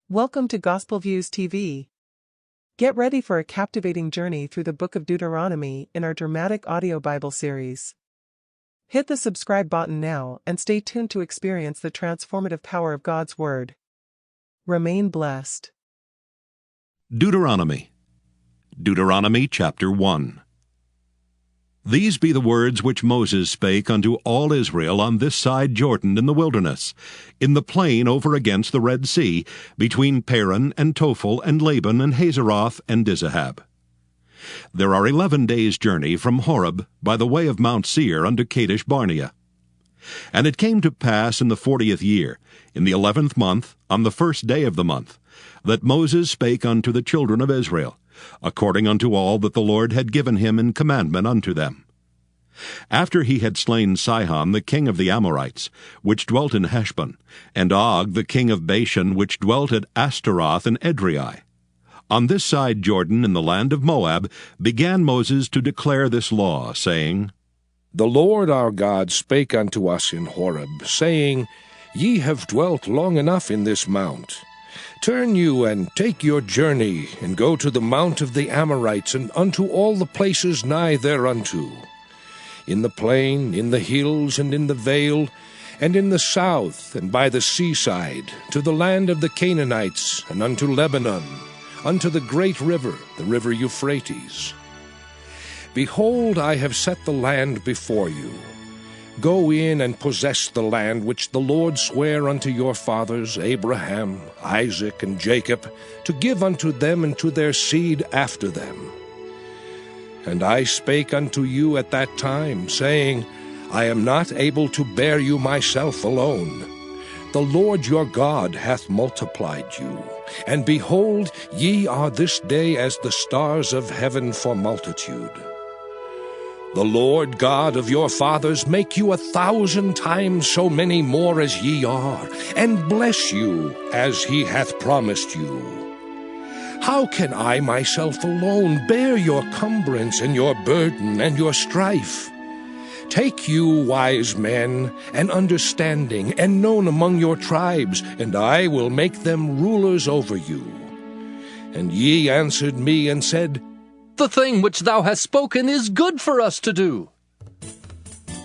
Welcome to Gospel Views TV. Get ready for a captivating journey through the Book of Deuteronomy in our dramatic audio Bible series. Hit the subscribe button now and stay tuned to experience the transformative power of God's Word. Remain blessed. Deuteronomy chapter 1. These be the words which Moses spake unto all Israel on this side Jordan in the wilderness, in the plain over against the Red Sea, between Paran and Tophel and Laban and Hazeroth and Dizahab. There are 11 days' journey from Horeb by the way of Mount Seir unto Kadesh Barnea. And it came to pass in the 40th year, in the 11th month, on the first day of the month, that Moses spake unto the children of Israel, according unto all that the Lord had given him in commandment unto them. After he had slain Sihon the king of the Amorites, which dwelt in Heshbon, and Og the king of Bashan, which dwelt at Ashtaroth and Edrei, on this side Jordan in the land of Moab, began Moses to declare this law, saying, The Lord our God spake unto us in Horeb, saying, Ye have dwelt long enough in this mount. Turn you and take your journey, and go to the mount of the Amorites, and unto all the places nigh thereunto, in the plain, in the hills, and in the vale, and in the south, and by the seaside, to the land of the Canaanites, and unto Lebanon, unto the great river, the river Euphrates. Behold, I have set the land before you. Go in and possess the land which the Lord sware unto your fathers, Abraham, Isaac, and Jacob, to give unto them and to their seed after them. And I spake unto you at that time, saying, I am not able to bear you myself alone. The Lord your God hath multiplied you, and behold, ye are this day as the stars of heaven for multitude. The Lord God of your fathers make you 1,000 times so many more as ye are, and bless you as he hath promised you. How can I myself alone bear your cumbrance and your burden and your strife? Take you wise men and understanding and known among your tribes, and I will make them rulers over you. And ye answered me and said, The thing which thou hast spoken is good for us to do.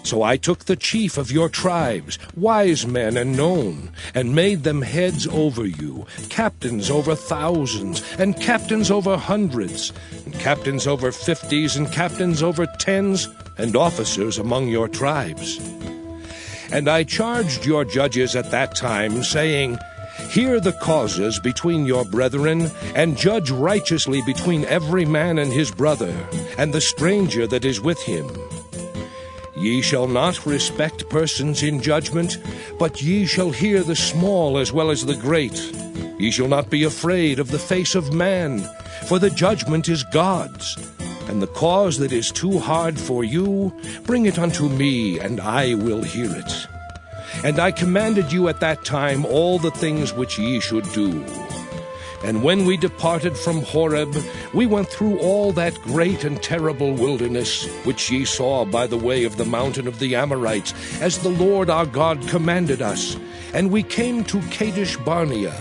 So I took the chief of your tribes, wise men and known, and made them heads over you, captains over thousands, and captains over hundreds, and captains over 50s, and captains over 10s, and officers among your tribes. And I charged your judges at that time, saying, Hear the causes between your brethren, and judge righteously between every man and his brother, and the stranger that is with him. Ye shall not respect persons in judgment, but ye shall hear the small as well as the great. Ye shall not be afraid of the face of man, for the judgment is God's. And the cause that is too hard for you, bring it unto me, and I will hear it. And I commanded you at that time all the things which ye should do. And when we departed from Horeb, we went through all that great and terrible wilderness, which ye saw by the way of the mountain of the Amorites, as the Lord our God commanded us. And we came to Kadesh Barnea.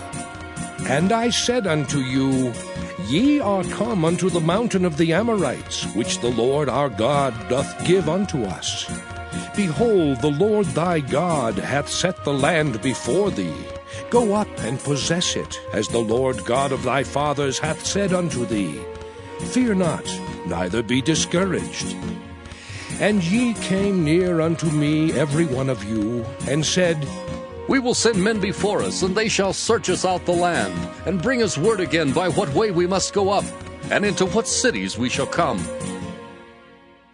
And I said unto you, Ye are come unto the mountain of the Amorites, which the Lord our God doth give unto us. Behold, the Lord thy God hath set the land before thee. Go up and possess it, as the Lord God of thy fathers hath said unto thee. Fear not, neither be discouraged. And ye came near unto me, every one of you, and said, We will send men before us, and they shall search us out the land, and bring us word again by what way we must go up, and into what cities we shall come.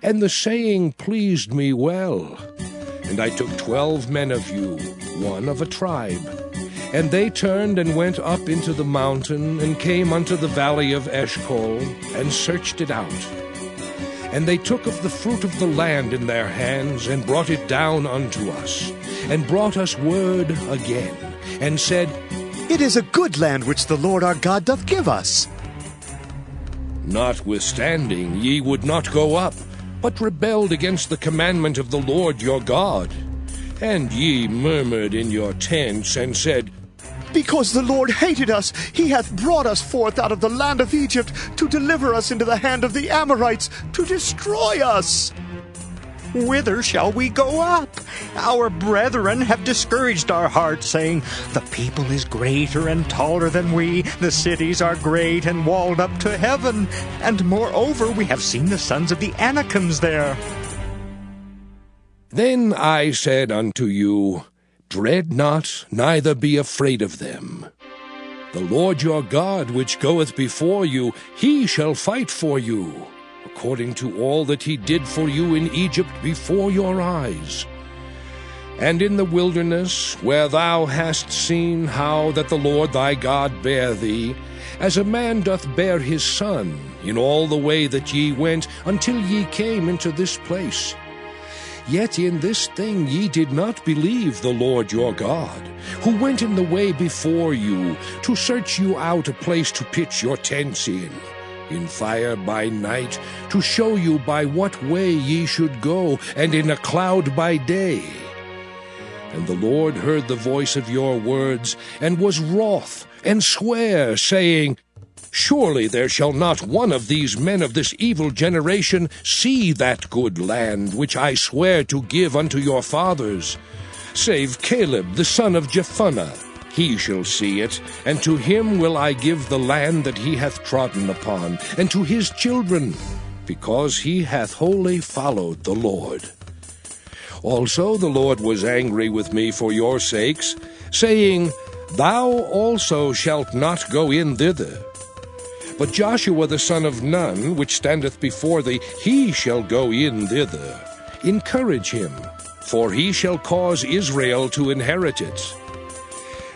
And the saying pleased me well. And I took 12 men of you, one of a tribe. And they turned and went up into the mountain, and came unto the valley of Eshcol, and searched it out. And they took of the fruit of the land in their hands, and brought it down unto us, and brought us word again, and said, It is a good land which the Lord our God doth give us. Notwithstanding, ye would not go up, but rebelled against the commandment of the Lord your God. And ye murmured in your tents, and said, Because the Lord hated us, he hath brought us forth out of the land of Egypt, to deliver us into the hand of the Amorites, to destroy us. Whither shall we go up? Our brethren have discouraged our hearts, saying, The people is greater and taller than we. The cities are great and walled up to heaven. And moreover, we have seen the sons of the Anakims there. Then I said unto you, Dread not, neither be afraid of them. The Lord your God, which goeth before you, he shall fight for you, according to all that he did for you in Egypt before your eyes. And in the wilderness, where thou hast seen how that the Lord thy God bare thee, as a man doth bear his son, in all the way that ye went, until ye came into this place. Yet in this thing ye did not believe the Lord your God, who went in the way before you, to search you out a place to pitch your tents in fire by night, to show you by what way ye should go, and in a cloud by day. And the Lord heard the voice of your words, and was wroth, and sware, saying, Surely there shall not one of these men of this evil generation see that good land which I swear to give unto your fathers, save Caleb the son of Jephunneh. He shall see it, and to him will I give the land that he hath trodden upon, and to his children, because he hath wholly followed the Lord. Also the Lord was angry with me for your sakes, saying, Thou also shalt not go in thither. But Joshua the son of Nun, which standeth before thee, he shall go in thither. Encourage him, for he shall cause Israel to inherit it.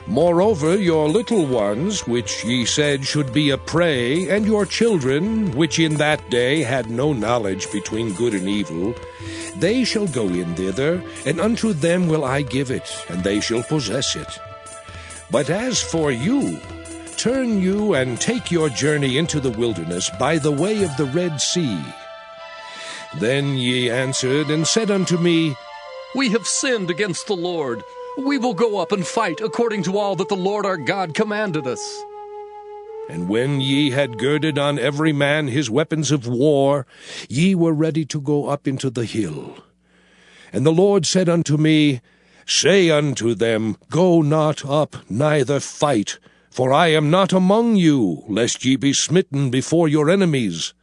Moreover, your little ones, which ye said should be a prey, and your children, which in that day had no knowledge between good and evil, they shall go in thither, and unto them will I give it, and they shall possess it. But as for you, turn you and take your journey into the wilderness by the way of the Red Sea. Then ye answered and said unto me, We have sinned against the Lord. We will go up and fight according to all that the Lord our God commanded us. And when ye had girded on every man his weapons of war, ye were ready to go up into the hill. And the Lord said unto me, Say unto them, Go not up, neither fight, for I am not among you, lest ye be smitten before your enemies.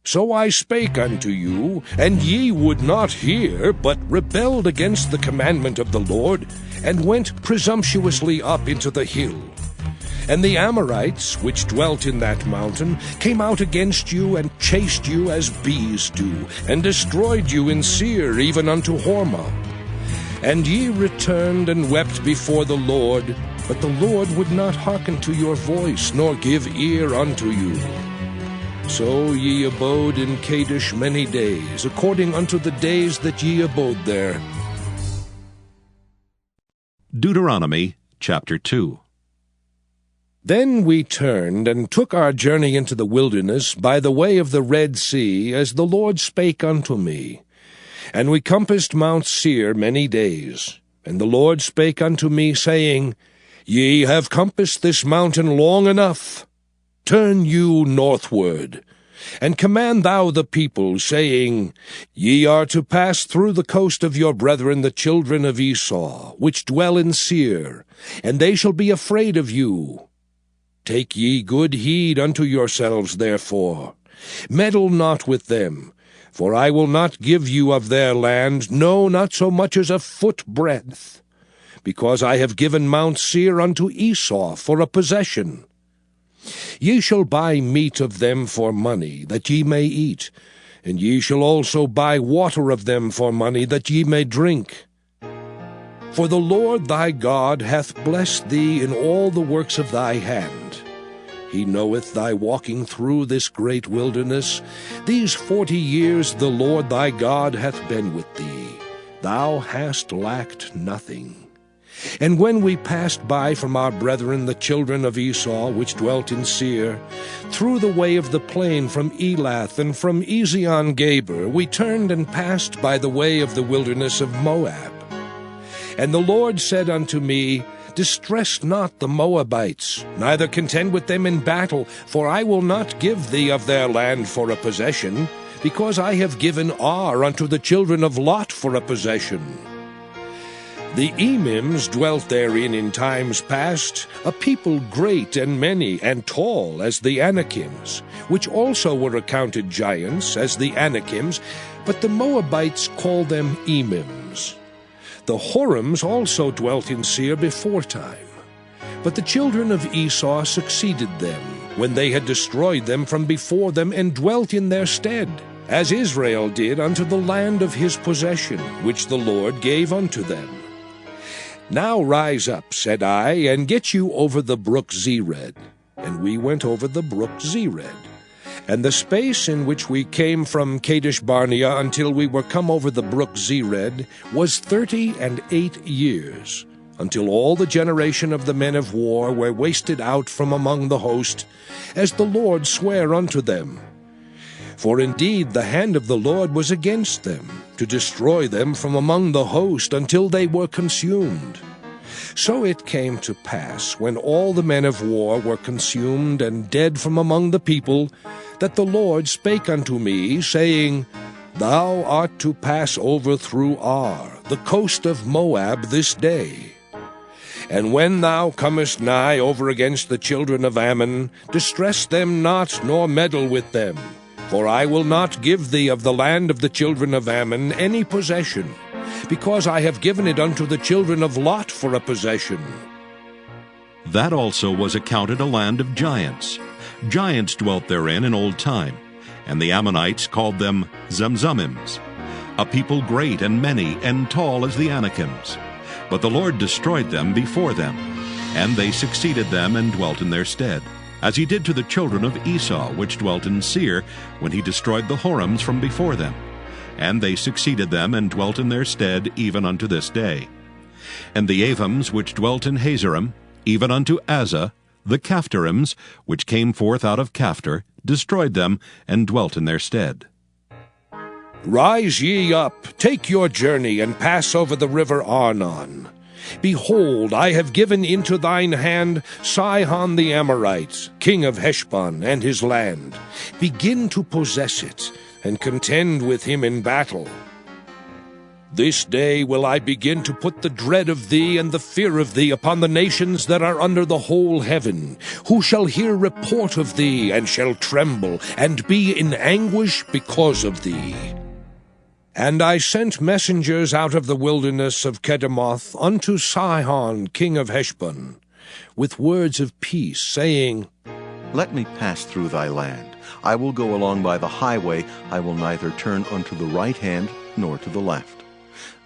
So I spake unto you, and ye would not hear, but rebelled against the commandment of the Lord, and went presumptuously up into the hill. And the Amorites, which dwelt in that mountain, came out against you, and chased you as bees do, and destroyed you in Seir, even unto Hormah. And ye returned and wept before the Lord, but the Lord would not hearken to your voice, nor give ear unto you. So ye abode in Kadesh many days, according unto the days that ye abode there. Deuteronomy chapter 2. Then we turned and took our journey into the wilderness by the way of the Red Sea, as the Lord spake unto me. And we compassed Mount Seir many days. And the Lord spake unto me, saying, Ye have compassed this mountain long enough. Turn you northward, and command thou the people, saying, Ye are to pass through the coast of your brethren the children of Esau, which dwell in Seir, and they shall be afraid of you. Take ye good heed unto yourselves, therefore. Meddle not with them, for I will not give you of their land, no, not so much as a foot breadth, because I have given Mount Seir unto Esau for a possession. Ye shall buy meat of them for money, that ye may eat, and ye shall also buy water of them for money, that ye may drink. For the Lord thy God hath blessed thee in all the works of thy hand. He knoweth thy walking through this great wilderness. These 40 years the Lord thy God hath been with thee. Thou hast lacked nothing. And when we passed by from our brethren the children of Esau, which dwelt in Seir, through the way of the plain from Elath and from Ezion-Geber, we turned and passed by the way of the wilderness of Moab. And the Lord said unto me, Distress not the Moabites, neither contend with them in battle, for I will not give thee of their land for a possession, because I have given Ar unto the children of Lot for a possession. The Emims dwelt therein in times past, a people great and many and tall as the Anakims, which also were accounted giants as the Anakims, but the Moabites called them Emims. The Horims also dwelt in Seir beforetime, but the children of Esau succeeded them, when they had destroyed them from before them, and dwelt in their stead, as Israel did unto the land of his possession, which the Lord gave unto them. Now rise up, said I, and get you over the brook Zered. And we went over the brook Zered. And the space in which we came from Kadesh Barnea until we were come over the brook Zered was 38 years, until all the generation of the men of war were wasted out from among the host, as the Lord sware unto them. For indeed the hand of the Lord was against them, to destroy them from among the host until they were consumed. So it came to pass, when all the men of war were consumed and dead from among the people, that the Lord spake unto me, saying, Thou art to pass over through Ar, the coast of Moab, this day. And when thou comest nigh over against the children of Ammon, distress them not, nor meddle with them. For I will not give thee of the land of the children of Ammon any possession, because I have given it unto the children of Lot for a possession. That also was accounted a land of giants. Giants dwelt therein in old time, and the Ammonites called them Zamzummims, a people great and many and tall as the Anakims. But the Lord destroyed them before them, and they succeeded them and dwelt in their stead, as he did to the children of Esau, which dwelt in Seir, when he destroyed the Horims from before them. And they succeeded them, and dwelt in their stead, even unto this day. And the Avims, which dwelt in Hazerim, even unto Azza, the Caphtorims, which came forth out of Caphtor, destroyed them, and dwelt in their stead. Rise ye up, take your journey, and pass over the river Arnon. Behold, I have given into thine hand Sihon the Amorite, king of Heshbon, and his land. Begin to possess it, and contend with him in battle. This day will I begin to put the dread of thee and the fear of thee upon the nations that are under the whole heaven, who shall hear report of thee, and shall tremble, and be in anguish because of thee. And I sent messengers out of the wilderness of Kedemoth unto Sihon king of Heshbon, with words of peace, saying, Let me pass through thy land. I will go along by the highway. I will neither turn unto the right hand nor to the left.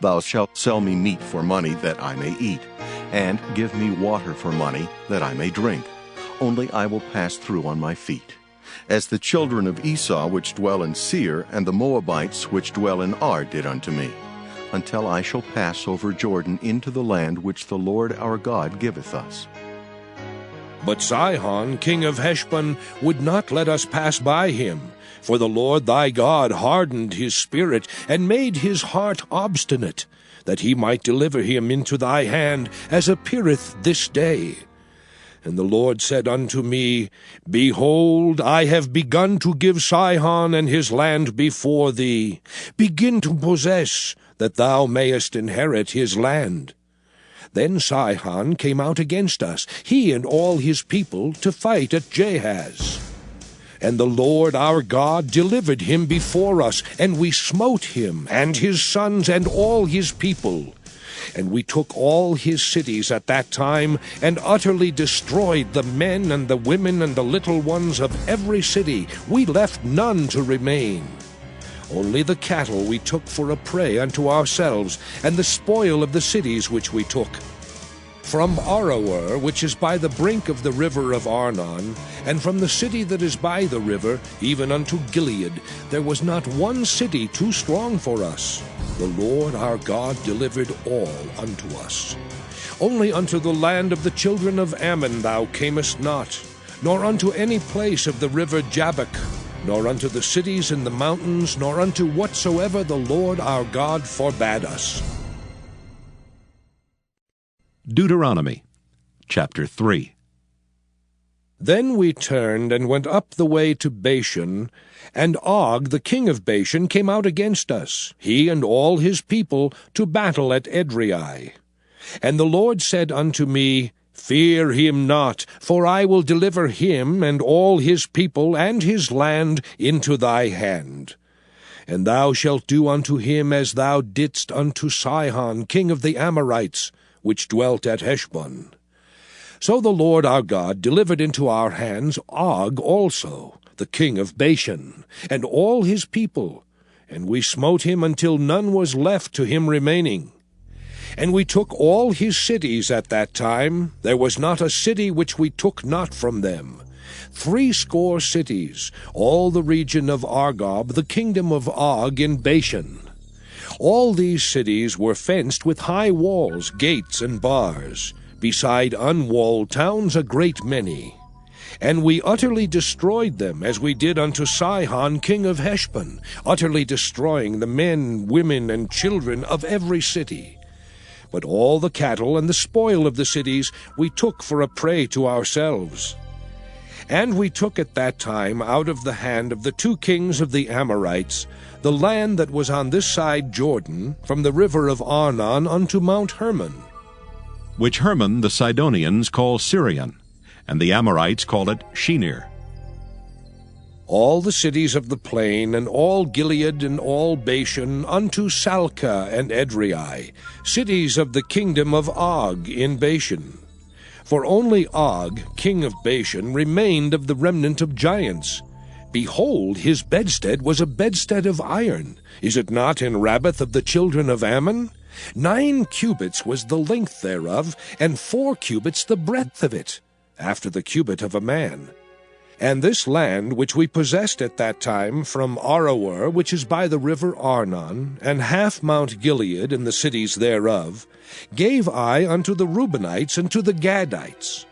Thou shalt sell me meat for money, that I may eat, and give me water for money, that I may drink. Only I will pass through on my feet. As the children of Esau which dwell in Seir, and the Moabites which dwell in Ar did unto me, until I shall pass over Jordan into the land which the Lord our God giveth us. But Sihon king of Heshbon would not let us pass by him, for the Lord thy God hardened his spirit, and made his heart obstinate, that he might deliver him into thy hand, as appeareth this day. And the Lord said unto me, Behold, I have begun to give Sihon and his land before thee. Begin to possess, that thou mayest inherit his land. Then Sihon came out against us, he and all his people, to fight at Jahaz. And the Lord our God delivered him before us, and we smote him, and his sons, and all his people. And we took all his cities at that time, and utterly destroyed the men and the women and the little ones of every city. We left none to remain. Only the cattle we took for a prey unto ourselves, and the spoil of the cities which we took. From Aroer, which is by the brink of the river of Arnon, and from the city that is by the river, even unto Gilead, there was not one city too strong for us. The Lord our God delivered all unto us. Only unto the land of the children of Ammon thou camest not, nor unto any place of the river Jabbok, nor unto the cities in the mountains, nor unto whatsoever the Lord our God forbade us. Deuteronomy chapter 3. Then we turned and went up the way to Bashan, and Og the king of Bashan came out against us, he and all his people, to battle at Edrei. And the Lord said unto me, Fear him not, for I will deliver him and all his people and his land into thy hand. And thou shalt do unto him as thou didst unto Sihon king of the Amorites, which dwelt at Heshbon. So the Lord our God delivered into our hands Og also, the king of Bashan, and all his people, and we smote him until none was left to him remaining. And we took all his cities at that time. There was not a city which we took not from them. 80 cities, all the region of Argob, the kingdom of Og in Bashan. All these cities were fenced with high walls, gates, and bars, beside unwalled towns a great many. And we utterly destroyed them, as we did unto Sihon king of Heshbon, utterly destroying the men, women, and children of every city. But all the cattle and the spoil of the cities we took for a prey to ourselves. And we took at that time out of the hand of the 2 kings of the Amorites the land that was on this side Jordan, from the river of Arnon unto Mount Hermon, which Hermon the Sidonians call Syrian, and the Amorites call it Shinir. All the cities of the plain, and all Gilead, and all Bashan, unto Salcah and Edrei, cities of the kingdom of Og in Bashan. For only Og, king of Bashan, remained of the remnant of giants. Behold, his bedstead was a bedstead of iron. Is it not in Rabbath of the children of Ammon? 9 cubits was the length thereof, and 4 cubits the breadth of it, after the cubit of a man. And this land which we possessed at that time from Aroer, which is by the river Arnon, and half Mount Gilead and the cities thereof, gave I unto the Reubenites and to the Gadites.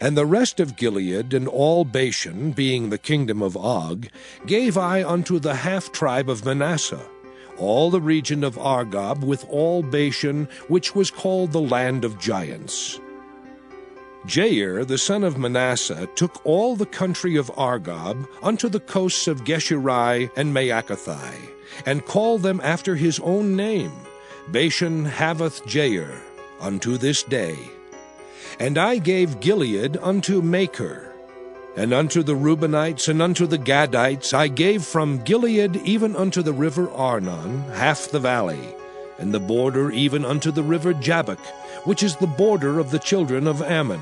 And the rest of Gilead and all Bashan, being the kingdom of Og, gave I unto the half-tribe of Manasseh, all the region of Argob with all Bashan, which was called the land of giants. Jair, the son of Manasseh, took all the country of Argob unto the coasts of Geshuri and Maacathai, and called them after his own name, Bashan Havoth Jair, unto this day. And I gave Gilead unto Machir. And unto the Reubenites and unto the Gadites I gave from Gilead even unto the river Arnon half the valley, and the border even unto the river Jabbok, which is the border of the children of Ammon.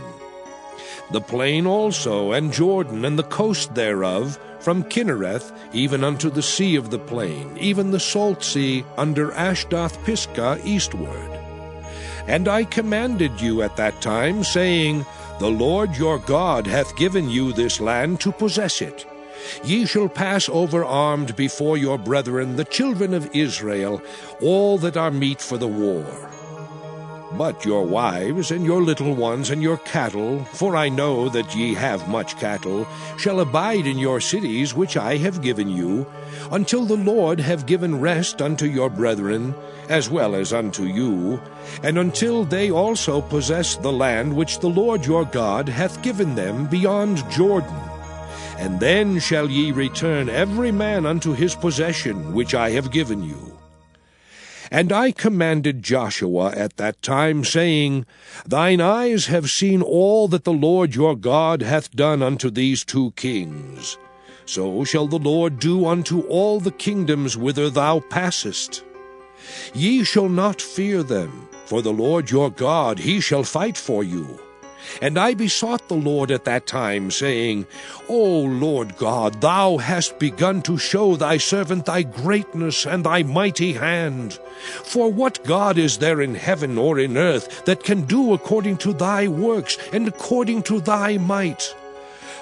The plain also, and Jordan, and the coast thereof, from Kinnereth even unto the sea of the plain, even the salt sea, under Ashdoth Pisgah eastward. And I commanded you at that time, saying, The Lord your God hath given you this land to possess it. Ye shall pass over armed before your brethren, the children of Israel, all that are meet for the war. But your wives, and your little ones, and your cattle, for I know that ye have much cattle, shall abide in your cities which I have given you, until the Lord have given rest unto your brethren, as well as unto you, and until they also possess the land which the Lord your God hath given them beyond Jordan. And then shall ye return every man unto his possession which I have given you. And I commanded Joshua at that time, saying, Thine eyes have seen all that the Lord your God hath done unto these 2 kings. So shall the Lord do unto all the kingdoms whither thou passest. Ye shall not fear them, for the Lord your God, he shall fight for you. And I besought the Lord at that time, saying, O Lord God, thou hast begun to show thy servant thy greatness and thy mighty hand. For what God is there in heaven or in earth that can do according to thy works and according to thy might?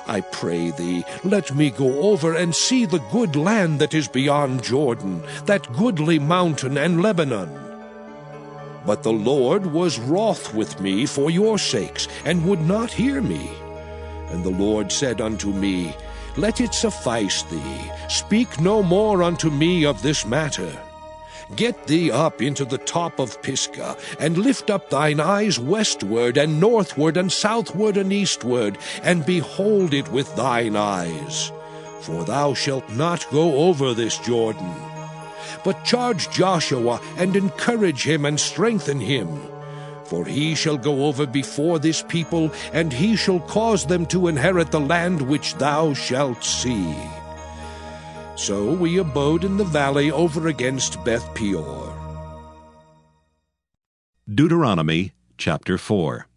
I pray thee, let me go over and see the good land that is beyond Jordan, that goodly mountain and Lebanon. But the Lord was wroth with me for your sakes, and would not hear me. And the Lord said unto me, Let it suffice thee, speak no more unto me of this matter. Get thee up into the top of Pisgah, and lift up thine eyes westward, and northward, and southward, and eastward, and behold it with thine eyes. For thou shalt not go over this Jordan. But charge Joshua, and encourage him, and strengthen him. For he shall go over before this people, and he shall cause them to inherit the land which thou shalt see. So we abode in the valley over against Beth Peor. Deuteronomy chapter 4.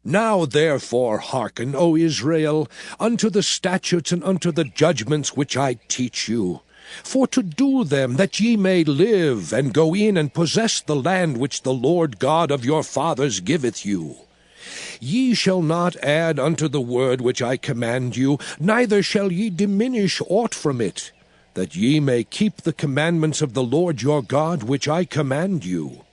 Now therefore hearken, O Israel, unto the statutes and unto the judgments which I teach you, for to do them, that ye may live, and go in and possess the land which the Lord God of your fathers giveth you. Ye shall not add unto the word which I command you, neither shall ye diminish aught from it, that ye may keep the commandments of the Lord your God which I command you.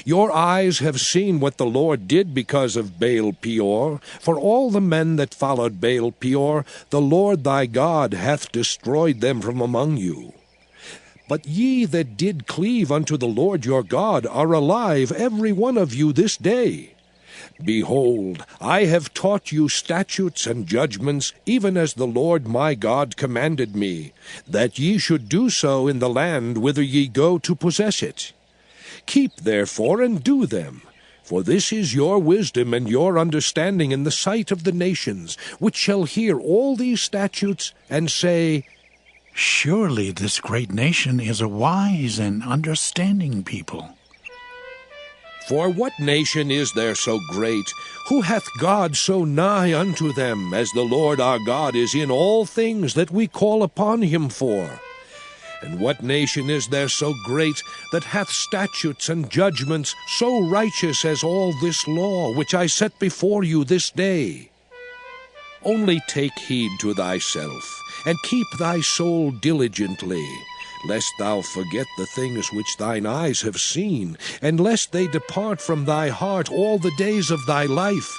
Your eyes have seen what the Lord did because of Baal Peor. For all the men that followed Baal Peor, the Lord thy God hath destroyed them from among you. But ye that did cleave unto the Lord your God are alive, every one of you this day. Behold, I have taught you statutes and judgments, even as the Lord my God commanded me, that ye should do so in the land whither ye go to possess it. Keep therefore and do them, for this is your wisdom and your understanding in the sight of the nations, which shall hear all these statutes, and say, Surely this great nation is a wise and understanding people. For what nation is there so great, who hath God so nigh unto them, as the Lord our God is in all things that we call upon him for? And what nation is there so great, that hath statutes and judgments so righteous as all this law, which I set before you this day? Only take heed to thyself, and keep thy soul diligently, lest thou forget the things which thine eyes have seen, and lest they depart from thy heart all the days of thy life.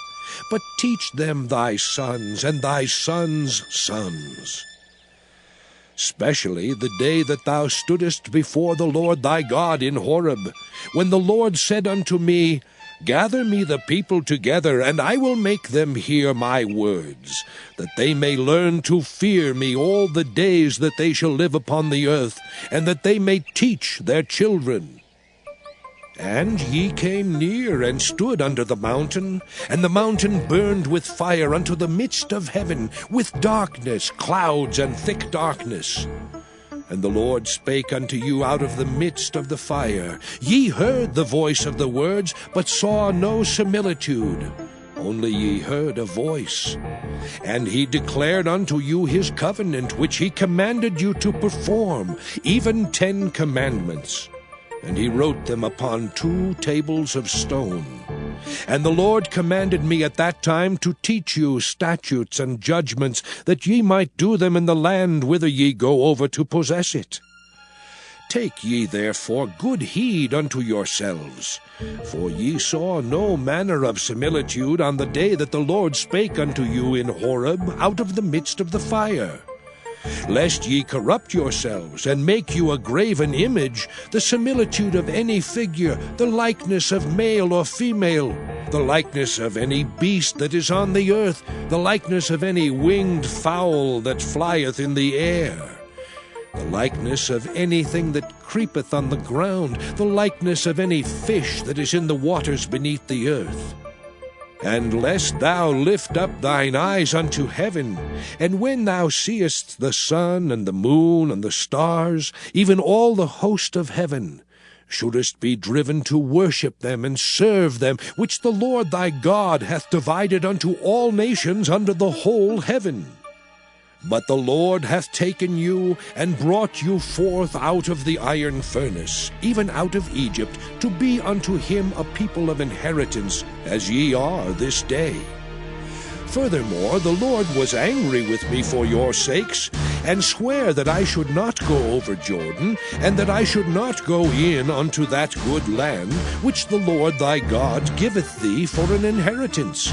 But teach them thy sons, and thy sons' sons. Specially the day that thou stoodest before the Lord thy God in Horeb, when the Lord said unto me, Gather me the people together, and I will make them hear my words, that they may learn to fear me all the days that they shall live upon the earth, and that they may teach their children. And ye came near and stood under the mountain, and the mountain burned with fire unto the midst of heaven, with darkness, clouds, and thick darkness. And the Lord spake unto you out of the midst of the fire. Ye heard the voice of the words, but saw no similitude, only ye heard a voice. And he declared unto you his covenant, which he commanded you to perform, even 10 commandments. And he wrote them upon 2 tables of stone. And the Lord commanded me at that time to teach you statutes and judgments, that ye might do them in the land whither ye go over to possess it. Take ye therefore good heed unto yourselves, for ye saw no manner of similitude on the day that the Lord spake unto you in Horeb out of the midst of the fire. Lest ye corrupt yourselves, and make you a graven image, the similitude of any figure, the likeness of male or female, the likeness of any beast that is on the earth, the likeness of any winged fowl that flieth in the air, the likeness of anything that creepeth on the ground, the likeness of any fish that is in the waters beneath the earth. And lest thou lift up thine eyes unto heaven, and when thou seest the sun and the moon and the stars, even all the host of heaven, shouldest be driven to worship them and serve them, which the Lord thy God hath divided unto all nations under the whole heaven. But the Lord hath taken you, and brought you forth out of the iron furnace, even out of Egypt, to be unto him a people of inheritance, as ye are this day. Furthermore, the Lord was angry with me for your sakes, and sware that I should not go over Jordan, and that I should not go in unto that good land, which the Lord thy God giveth thee for an inheritance.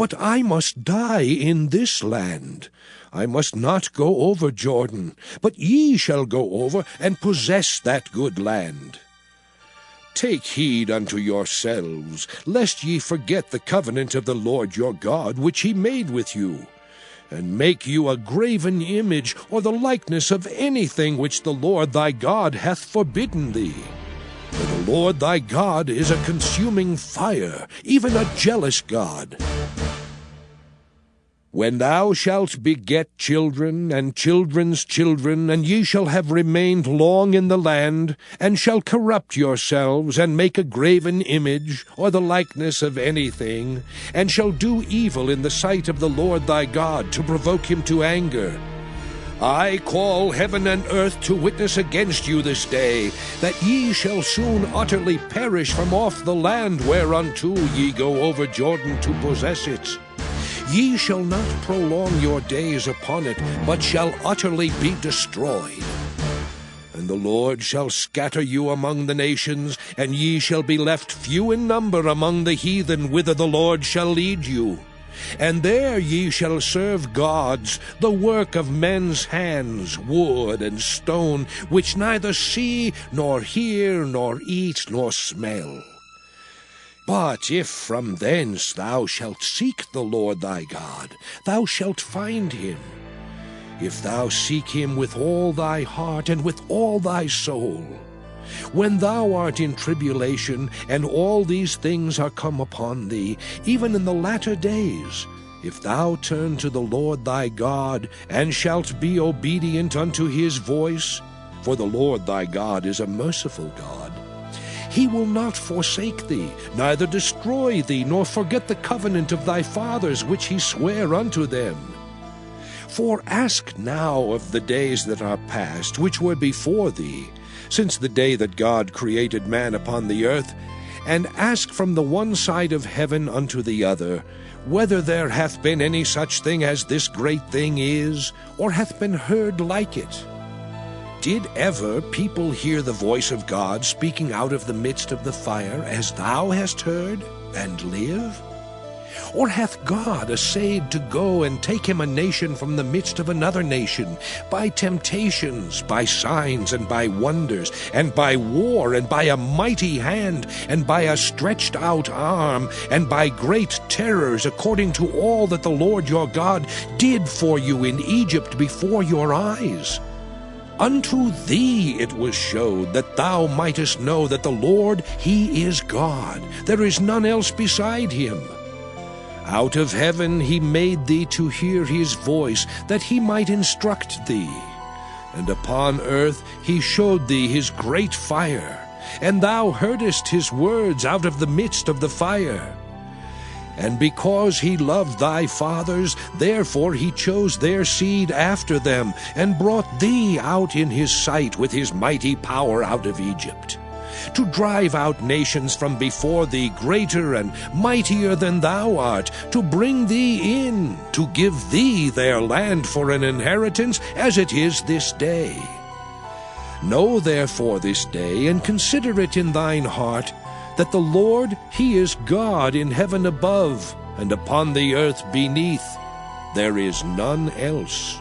but I must die in this land. I must not go over Jordan, but ye shall go over and possess that good land. Take heed unto yourselves, lest ye forget the covenant of the Lord your God, which he made with you, and make you a graven image, or the likeness of anything which the Lord thy God hath forbidden thee. For the Lord thy God is a consuming fire, even a jealous God. When thou shalt beget children, and children's children, and ye shall have remained long in the land, and shall corrupt yourselves, and make a graven image, or the likeness of anything, and shall do evil in the sight of the Lord thy God, to provoke him to anger, I call heaven and earth to witness against you this day, that ye shall soon utterly perish from off the land whereunto ye go over Jordan to possess it. Ye shall not prolong your days upon it, but shall utterly be destroyed. And the Lord shall scatter you among the nations, and ye shall be left few in number among the heathen whither the Lord shall lead you. And there ye shall serve gods, the work of men's hands, wood and stone, which neither see, nor hear, nor eat, nor smell. But if from thence thou shalt seek the Lord thy God, thou shalt find him. If thou seek him with all thy heart and with all thy soul. When thou art in tribulation, and all these things are come upon thee, even in the latter days, if thou turn to the Lord thy God, and shalt be obedient unto his voice, for the Lord thy God is a merciful God, he will not forsake thee, neither destroy thee, nor forget the covenant of thy fathers which he sware unto them. For ask now of the days that are past, which were before thee, since the day that God created man upon the earth, and ask from the one side of heaven unto the other, whether there hath been any such thing as this great thing is, or hath been heard like it. Did ever people hear the voice of God speaking out of the midst of the fire, as thou hast heard, and live? Or hath God essayed to go and take him a nation from the midst of another nation, by temptations, by signs, and by wonders, and by war, and by a mighty hand, and by a stretched out arm, and by great terrors, according to all that the Lord your God did for you in Egypt before your eyes? Unto thee it was showed, that thou mightest know that the Lord, he is God. There is none else beside him. Out of heaven he made thee to hear his voice, that he might instruct thee. And upon earth he showed thee his great fire, and thou heardest his words out of the midst of the fire. And because he loved thy fathers, therefore he chose their seed after them, and brought thee out in his sight with his mighty power out of Egypt, to drive out nations from before thee greater and mightier than thou art, to bring thee in, to give thee their land for an inheritance, as it is this day. Know therefore this day, and consider it in thine heart, that the Lord, he is God in heaven above, and upon the earth beneath. There is none else.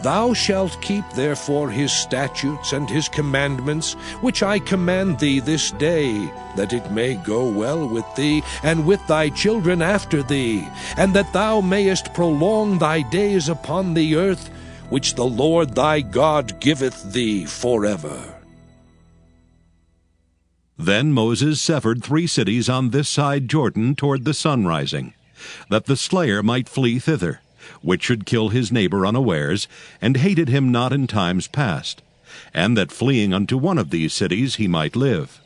Thou shalt keep therefore his statutes and his commandments, which I command thee this day, that it may go well with thee, and with thy children after thee, and that thou mayest prolong thy days upon the earth, which the Lord thy God giveth thee forever. Then Moses severed 3 cities on this side Jordan toward the sun rising, that the slayer might flee thither, which should kill his neighbor unawares, and hated him not in times past, and that fleeing unto one of these cities he might live,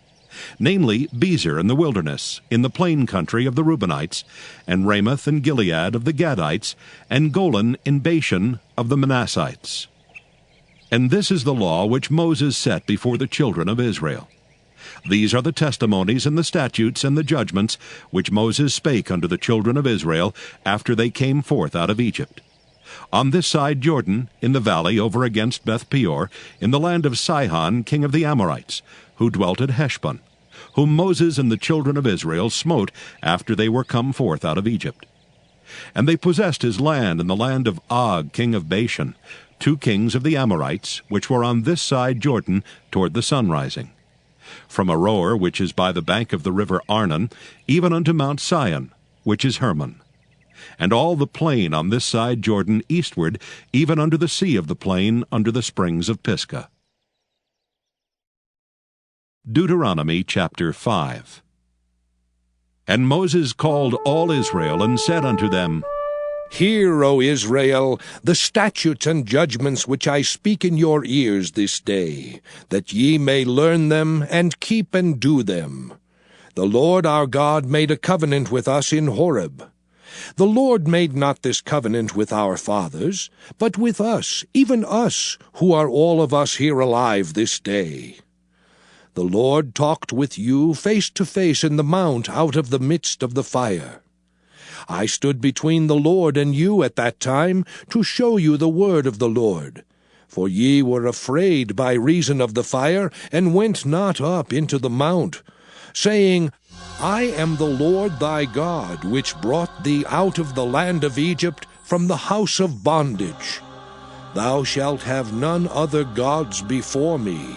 namely Bezer in the wilderness, in the plain country of the Reubenites, and Ramoth and Gilead of the Gadites, and Golan in Bashan of the Manassites. And this is the law which Moses set before the children of Israel. These are the testimonies and the statutes and the judgments which Moses spake unto the children of Israel after they came forth out of Egypt. On this side Jordan, in the valley over against Beth Peor, in the land of Sihon king of the Amorites, who dwelt at Heshbon, whom Moses and the children of Israel smote after they were come forth out of Egypt. And they possessed his land and the land of Og, king of Bashan, 2 kings of the Amorites, which were on this side Jordan toward the sunrising. From Aroer, which is by the bank of the river Arnon, even unto Mount Sion, which is Hermon. And all the plain on this side Jordan eastward, even unto the sea of the plain, under the springs of Pisgah. Deuteronomy chapter 5. And Moses called all Israel, and said unto them, Hear, O Israel, the statutes and judgments which I speak in your ears this day, that ye may learn them, and keep and do them. The Lord our God made a covenant with us in Horeb. The Lord made not this covenant with our fathers, but with us, even us, who are all of us here alive this day. The Lord talked with you face to face in the mount out of the midst of the fire. I stood between the Lord and you at that time to show you the word of the Lord. For ye were afraid by reason of the fire, and went not up into the mount, saying, I am the Lord thy God, which brought thee out of the land of Egypt from the house of bondage. Thou shalt have none other gods before me.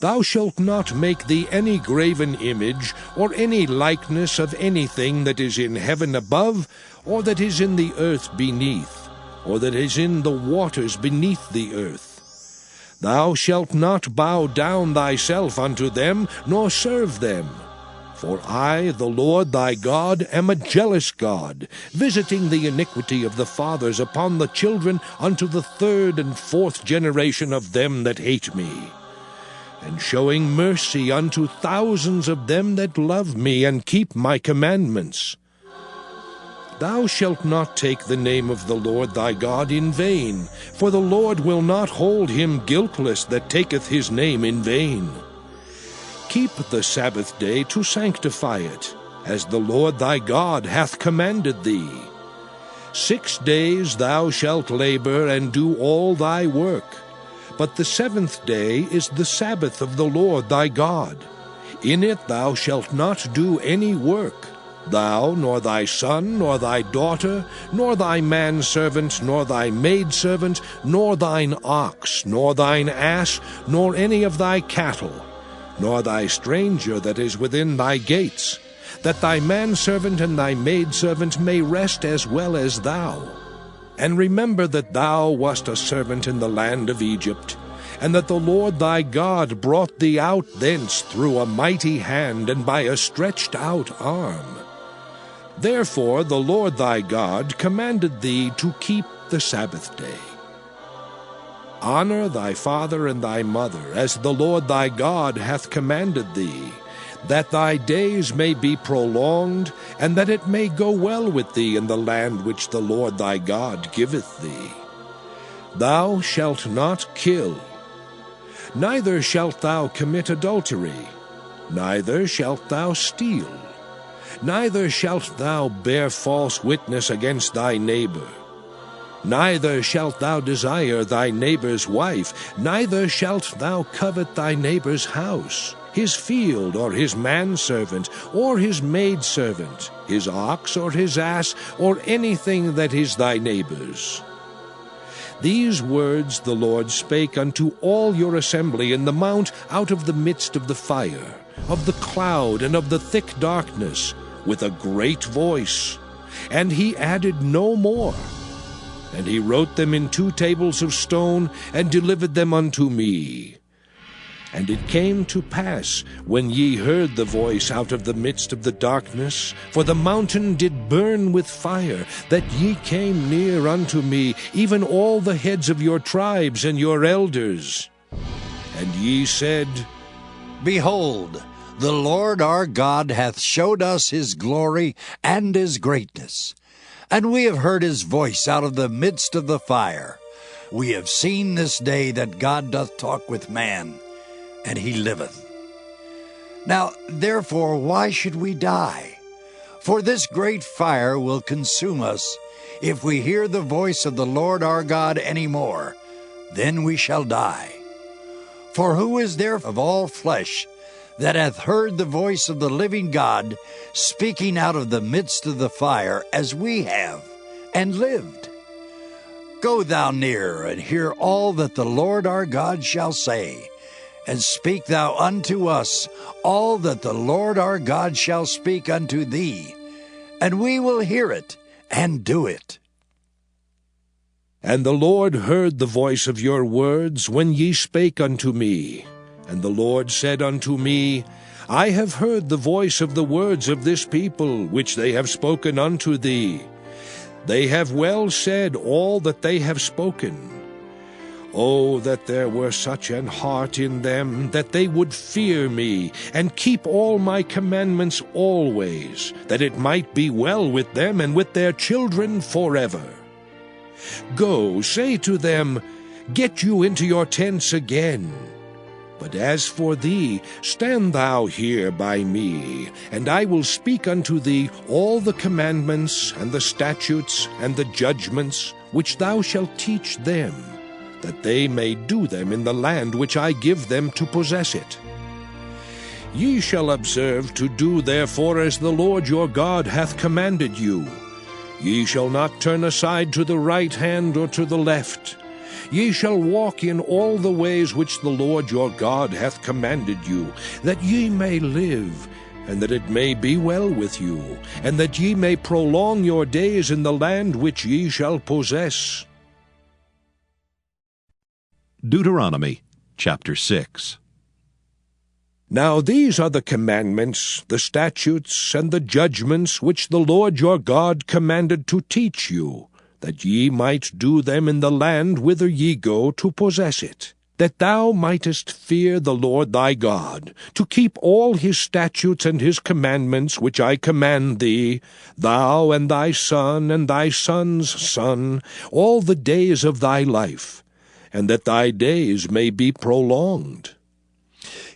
Thou shalt not make thee any graven image, or any likeness of anything that is in heaven above, or that is in the earth beneath, or that is in the waters beneath the earth. Thou shalt not bow down thyself unto them, nor serve them. For I, the Lord thy God, am a jealous God, visiting the iniquity of the fathers upon the children unto the 3rd and 4th generation of them that hate me, and showing mercy unto thousands of them that love me and keep my commandments. Thou shalt not take the name of the Lord thy God in vain, for the Lord will not hold him guiltless that taketh his name in vain. Keep the Sabbath day to sanctify it, as the Lord thy God hath commanded thee. 6 days thou shalt labor and do all thy work. But the 7th day is the Sabbath of the Lord thy God. In it thou shalt not do any work, thou, nor thy son, nor thy daughter, nor thy manservant, nor thy maidservant, nor thine ox, nor thine ass, nor any of thy cattle, nor thy stranger that is within thy gates, that thy manservant and thy maidservant may rest as well as thou. And remember that thou wast a servant in the land of Egypt, and that the Lord thy God brought thee out thence through a mighty hand and by a stretched out arm. Therefore the Lord thy God commanded thee to keep the Sabbath day. Honor thy father and thy mother, as the Lord thy God hath commanded thee, that thy days may be prolonged, and that it may go well with thee in the land which the Lord thy God giveth thee. Thou shalt not kill, neither shalt thou commit adultery, neither shalt thou steal, neither shalt thou bear false witness against thy neighbor. Neither shalt thou desire thy neighbor's wife, neither shalt thou covet thy neighbor's house, his field, or his manservant, or his maidservant, his ox, or his ass, or anything that is thy neighbor's. These words the Lord spake unto all your assembly in the mount out of the midst of the fire, of the cloud, and of the thick darkness, with a great voice. And he added no more. And he wrote them in 2 tables of stone, and delivered them unto me. And it came to pass, when ye heard the voice out of the midst of the darkness, for the mountain did burn with fire, that ye came near unto me, even all the heads of your tribes and your elders. And ye said, Behold, the Lord our God hath showed us his glory and his greatness. And we have heard his voice out of the midst of the fire. We have seen this day that God doth talk with man, and he liveth. Now, therefore, why should we die? For this great fire will consume us. If we hear the voice of the Lord our God any more, then we shall die. For who is there of all flesh that hath heard the voice of the living God speaking out of the midst of the fire, as we have, and lived. Go thou near, and hear all that the Lord our God shall say, and speak thou unto us all that the Lord our God shall speak unto thee, and we will hear it, and do it. And the Lord heard the voice of your words when ye spake unto me. And the Lord said unto me, I have heard the voice of the words of this people, which they have spoken unto thee. They have well said all that they have spoken. Oh, that there were such an heart in them, that they would fear me, and keep all my commandments always, that it might be well with them and with their children forever. Go, say to them, Get you into your tents again. But as for thee, stand thou here by me, and I will speak unto thee all the commandments, and the statutes, and the judgments, which thou shalt teach them, that they may do them in the land which I give them to possess it. Ye shall observe to do therefore as the Lord your God hath commanded you. Ye shall not turn aside to the right hand or to the left. Ye shall walk in all the ways which the Lord your God hath commanded you, that ye may live, and that it may be well with you, and that ye may prolong your days in the land which ye shall possess. Deuteronomy chapter 6. Now these are the commandments, the statutes, and the judgments which the Lord your God commanded to teach you, that ye might do them in the land whither ye go to possess it, that thou mightest fear the Lord thy God, to keep all his statutes and his commandments which I command thee, thou and thy son and thy son's son, all the days of thy life, and that thy days may be prolonged.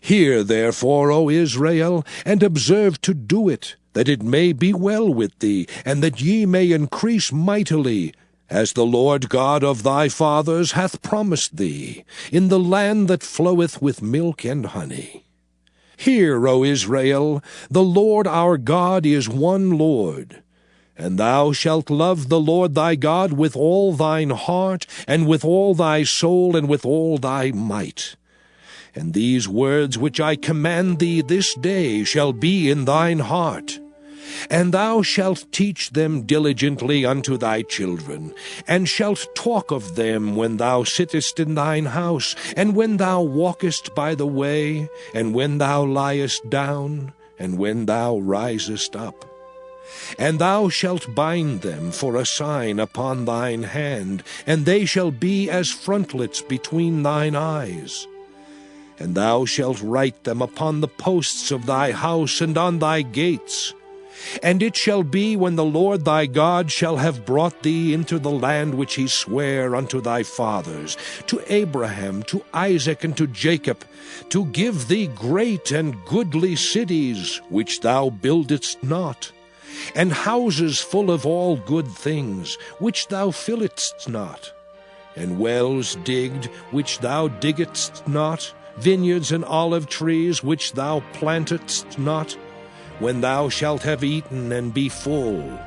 Hear therefore, O Israel, and observe to do it, that it may be well with thee, and that ye may increase mightily, as the Lord God of thy fathers hath promised thee, in the land that floweth with milk and honey. Hear, O Israel, the Lord our God is one Lord. And thou shalt love the Lord thy God with all thine heart, and with all thy soul, and with all thy might. And these words which I command thee this day shall be in thine heart. And thou shalt teach them diligently unto thy children, and shalt talk of them when thou sittest in thine house, and when thou walkest by the way, and when thou liest down, and when thou risest up. And thou shalt bind them for a sign upon thine hand, and they shall be as frontlets between thine eyes. And thou shalt write them upon the posts of thy house and on thy gates. And it shall be, when the Lord thy God shall have brought thee into the land which he sware unto thy fathers, to Abraham, to Isaac, and to Jacob, to give thee great and goodly cities, which thou buildedst not, and houses full of all good things, which thou filledst not, and wells digged, which thou diggedst not, vineyards and olive trees, which thou plantedst not, when thou shalt have eaten and be full.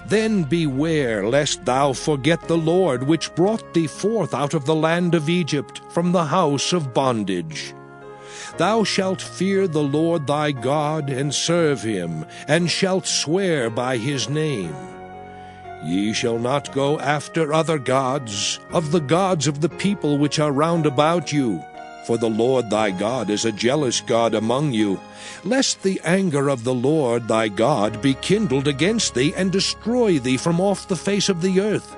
Then beware lest thou forget the Lord, which brought thee forth out of the land of Egypt, from the house of bondage. Thou shalt fear the Lord thy God, and serve him, and shalt swear by his name. Ye shall not go after other gods, of the gods of the people which are round about you, for the Lord thy God is a jealous God among you, lest the anger of the Lord thy God be kindled against thee, and destroy thee from off the face of the earth.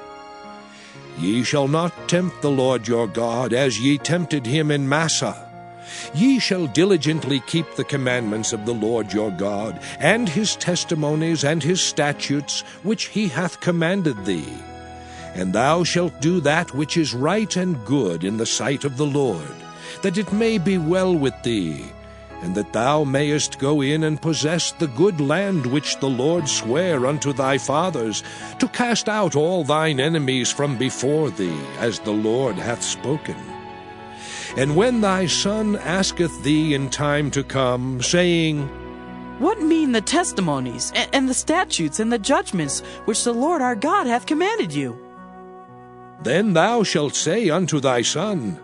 Ye shall not tempt the Lord your God, as ye tempted him in Massah. Ye shall diligently keep the commandments of the Lord your God, and his testimonies and his statutes, which he hath commanded thee. And thou shalt do that which is right and good in the sight of the Lord, that it may be well with thee, and that thou mayest go in and possess the good land which the Lord sware unto thy fathers, to cast out all thine enemies from before thee, as the Lord hath spoken. And when thy son asketh thee in time to come, saying, What mean the testimonies, and the statutes, and the judgments, which the Lord our God hath commanded you? Then thou shalt say unto thy son,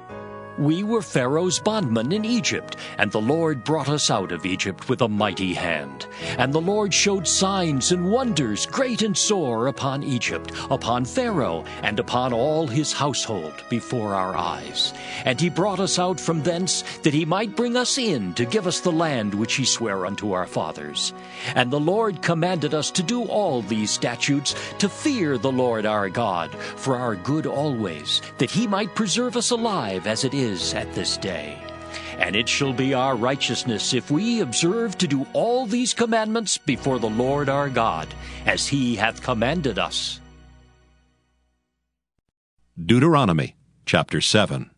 We were Pharaoh's bondmen in Egypt, and the Lord brought us out of Egypt with a mighty hand. And the Lord showed signs and wonders great and sore upon Egypt, upon Pharaoh, and upon all his household before our eyes. And he brought us out from thence, that he might bring us in to give us the land which he sware unto our fathers. And the Lord commanded us to do all these statutes, to fear the Lord our God, for our good always, that he might preserve us alive as it is at this day. And it shall be our righteousness if we observe to do all these commandments before the Lord our God, as he hath commanded us. Deuteronomy chapter 7.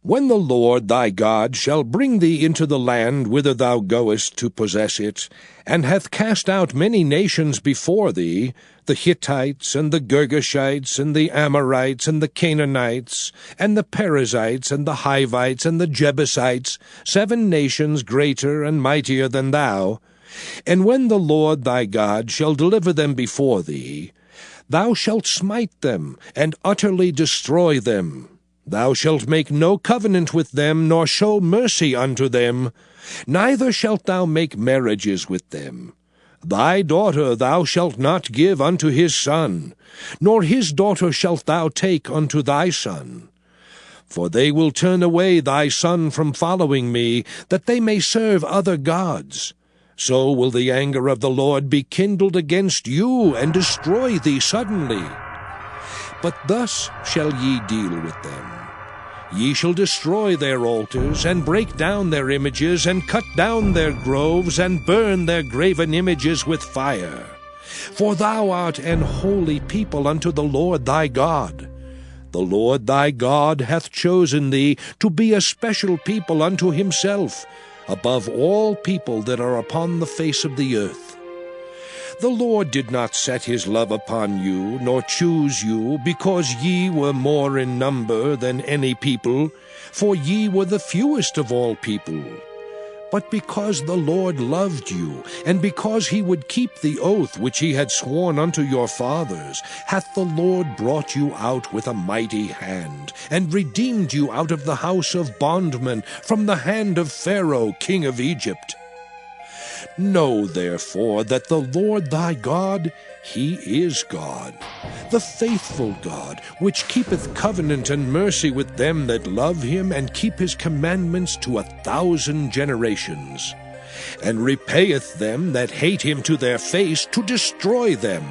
When the Lord thy God shall bring thee into the land whither thou goest to possess it, and hath cast out many nations before thee, the Hittites, and the Girgashites, and the Amorites, and the Canaanites, and the Perizzites, and the Hivites, and the Jebusites, 7 nations greater and mightier than thou, and when the Lord thy God shall deliver them before thee, thou shalt smite them, and utterly destroy them. Thou shalt make no covenant with them, nor show mercy unto them, neither shalt thou make marriages with them. Thy daughter thou shalt not give unto his son, nor his daughter shalt thou take unto thy son. For they will turn away thy son from following me, that they may serve other gods. So will the anger of the Lord be kindled against you, and destroy thee suddenly. But thus shall ye deal with them. Ye shall destroy their altars, and break down their images, and cut down their groves, and burn their graven images with fire. For thou art an holy people unto the Lord thy God. The Lord thy God hath chosen thee to be a special people unto himself, above all people that are upon the face of the earth. The Lord did not set his love upon you, nor choose you, because ye were more in number than any people, for ye were the fewest of all people. But because the Lord loved you, and because he would keep the oath which he had sworn unto your fathers, hath the Lord brought you out with a mighty hand, and redeemed you out of the house of bondmen, from the hand of Pharaoh king of Egypt. Know therefore that the Lord thy God, he is God, the faithful God, which keepeth covenant and mercy with them that love him, and keep his commandments to 1,000 generations, and repayeth them that hate him to their face, to destroy them.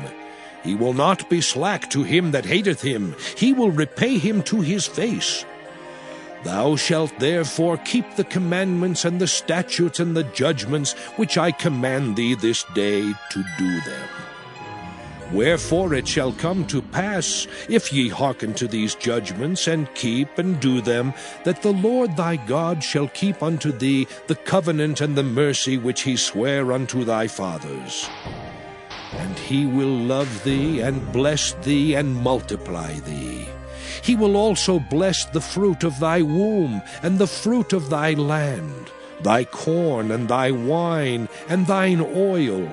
He will not be slack to him that hateth him, he will repay him to his face. Thou shalt therefore keep the commandments and the statutes and the judgments which I command thee this day to do them. Wherefore it shall come to pass, if ye hearken to these judgments, and keep and do them, that the Lord thy God shall keep unto thee the covenant and the mercy which he sware unto thy fathers. And he will love thee, and bless thee, and multiply thee. He will also bless the fruit of thy womb, and the fruit of thy land, thy corn, and thy wine, and thine oil,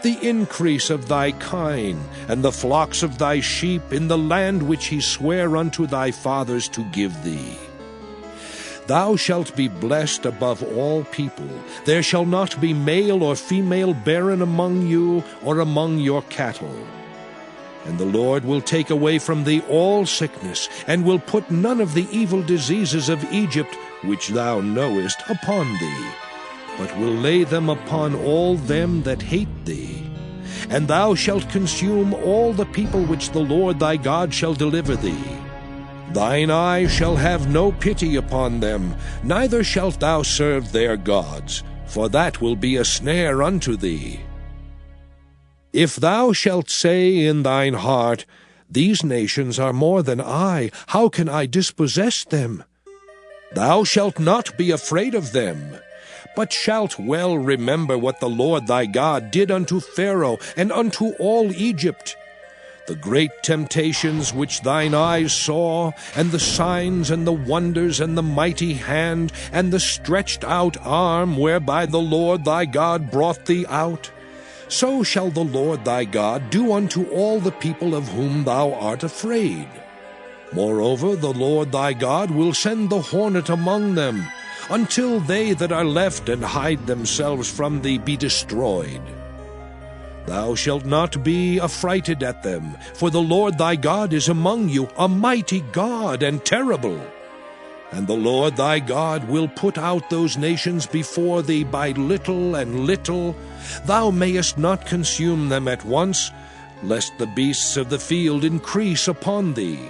the increase of thy kine, and the flocks of thy sheep, in the land which he sware unto thy fathers to give thee. Thou shalt be blessed above all people. There shall not be male or female barren among you, or among your cattle. And the Lord will take away from thee all sickness, and will put none of the evil diseases of Egypt, which thou knowest, upon thee, but will lay them upon all them that hate thee. And thou shalt consume all the people which the Lord thy God shall deliver thee. Thine eye shall have no pity upon them, neither shalt thou serve their gods, for that will be a snare unto thee. If thou shalt say in thine heart, These nations are more than I, how can I dispossess them? Thou shalt not be afraid of them, but shalt well remember what the Lord thy God did unto Pharaoh and unto all Egypt. the great temptations which thine eyes saw, and the signs and the wonders and the mighty hand, and the stretched out arm whereby the Lord thy God brought thee out, so shall the Lord thy God do unto all the people of whom thou art afraid. Moreover, the Lord thy God will send the hornet among them, until they that are left and hide themselves from thee be destroyed. Thou shalt not be affrighted at them, for the Lord thy God is among you, a mighty God and terrible. And the Lord thy God will put out those nations before thee by little and little. Thou mayest not consume them at once, lest the beasts of the field increase upon thee.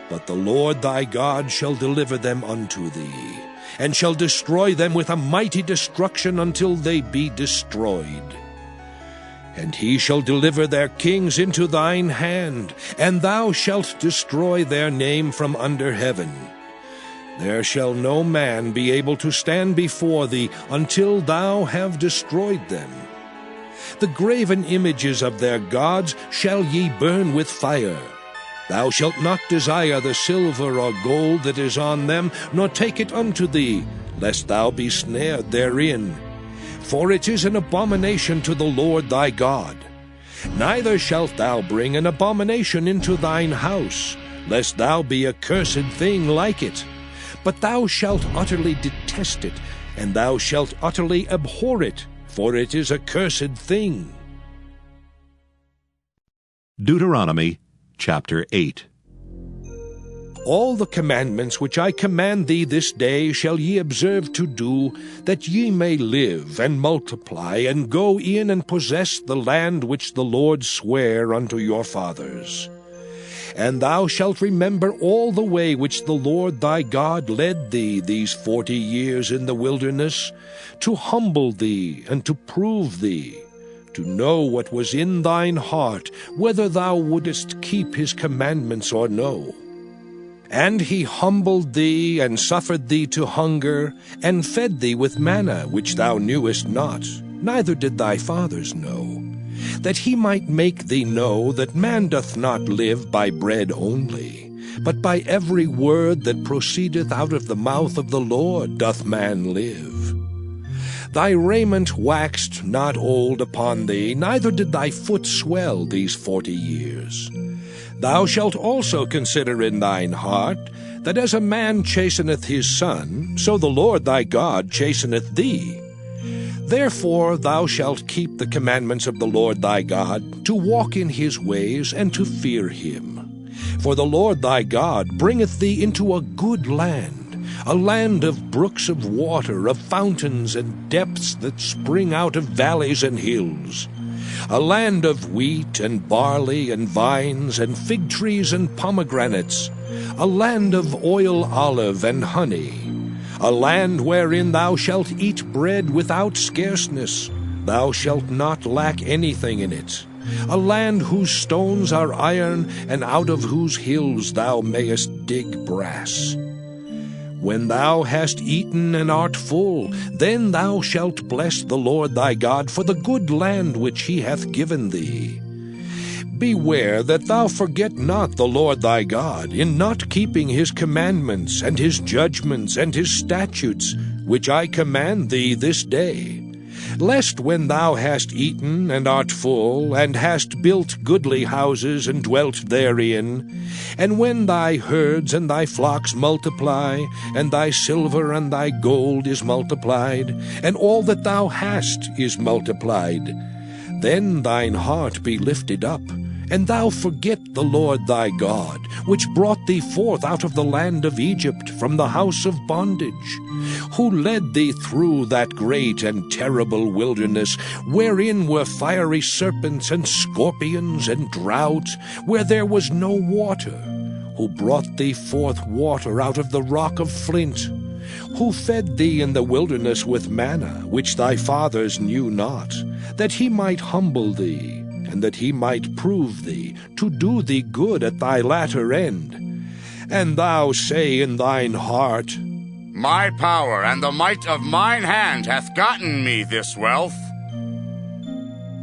But the Lord thy God shall deliver them unto thee, and shall destroy them with a mighty destruction until they be destroyed. And he shall deliver their kings into thine hand, and thou shalt destroy their name from under heaven. There shall no man be able to stand before thee until thou have destroyed them. The graven images of their gods shall ye burn with fire. Thou shalt not desire the silver or gold that is on them, nor take it unto thee, lest thou be snared therein. For it is an abomination to the Lord thy God. Neither shalt thou bring an abomination into thine house, lest thou be a cursed thing like it. But thou shalt utterly detest it, and thou shalt utterly abhor it, for it is a cursed thing. Deuteronomy chapter 8. All the commandments which I command thee this day shall ye observe to do, that ye may live and multiply, and go in and possess the land which the Lord sware unto your fathers. And thou shalt remember all the way which the Lord thy God led thee these 40 years in the wilderness, to humble thee and to prove thee, to know what was in thine heart, whether thou wouldest keep his commandments or no. And he humbled thee, and suffered thee to hunger, and fed thee with manna which thou knewest not, neither did thy fathers know, that he might make thee know that man doth not live by bread only, but by every word that proceedeth out of the mouth of the Lord doth man live. Thy raiment waxed not old upon thee, neither did thy foot swell these 40 years. Thou shalt also consider in thine heart, that as a man chasteneth his son, so the Lord thy God chasteneth thee. Therefore thou shalt keep the commandments of the Lord thy God, to walk in his ways, and to fear him. For the Lord thy God bringeth thee into a good land, a land of brooks of water, of fountains and depths that spring out of valleys and hills, a land of wheat and barley and vines and fig trees and pomegranates, a land of oil, olive, and honey, a land wherein thou shalt eat bread without scarceness, thou shalt not lack anything in it, a land whose stones are iron, and out of whose hills thou mayest dig brass. When thou hast eaten and art full, then thou shalt bless the Lord thy God for the good land which he hath given thee. Beware that thou forget not the Lord thy God, in not keeping his commandments, and his judgments, and his statutes, which I command thee this day, lest when thou hast eaten and art full, and hast built goodly houses and dwelt therein, and when thy herds and thy flocks multiply, and thy silver and thy gold is multiplied, and all that thou hast is multiplied, then thine heart be lifted up, and thou forget the Lord thy God, which brought thee forth out of the land of Egypt from the house of bondage, who led thee through that great and terrible wilderness, wherein were fiery serpents and scorpions and drought, where there was no water, who brought thee forth water out of the rock of flint, who fed thee in the wilderness with manna, which thy fathers knew not, that he might humble thee, and that he might prove thee, to do thee good at thy latter end. And thou say in thine heart, My power and the might of mine hand hath gotten me this wealth.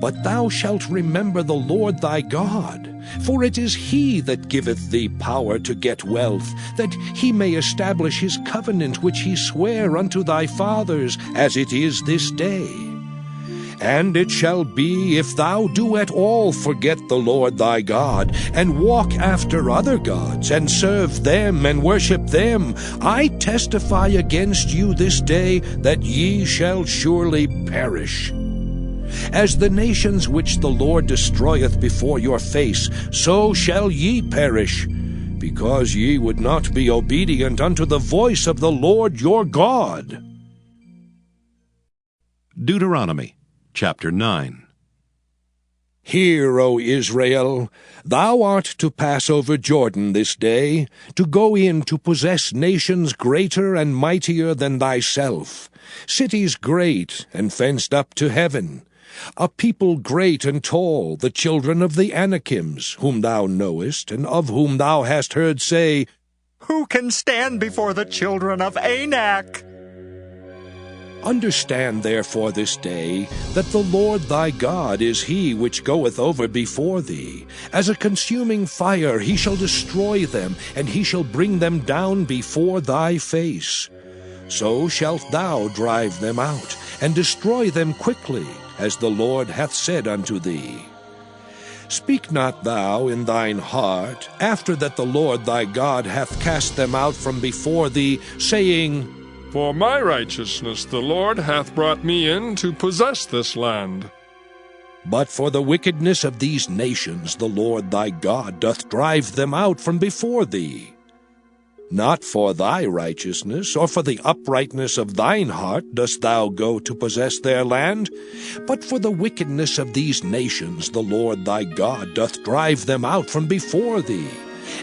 But thou shalt remember the Lord thy God, For it is he that giveth thee power to get wealth, that he may establish his covenant which he sware unto thy fathers, as it is this day. And it shall be, if thou do at all forget the Lord thy God, and walk after other gods, and serve them, and worship them, I testify against you this day, that ye shall surely perish. As the nations which the Lord destroyeth before your face, so shall ye perish, because ye would not be obedient unto the voice of the Lord your God. Deuteronomy chapter 9. Hear, O Israel, thou art to pass over Jordan this day, to go in to possess nations greater and mightier than thyself, cities great and fenced up to heaven, a people great and tall, the children of the Anakims, whom thou knowest, and of whom thou hast heard say, Who can stand before the children of Anak? Understand therefore this day that the Lord thy God is he which goeth over before thee. As a consuming fire he shall destroy them, and he shall bring them down before thy face. So shalt thou drive them out, and destroy them quickly, as the Lord hath said unto thee. Speak not thou in thine heart, after that the Lord thy God hath cast them out from before thee, saying, For my righteousness the Lord hath brought me in to possess this land. But for the wickedness of these nations the Lord thy God doth drive them out from before thee. Not for thy righteousness, or for the uprightness of thine heart dost thou go to possess their land, but for the wickedness of these nations the Lord thy God doth drive them out from before thee,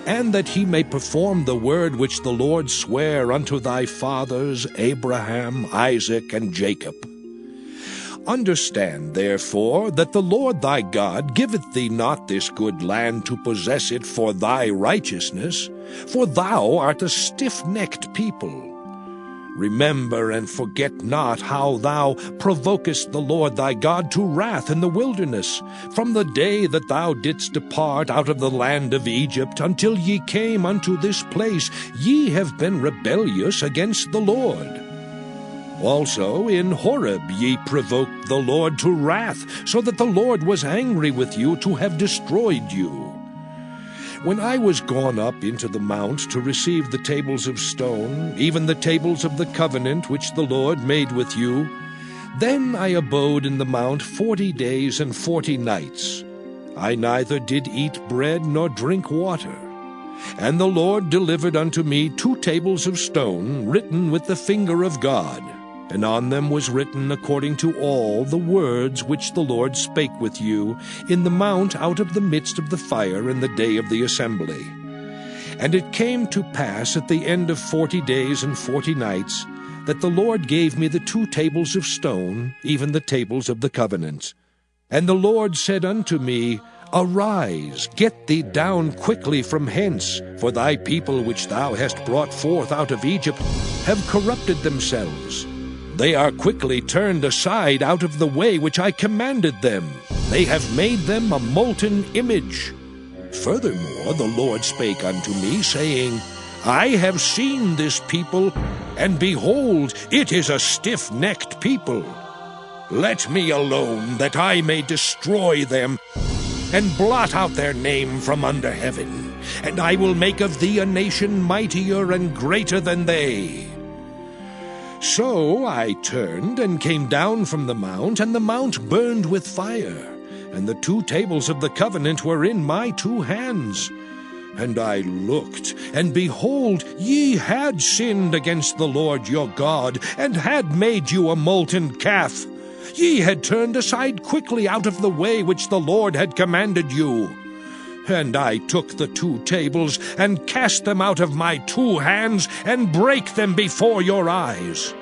and that he may perform the word which the Lord sware unto thy fathers Abraham, Isaac, and Jacob. Understand, therefore, that the Lord thy God giveth thee not this good land to possess it for thy righteousness, for thou art a stiff-necked people. Remember and forget not how thou provokest the Lord thy God to wrath in the wilderness, from the day that thou didst depart out of the land of Egypt until ye came unto this place. Ye have been rebellious against the Lord. Also in Horeb ye provoked the Lord to wrath, so that the Lord was angry with you to have destroyed you. When I was gone up into the mount to receive the tables of stone, even the tables of the covenant which the Lord made with you, then I abode in the mount 40 days and 40 nights. I neither did eat bread nor drink water. And the Lord delivered unto me 2 tables of stone, written with the finger of God, and on them was written according to all the words which the Lord spake with you in the mount out of the midst of the fire in the day of the assembly. And it came to pass at the end of 40 days and 40 nights, that the Lord gave me the 2 tables of stone, even the tables of the covenant. And the Lord said unto me, Arise, get thee down quickly from hence, for thy people which thou hast brought forth out of Egypt have corrupted themselves. They are quickly turned aside out of the way which I commanded them. They have made them a molten image. Furthermore the Lord spake unto me, saying, I have seen this people, and behold, it is a stiff-necked people. Let me alone, that I may destroy them, and blot out their name from under heaven, and I will make of thee a nation mightier and greater than they. So I turned and came down from the mount, and the mount burned with fire, and the 2 tables of the covenant were in my 2 hands. And I looked, and behold, ye had sinned against the Lord your God, and had made you a molten calf. Ye had turned aside quickly out of the way which the Lord had commanded you. And I took the 2 tables, and cast them out of my 2 hands, and brake them before your eyes.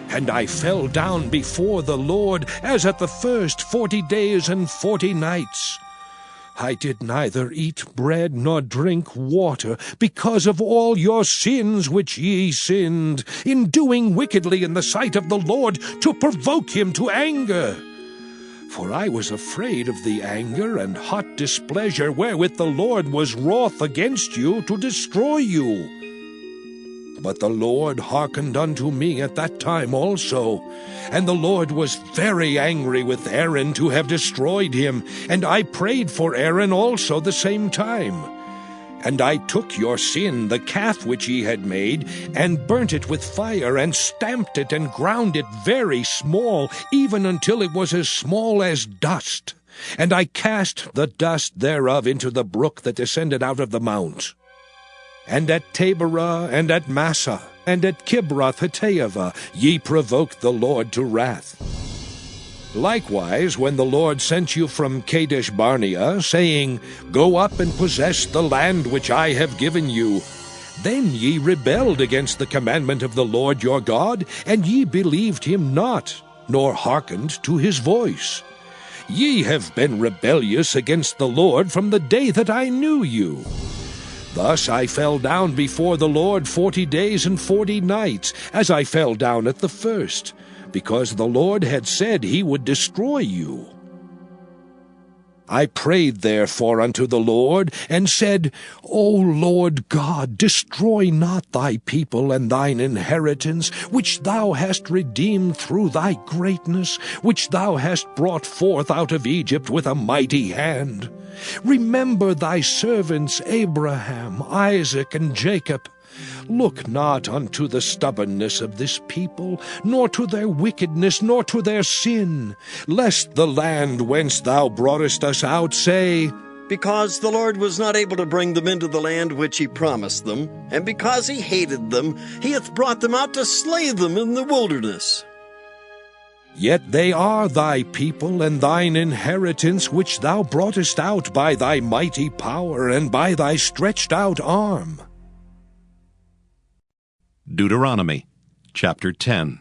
And I fell down before the Lord, as at the first 40 days and 40 nights. I did neither eat bread nor drink water, because of all your sins which ye sinned, in doing wickedly in the sight of the Lord, to provoke him to anger. For I was afraid of the anger and hot displeasure wherewith the Lord was wroth against you to destroy you. But the Lord hearkened unto me at that time also, and the Lord was very angry with Aaron to have destroyed him, and I prayed for Aaron also the same time. And I took your sin, the calf which ye had made, and burnt it with fire, and stamped it, and ground it very small, even until it was as small as dust. And I cast the dust thereof into the brook that descended out of the mount. And at Taberah, and at Massah, and at Kibroth-Hattaavah ye provoked the Lord to wrath. Likewise, when the Lord sent you from Kadesh-barnea, saying, Go up and possess the land which I have given you, then ye rebelled against the commandment of the Lord your God, and ye believed him not, nor hearkened to his voice. Ye have been rebellious against the Lord from the day that I knew you. Thus I fell down before the Lord 40 days and 40 nights, as I fell down at the first, because the Lord had said he would destroy you. I prayed therefore unto the Lord, and said, O Lord God, destroy not thy people and thine inheritance, which thou hast redeemed through thy greatness, which thou hast brought forth out of Egypt with a mighty hand. Remember thy servants Abraham, Isaac, and Jacob. Look not unto the stubbornness of this people, nor to their wickedness, nor to their sin, lest the land whence thou broughtest us out say, Because the Lord was not able to bring them into the land which he promised them, and because he hated them, he hath brought them out to slay them in the wilderness. Yet they are thy people and thine inheritance, which thou broughtest out by thy mighty power and by thy stretched out arm. Deuteronomy chapter 10.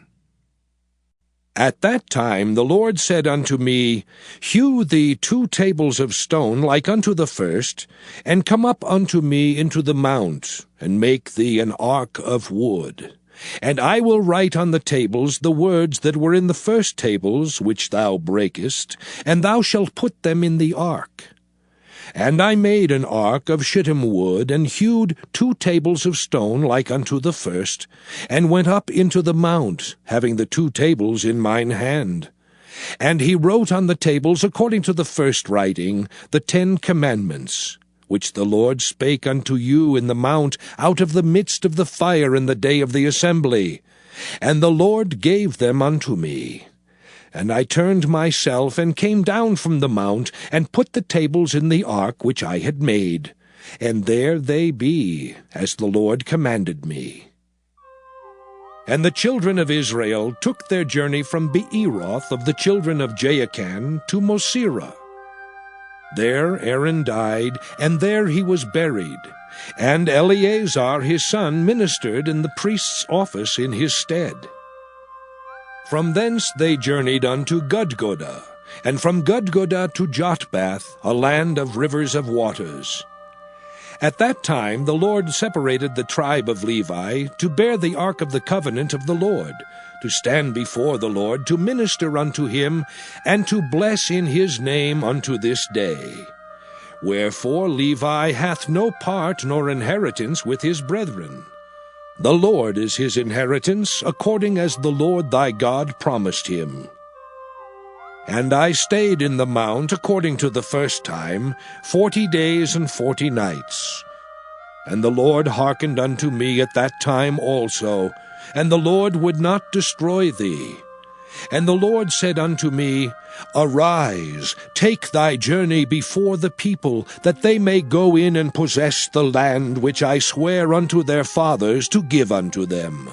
At that time the Lord said unto me, Hew thee 2 tables of stone like unto the first, and come up unto me into the mount, and make thee an ark of wood. And I will write on the tables the words that were in the first tables which thou breakest, and thou shalt put them in the ark. And I made an ark of shittim wood, and hewed 2 tables of stone like unto the first, and went up into the mount, having the 2 tables in mine hand. And he wrote on the tables, according to the first writing, the 10 commandments, which the Lord spake unto you in the mount out of the midst of the fire in the day of the assembly. And the Lord gave them unto me. And I turned myself, and came down from the mount, and put the tables in the ark which I had made. And there they be, as the Lord commanded me. And the children of Israel took their journey from Beeroth of the children of Jaakan to Mosera. There Aaron died, and there he was buried. And Eleazar his son ministered in the priest's office in his stead. From thence they journeyed unto Gudgodah, and from Gudgodah to Jotbath, a land of rivers of waters. At that time the Lord separated the tribe of Levi to bear the ark of the covenant of the Lord, to stand before the Lord, to minister unto him, and to bless in his name unto this day. Wherefore Levi hath no part nor inheritance with his brethren. The Lord is his inheritance, according as the Lord thy God promised him. And I stayed in the mount, according to the first time, 40 days and 40 nights. And the Lord hearkened unto me at that time also, and the Lord would not destroy thee. And the Lord said unto me, Arise, take thy journey before the people, that they may go in and possess the land which I swear unto their fathers to give unto them.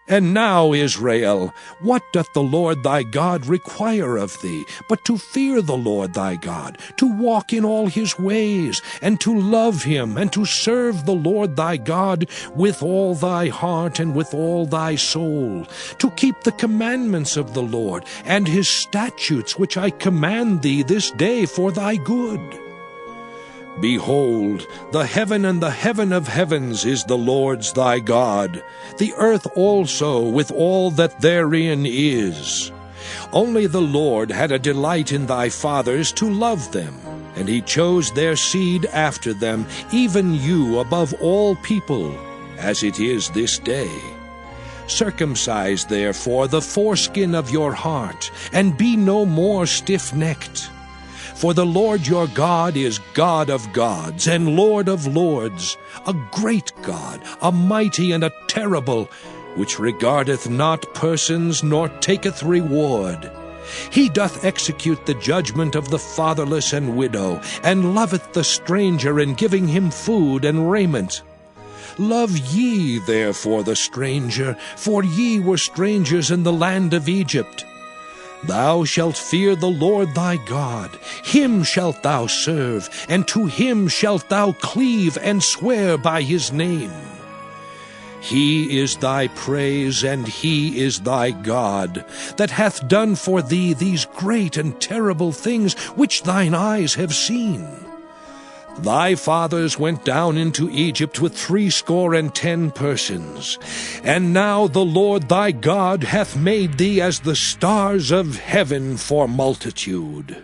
And now, Israel, what doth the Lord thy God require of thee, but to fear the Lord thy God, to walk in all his ways, and to love him, and to serve the Lord thy God with all thy heart and with all thy soul, to keep the commandments of the Lord, and his statutes which I command thee this day for thy good? Behold, the heaven and the heaven of heavens is the Lord's thy God, the earth also with all that therein is. Only the Lord had a delight in thy fathers to love them, and he chose their seed after them, even you above all people, as it is this day. Circumcise therefore the foreskin of your heart, and be no more stiff-necked. For the Lord your God is God of gods and Lord of lords, a great God, a mighty and a terrible, which regardeth not persons, nor taketh reward. He doth execute the judgment of the fatherless and widow, and loveth the stranger in giving him food and raiment. Love ye therefore the stranger, for ye were strangers in the land of Egypt. Thou shalt fear the Lord thy God, him shalt thou serve, and to him shalt thou cleave and swear by his name. He is thy praise, and he is thy God, that hath done for thee these great and terrible things which thine eyes have seen. Thy fathers went down into Egypt with 70 persons, and now the Lord thy God hath made thee as the stars of heaven for multitude.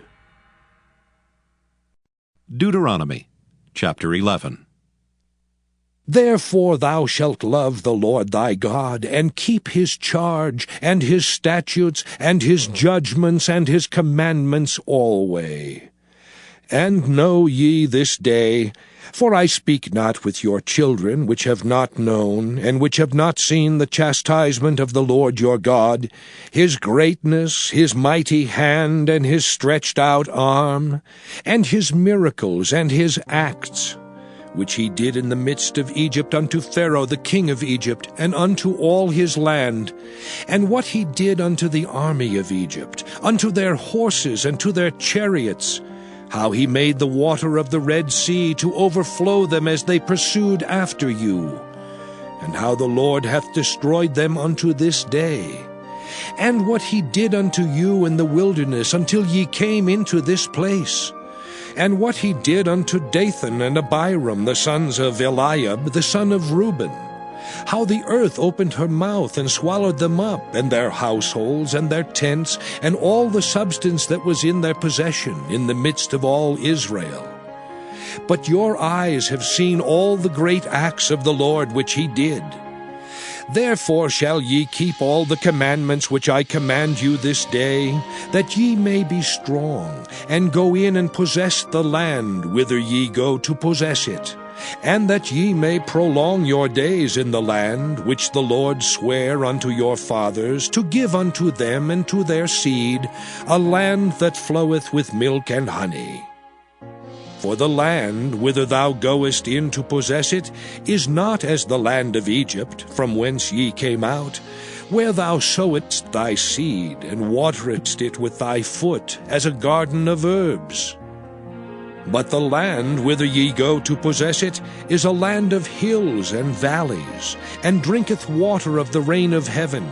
Deuteronomy chapter 11. Therefore thou shalt love the Lord thy God, and keep his charge, and his statutes, and his judgments, and his commandments alway. And know ye this day, for I speak not with your children, which have not known, and which have not seen the chastisement of the Lord your God, his greatness, his mighty hand, and his stretched out arm, and his miracles, and his acts, which he did in the midst of Egypt unto Pharaoh the king of Egypt, and unto all his land, and what he did unto the army of Egypt, unto their horses, and to their chariots, how he made the water of the Red Sea to overflow them as they pursued after you, and how the Lord hath destroyed them unto this day, and what he did unto you in the wilderness until ye came into this place, and what he did unto Dathan and Abiram, the sons of Eliab, the son of Reuben, how the earth opened her mouth and swallowed them up, and their households, and their tents, and all the substance that was in their possession, in the midst of all Israel. But your eyes have seen all the great acts of the Lord which he did. Therefore shall ye keep all the commandments which I command you this day, that ye may be strong, and go in and possess the land whither ye go to possess it, and that ye may prolong your days in the land which the Lord sware unto your fathers to give unto them and to their seed, a land that floweth with milk and honey. For the land whither thou goest in to possess it is not as the land of Egypt, from whence ye came out, where thou sowest thy seed, and waterest it with thy foot, as a garden of herbs. But the land whither ye go to possess it is a land of hills and valleys, and drinketh water of the rain of heaven,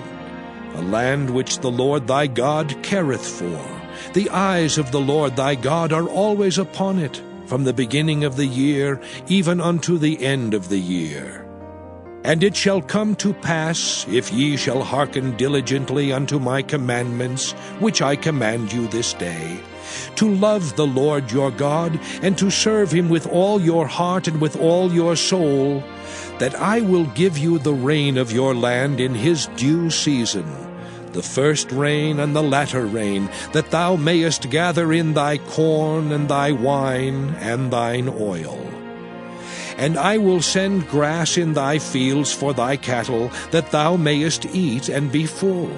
a land which the Lord thy God careth for. The eyes of the Lord thy God are always upon it, from the beginning of the year even unto the end of the year. And it shall come to pass, if ye shall hearken diligently unto my commandments, which I command you this day, to love the Lord your God, and to serve him with all your heart and with all your soul, that I will give you the rain of your land in his due season, the first rain and the latter rain, that thou mayest gather in thy corn and thy wine and thine oil. And I will send grass in thy fields for thy cattle, that thou mayest eat and be full.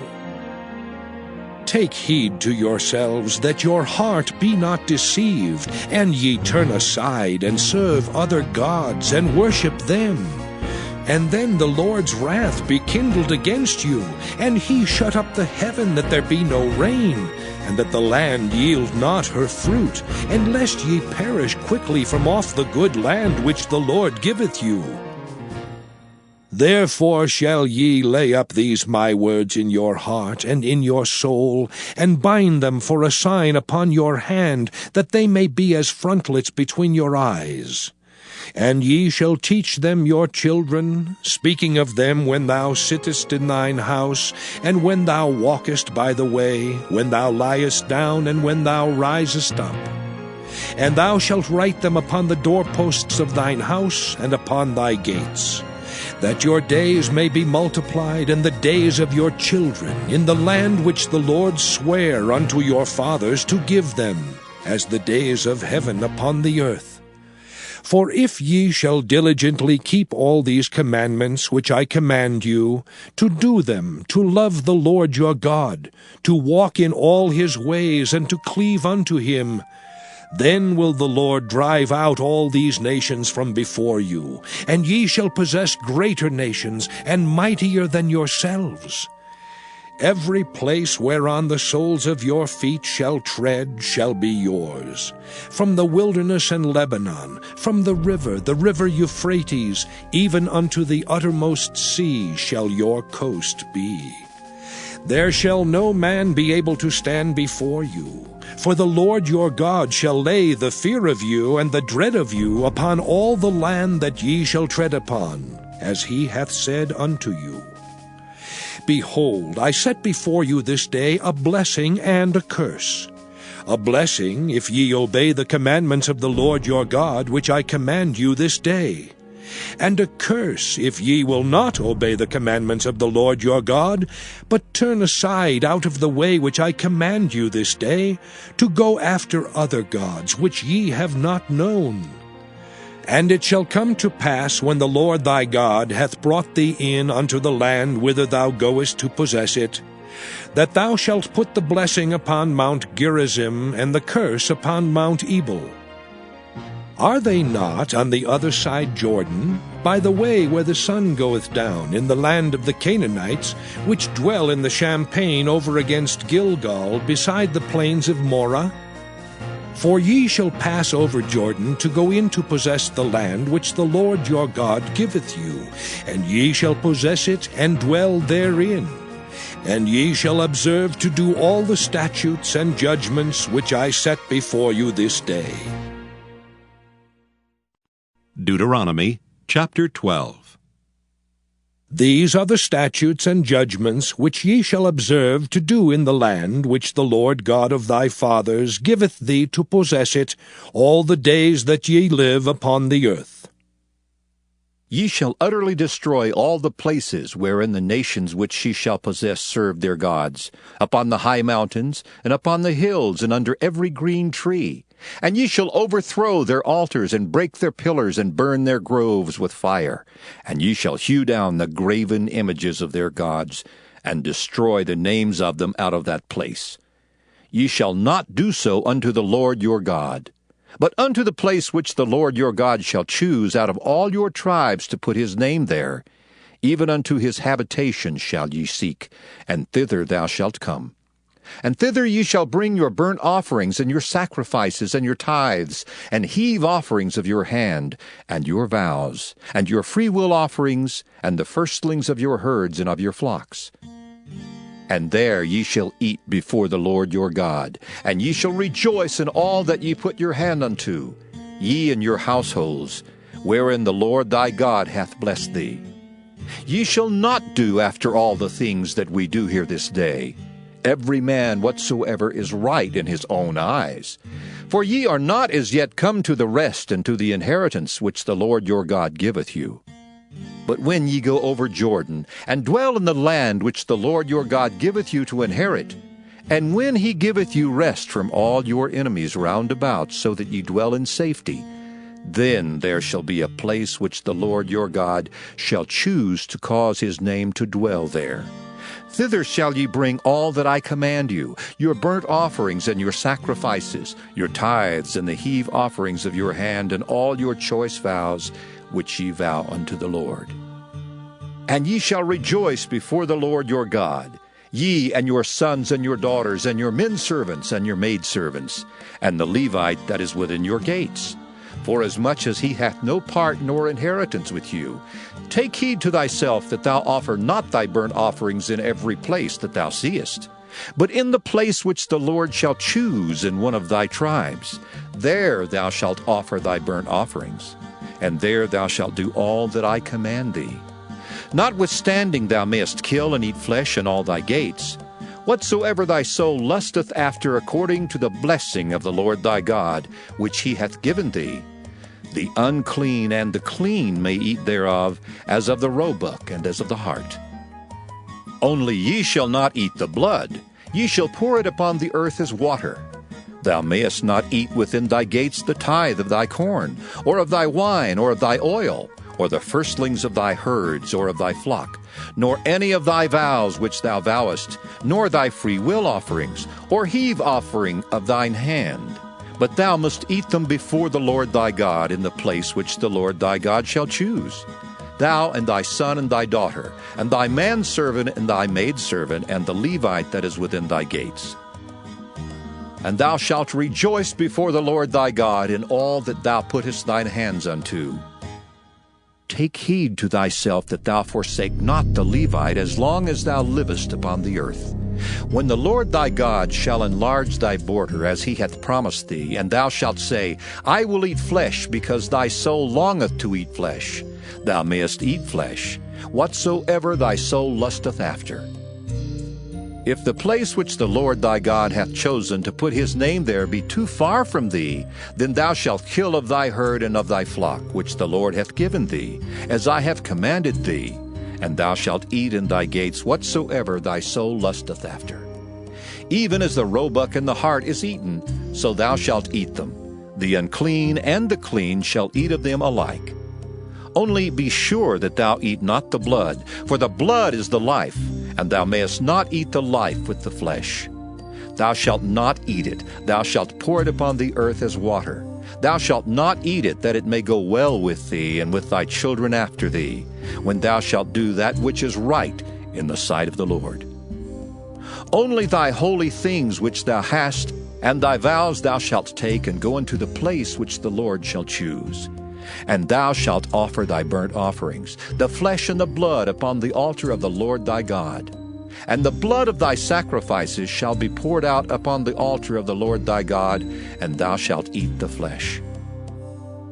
Take heed to yourselves, that your heart be not deceived, and ye turn aside and serve other gods and worship them. And then the Lord's wrath be kindled against you, and he shut up the heaven that there be no rain, and that the land yield not her fruit, and lest ye perish quickly from off the good land which the Lord giveth you. Therefore shall ye lay up these my words in your heart and in your soul, and bind them for a sign upon your hand, that they may be as frontlets between your eyes. And ye shall teach them your children, speaking of them when thou sittest in thine house, and when thou walkest by the way, when thou liest down, and when thou risest up. And thou shalt write them upon the doorposts of thine house, and upon thy gates, that your days may be multiplied, and the days of your children, in the land which the Lord sware unto your fathers to give them, as the days of heaven upon the earth. For if ye shall diligently keep all these commandments which I command you, to do them, to love the Lord your God, to walk in all his ways, and to cleave unto him, then will the Lord drive out all these nations from before you, and ye shall possess greater nations, and mightier than yourselves. Every place whereon the soles of your feet shall tread shall be yours. From the wilderness and Lebanon, from the river Euphrates, even unto the uttermost sea shall your coast be. There shall no man be able to stand before you, for the Lord your God shall lay the fear of you and the dread of you upon all the land that ye shall tread upon, as he hath said unto you. Behold, I set before you this day a blessing and a curse. A blessing, if ye obey the commandments of the Lord your God, which I command you this day. And a curse, if ye will not obey the commandments of the Lord your God, but turn aside out of the way which I command you this day, to go after other gods, which ye have not known. And it shall come to pass, when the Lord thy God hath brought thee in unto the land whither thou goest to possess it, that thou shalt put the blessing upon Mount Gerizim, and the curse upon Mount Ebal. Are they not on the other side Jordan, by the way where the sun goeth down, in the land of the Canaanites, which dwell in the champaign over against Gilgal, beside the plains of Morah? For ye shall pass over Jordan to go in to possess the land which the Lord your God giveth you, and ye shall possess it and dwell therein. And ye shall observe to do all the statutes and judgments which I set before you this day. Deuteronomy chapter 12. These are the statutes and judgments which ye shall observe to do in the land which the Lord God of thy fathers giveth thee to possess it all the days that ye live upon the earth. Ye shall utterly destroy all the places wherein the nations which ye shall possess serve their gods, upon the high mountains, and upon the hills, and under every green tree. And ye shall overthrow their altars, and break their pillars, and burn their groves with fire. And ye shall hew down the graven images of their gods, and destroy the names of them out of that place. Ye shall not do so unto the Lord your God. But unto the place which the Lord your God shall choose out of all your tribes to put his name there, even unto his habitation shall ye seek, and thither thou shalt come. And thither ye shall bring your burnt offerings, and your sacrifices, and your tithes, and heave offerings of your hand, and your vows, and your freewill offerings, and the firstlings of your herds and of your flocks. And there ye shall eat before the Lord your God, and ye shall rejoice in all that ye put your hand unto, ye and your households, wherein the Lord thy God hath blessed thee. Ye shall not do after all the things that we do here this day, every man whatsoever is right in his own eyes. For ye are not as yet come to the rest and to the inheritance which the Lord your God giveth you. But when ye go over Jordan, and dwell in the land which the Lord your God giveth you to inherit, and when he giveth you rest from all your enemies round about, so that ye dwell in safety, then there shall be a place which the Lord your God shall choose to cause his name to dwell there. Thither shall ye bring all that I command you, your burnt offerings and your sacrifices, your tithes and the heave offerings of your hand, and all your choice vows, which ye vow unto the Lord. And ye shall rejoice before the Lord your God, ye and your sons and your daughters, and your men servants and your maidservants, and the Levite that is within your gates. Forasmuch as he hath no part nor inheritance with you, take heed to thyself that thou offer not thy burnt offerings in every place that thou seest, but in the place which the Lord shall choose in one of thy tribes. There thou shalt offer thy burnt offerings. and there thou shalt do all that I command thee. Notwithstanding thou mayest kill and eat flesh in all thy gates. Whatsoever thy soul lusteth after according to the blessing of the Lord thy God, which he hath given thee, the unclean and the clean may eat thereof, as of the roebuck and as of the hart. Only ye shall not eat the blood, ye shall pour it upon the earth as water. Thou mayest not eat within thy gates the tithe of thy corn, or of thy wine, or of thy oil, or the firstlings of thy herds, or of thy flock, nor any of thy vows which thou vowest, nor thy freewill offerings, or heave offering of thine hand. But thou must eat them before the Lord thy God in the place which the Lord thy God shall choose. Thou and thy son and thy daughter, and thy manservant and thy maidservant, and the Levite that is within thy gates. And thou shalt rejoice before the Lord thy God in all that thou puttest thine hands unto. Take heed to thyself that thou forsake not the Levite as long as thou livest upon the earth. When the Lord thy God shall enlarge thy border as he hath promised thee, and thou shalt say, I will eat flesh, because thy soul longeth to eat flesh, thou mayest eat flesh, whatsoever thy soul lusteth after. If the place which the Lord thy God hath chosen to put his name there be too far from thee, then thou shalt kill of thy herd and of thy flock, which the Lord hath given thee, as I have commanded thee, and thou shalt eat in thy gates whatsoever thy soul lusteth after. Even as the roebuck and the hart is eaten, so thou shalt eat them. The unclean and the clean shall eat of them alike. Only be sure that thou eat not the blood, for the blood is the life, and thou mayest not eat the life with the flesh. Thou shalt not eat it, thou shalt pour it upon the earth as water. Thou shalt not eat it, that it may go well with thee and with thy children after thee, when thou shalt do that which is right in the sight of the Lord. Only thy holy things which thou hast, and thy vows thou shalt take, and go into the place which the Lord shall choose. And thou shalt offer thy burnt offerings, the flesh and the blood, upon the altar of the Lord thy God. And the blood of thy sacrifices shall be poured out upon the altar of the Lord thy God, and thou shalt eat the flesh.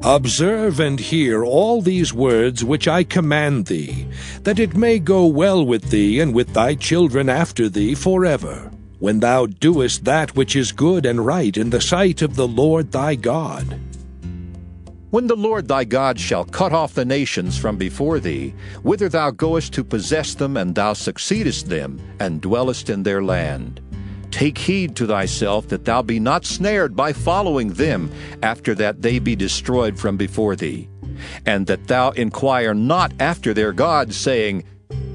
Observe and hear all these words which I command thee, that it may go well with thee and with thy children after thee forever, when thou doest that which is good and right in the sight of the Lord thy God. When the Lord thy God shall cut off the nations from before thee, whither thou goest to possess them, and thou succeedest them, and dwellest in their land, take heed to thyself that thou be not snared by following them, after that they be destroyed from before thee, and that thou inquire not after their gods, saying,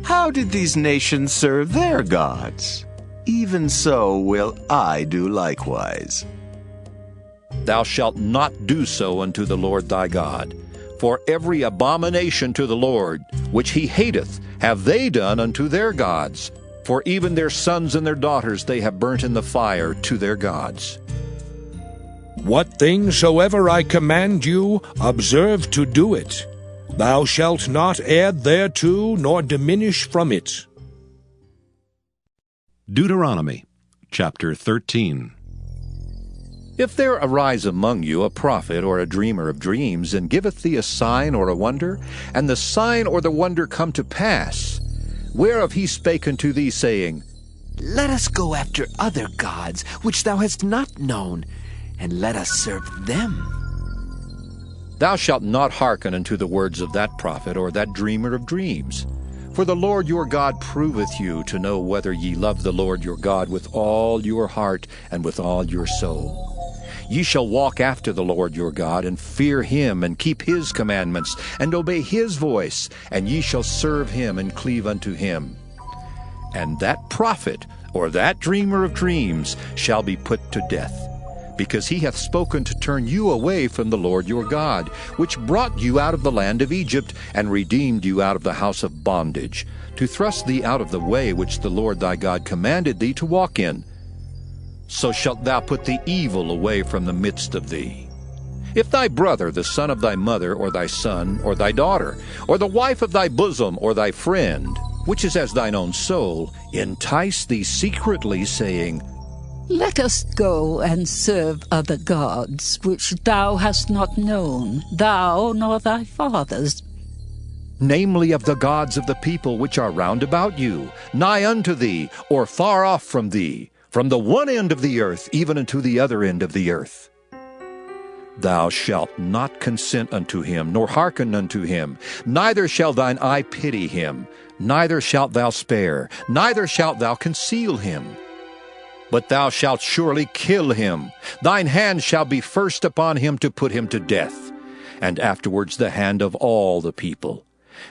How did these nations serve their gods? Even so will I do likewise. Thou shalt not do so unto the Lord thy God. For every abomination to the Lord, which he hateth, have they done unto their gods. For even their sons and their daughters they have burnt in the fire to their gods. What things soever I command you, observe to do it. Thou shalt not add thereto, nor diminish from it. Deuteronomy, chapter 13. If there arise among you a prophet or a dreamer of dreams, and giveth thee a sign or a wonder, and the sign or the wonder come to pass, whereof he spake unto thee, saying, Let us go after other gods, which thou hast not known, and let us serve them. Thou shalt not hearken unto the words of that prophet or that dreamer of dreams. For the Lord your God proveth you to know whether ye love the Lord your God with all your heart and with all your soul. Ye shall walk after the Lord your God, and fear him, and keep his commandments, and obey his voice, and ye shall serve him, and cleave unto him. And that prophet, or that dreamer of dreams, shall be put to death, because he hath spoken to turn you away from the Lord your God, which brought you out of the land of Egypt, and redeemed you out of the house of bondage, to thrust thee out of the way which the Lord thy God commanded thee to walk in. So shalt thou put the evil away from the midst of thee. If thy brother, the son of thy mother, or thy son, or thy daughter, or the wife of thy bosom, or thy friend, which is as thine own soul, entice thee secretly, saying, Let us go and serve other gods, which thou hast not known, thou nor thy fathers. Namely of the gods of the people which are round about you, nigh unto thee, or far off from thee, from the one end of the earth even unto the other end of the earth. Thou shalt not consent unto him, nor hearken unto him, neither shall thine eye pity him, neither shalt thou spare, neither shalt thou conceal him. But thou shalt surely kill him. Thine hand shall be first upon him to put him to death, and afterwards the hand of all the people.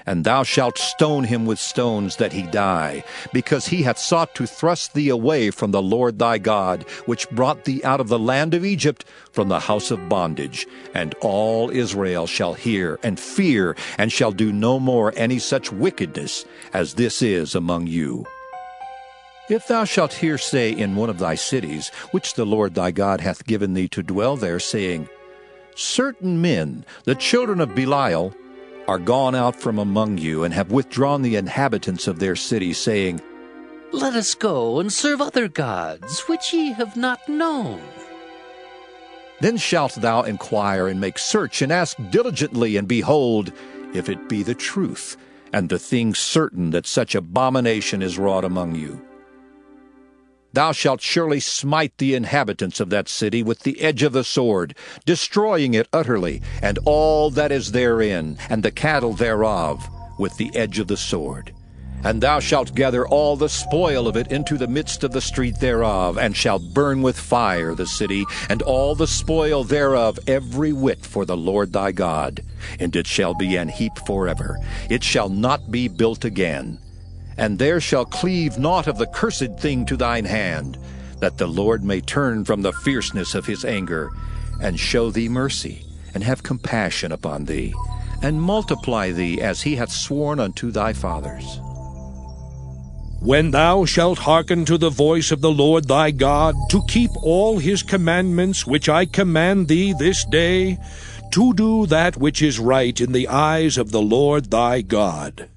And thou shalt stone him with stones that he die, because he hath sought to thrust thee away from the Lord thy God, which brought thee out of the land of Egypt, from the house of bondage. And all Israel shall hear and fear, and shall do no more any such wickedness as this is among you. If thou shalt hear say in one of thy cities, which the Lord thy God hath given thee to dwell there, saying, Certain men, the children of Belial, are gone out from among you, and have withdrawn the inhabitants of their city, saying, Let us go and serve other gods, which ye have not known. Then shalt thou inquire and make search, and ask diligently, and behold, if it be the truth, and the thing certain that such abomination is wrought among you. Thou shalt surely smite the inhabitants of that city with the edge of the sword, destroying it utterly, and all that is therein, and the cattle thereof, with the edge of the sword. And thou shalt gather all the spoil of it into the midst of the street thereof, and shalt burn with fire the city, and all the spoil thereof every whit for the Lord thy God. And it shall be an heap forever. It shall not be built again. And there shall cleave naught of the cursed thing to thine hand, that the Lord may turn from the fierceness of his anger, and show thee mercy, and have compassion upon thee, and multiply thee as he hath sworn unto thy fathers. When thou shalt hearken to the voice of the Lord thy God, to keep all his commandments which I command thee this day, to do that which is right in the eyes of the Lord thy God.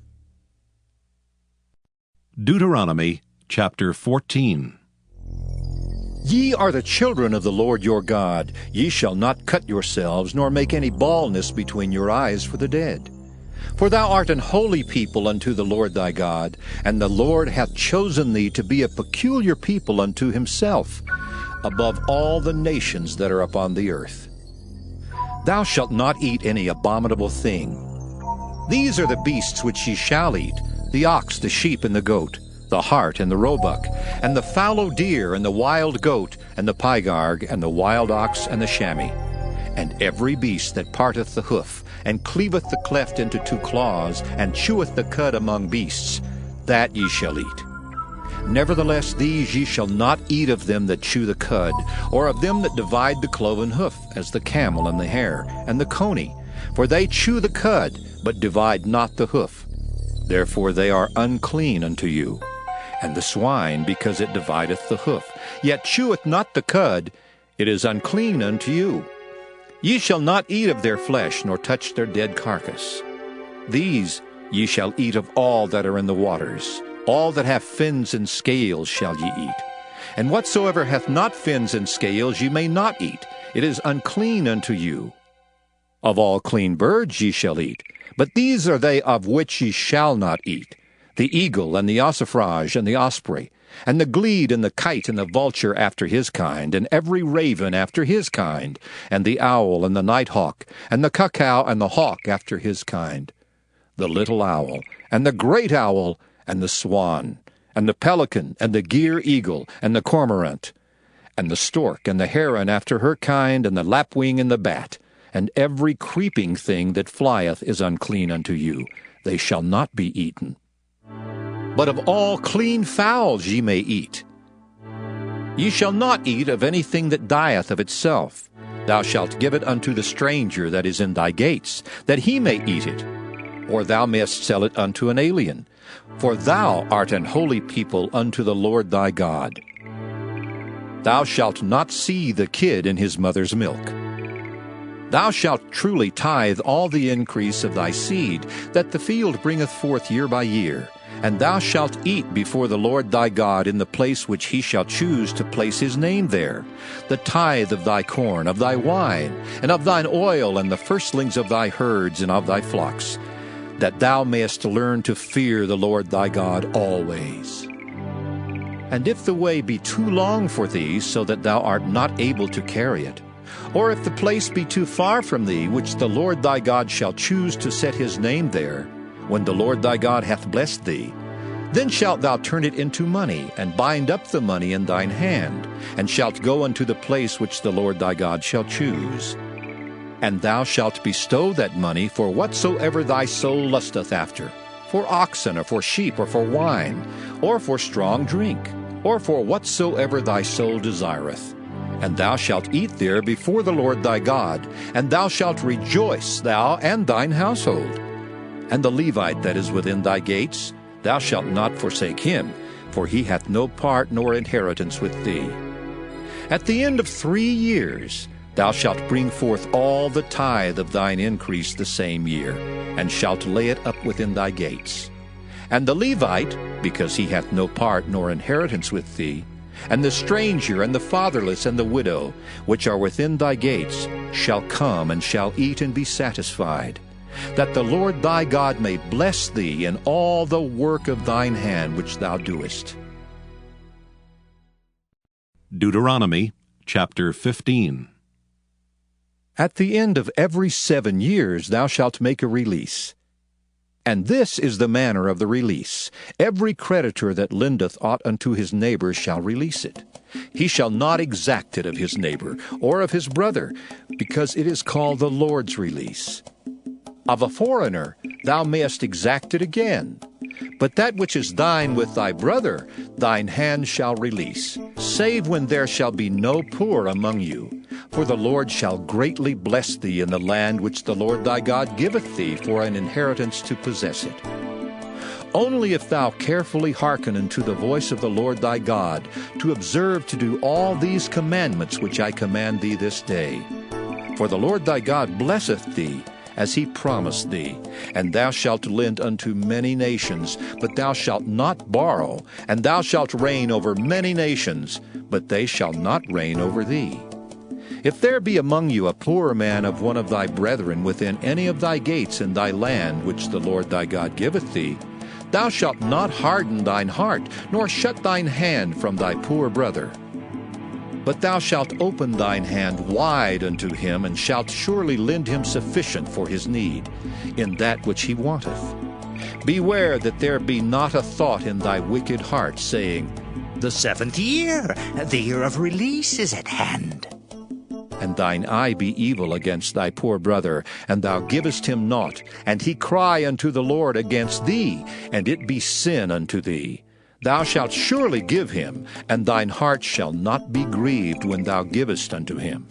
Deuteronomy chapter 14. Ye are the children of the Lord your God. Ye shall not cut yourselves, nor make any baldness between your eyes for the dead. For thou art an holy people unto the Lord thy God, and the Lord hath chosen thee to be a peculiar people unto himself, above all the nations that are upon the earth. Thou shalt not eat any abominable thing. These are the beasts which ye shall eat, the ox, the sheep, and the goat, the hart, and the roebuck, and the fallow deer, and the wild goat, and the pygarg, and the wild ox, and the chamois, and every beast that parteth the hoof, and cleaveth the cleft into two claws, and cheweth the cud among beasts, that ye shall eat. Nevertheless these ye shall not eat of them that chew the cud, or of them that divide the cloven hoof, as the camel and the hare, and the coney, for they chew the cud, but divide not the hoof. Therefore they are unclean unto you. And the swine, because it divideth the hoof, yet cheweth not the cud, it is unclean unto you. Ye shall not eat of their flesh, nor touch their dead carcass. These ye shall eat of all that are in the waters. All that have fins and scales shall ye eat. And whatsoever hath not fins and scales ye may not eat. It is unclean unto you. Of all clean birds ye shall eat, but these are they of which ye shall not eat: the eagle, and the ossifrage, and the osprey, and the glede, and the kite, and the vulture after his kind, and every raven after his kind, and the owl, and the nighthawk, and the cuckow, and the hawk after his kind, the little owl, and the great owl, and the swan, and the pelican, and the gyre eagle, and the cormorant, and the stork, and the heron after her kind, and the lapwing, and the bat, and every creeping thing that flieth is unclean unto you. They shall not be eaten. But of all clean fowls ye may eat. Ye shall not eat of anything that dieth of itself. Thou shalt give it unto the stranger that is in thy gates, that he may eat it. Or thou mayest sell it unto an alien. For thou art an holy people unto the Lord thy God. Thou shalt not see the kid in his mother's milk. Thou shalt truly tithe all the increase of thy seed, that the field bringeth forth year by year, And thou shalt eat before the Lord thy God in the place which he shall choose to place his name there, the tithe of thy corn, of thy wine, and of thine oil, and the firstlings of thy herds and of thy flocks, that thou mayest learn to fear the Lord thy God always. And if the way be too long for thee, so that thou art not able to carry it, or if the place be too far from thee, which the Lord thy God shall choose to set his name there, when the Lord thy God hath blessed thee, then shalt thou turn it into money, and bind up the money in thine hand, and shalt go unto the place which the Lord thy God shall choose. And thou shalt bestow that money for whatsoever thy soul lusteth after, for oxen, or for sheep, or for wine, or for strong drink, or for whatsoever thy soul desireth. And thou shalt eat there before the Lord thy God, and thou shalt rejoice, thou and thine household. And the Levite that is within thy gates, thou shalt not forsake him, for he hath no part nor inheritance with thee. At the end of 3 years thou shalt bring forth all the tithe of thine increase the same year, and shalt lay it up within thy gates. And the Levite, because he hath no part nor inheritance with thee, and the stranger, and the fatherless, and the widow, which are within thy gates, shall come and shall eat and be satisfied, that the Lord thy God may bless thee in all the work of thine hand which thou doest. Deuteronomy chapter 15. At the end of every 7 years thou shalt make a release. And this is the manner of the release. Every creditor that lendeth aught unto his neighbor shall release it. He shall not exact it of his neighbor, or of his brother, because it is called the Lord's release. Of a foreigner thou mayest exact it again. But that which is thine with thy brother, thine hand shall release, save when there shall be no poor among you. For the Lord shall greatly bless thee in the land which the Lord thy God giveth thee for an inheritance to possess it. Only if thou carefully hearken unto the voice of the Lord thy God, to observe to do all these commandments which I command thee this day. For the Lord thy God blesseth thee, as he promised thee, and thou shalt lend unto many nations, but thou shalt not borrow, and thou shalt reign over many nations, but they shall not reign over thee. If there be among you a poor man of one of thy brethren within any of thy gates in thy land which the Lord thy God giveth thee, thou shalt not harden thine heart, nor shut thine hand from thy poor brother. But thou shalt open thine hand wide unto him, and shalt surely lend him sufficient for his need, in that which he wanteth. Beware that there be not a thought in thy wicked heart, saying, The 7th year, the year of release, is at hand. And thine eye be evil against thy poor brother, and thou givest him naught, and he cry unto the Lord against thee, and it be sin unto thee. Thou shalt surely give him, and thine heart shall not be grieved when thou givest unto him.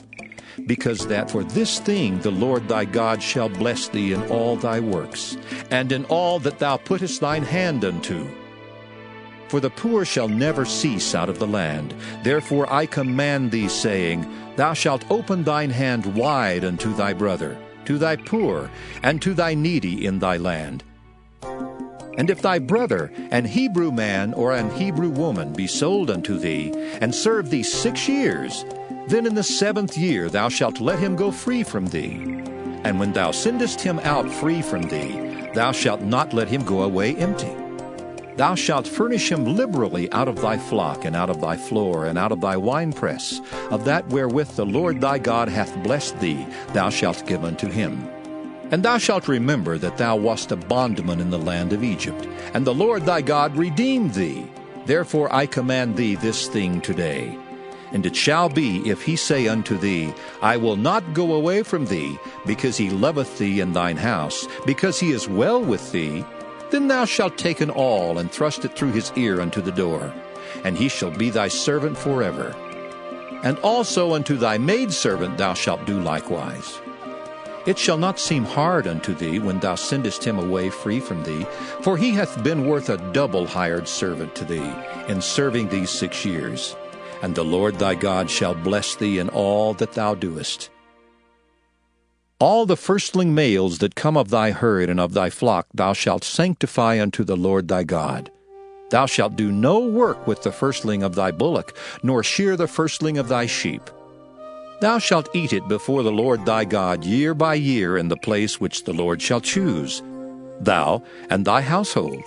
Because that for this thing the Lord thy God shall bless thee in all thy works, and in all that thou puttest thine hand unto. For the poor shall never cease out of the land. Therefore I command thee, saying, Thou shalt open thine hand wide unto thy brother, to thy poor, and to thy needy in thy land. And if thy brother, an Hebrew man or an Hebrew woman, be sold unto thee, and serve thee 6 years, then in the 7th year thou shalt let him go free from thee. And when thou sendest him out free from thee, thou shalt not let him go away empty. Thou shalt furnish him liberally out of thy flock, and out of thy floor, and out of thy winepress, of that wherewith the Lord thy God hath blessed thee, thou shalt give unto him. And thou shalt remember that thou wast a bondman in the land of Egypt, and the Lord thy God redeemed thee. Therefore I command thee this thing today. And it shall be, if he say unto thee, I will not go away from thee, because he loveth thee in thine house, because he is well with thee, then thou shalt take an awl, and thrust it through his ear unto the door, and he shall be thy servant forever. And also unto thy maidservant thou shalt do likewise. It shall not seem hard unto thee when thou sendest him away free from thee, for he hath been worth a double hired servant to thee, in serving these 6 years. And the Lord thy God shall bless thee in all that thou doest. All the firstling males that come of thy herd and of thy flock thou shalt sanctify unto the Lord thy God. Thou shalt do no work with the firstling of thy bullock, nor shear the firstling of thy sheep. Thou shalt eat it before the Lord thy God year by year in the place which the Lord shall choose, thou and thy household.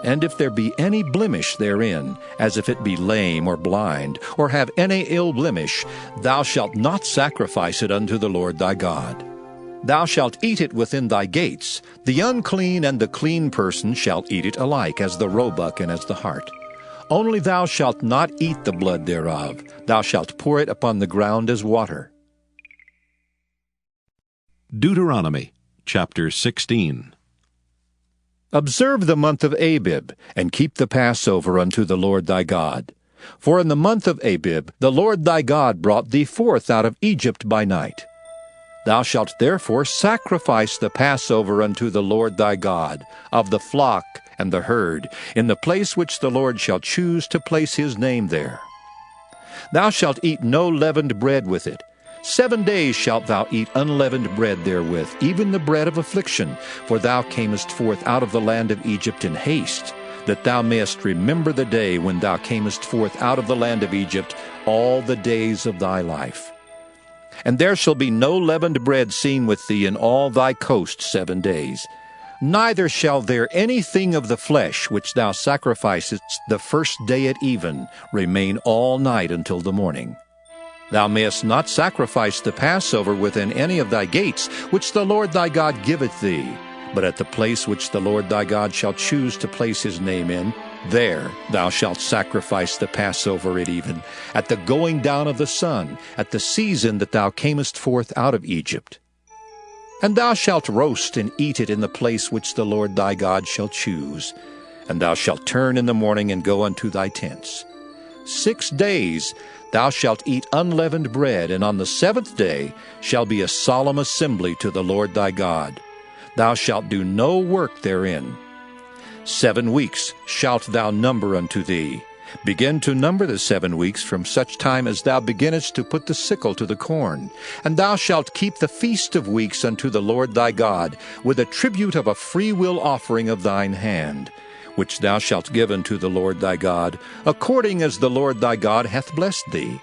And if there be any blemish therein, as if it be lame or blind, or have any ill blemish, thou shalt not sacrifice it unto the Lord thy God. Thou shalt eat it within thy gates. The unclean and the clean person shall eat it alike, as the roebuck and as the hart. Only thou shalt not eat the blood thereof. Thou shalt pour it upon the ground as water. Deuteronomy chapter 16. Observe the month of Abib, and keep the Passover unto the Lord thy God. For in the month of Abib the Lord thy God brought thee forth out of Egypt by night. Thou shalt therefore sacrifice the Passover unto the Lord thy God, of the flock and the herd, in the place which the Lord shall choose to place his name there. Thou shalt eat no leavened bread with it. 7 days shalt thou eat unleavened bread therewith, even the bread of affliction, for thou camest forth out of the land of Egypt in haste, that thou mayest remember the day when thou camest forth out of the land of Egypt all the days of thy life. And there shall be no leavened bread seen with thee in all thy coast 7 days. Neither shall there anything of the flesh which thou sacrificest the first day at even remain all night until the morning. Thou mayest not sacrifice the Passover within any of thy gates, which the Lord thy God giveth thee, but at the place which the Lord thy God shall choose to place his name in, there thou shalt sacrifice the Passover at even, at the going down of the sun, at the season that thou camest forth out of Egypt. And thou shalt roast and eat it in the place which the Lord thy God shall choose, and thou shalt turn in the morning and go unto thy tents. 6 days thou shalt eat unleavened bread, and on the 7th day shall be a solemn assembly to the Lord thy God. Thou shalt do no work therein. 7 weeks shalt thou number unto thee. Begin to number the 7 weeks from such time as thou beginnest to put the sickle to the corn. And thou shalt keep the feast of weeks unto the Lord thy God, with a tribute of a freewill offering of thine hand, which thou shalt give unto the Lord thy God, according as the Lord thy God hath blessed thee.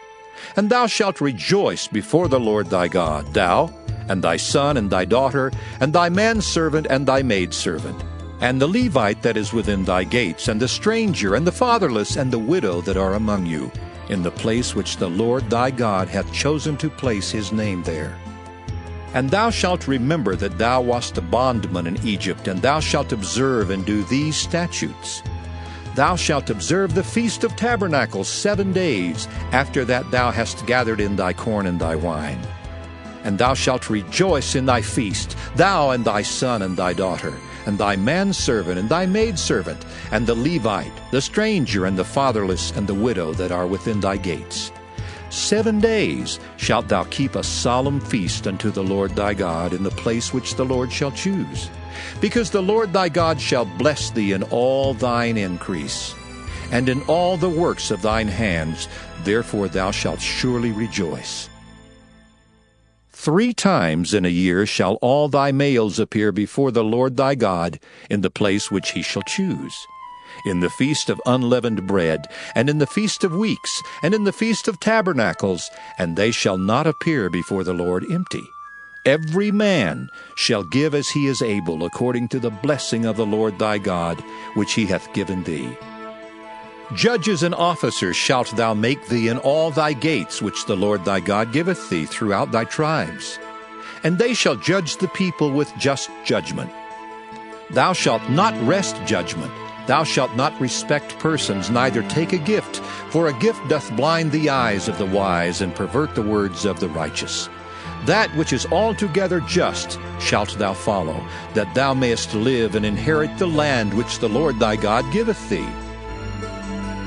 And thou shalt rejoice before the Lord thy God, thou, and thy son, and thy daughter, and thy manservant, and thy maidservant, and the Levite that is within thy gates, and the stranger, and the fatherless, and the widow that are among you, in the place which the Lord thy God hath chosen to place his name there. And thou shalt remember that thou wast a bondman in Egypt, and thou shalt observe and do these statutes. Thou shalt observe the Feast of Tabernacles 7 days, after that thou hast gathered in thy corn and thy wine. And thou shalt rejoice in thy feast, thou and thy son and thy daughter, and thy manservant and thy maidservant, and the Levite, the stranger, and the fatherless, and the widow that are within thy gates. 7 days shalt thou keep a solemn feast unto the Lord thy God in the place which the Lord shall choose, because the Lord thy God shall bless thee in all thine increase, and in all the works of thine hands, therefore thou shalt surely rejoice. 3 times in a year shall all thy males appear before the Lord thy God in the place which he shall choose, in the feast of unleavened bread, and in the feast of weeks, and in the feast of tabernacles, and they shall not appear before the Lord empty. Every man shall give as he is able, according to the blessing of the Lord thy God, which he hath given thee. Judges and officers shalt thou make thee in all thy gates, which the Lord thy God giveth thee throughout thy tribes. And they shall judge the people with just judgment. Thou shalt not wrest judgment. Thou shalt not respect persons, neither take a gift, for a gift doth blind the eyes of the wise, and pervert the words of the righteous. That which is altogether just shalt thou follow, that thou mayest live and inherit the land which the Lord thy God giveth thee.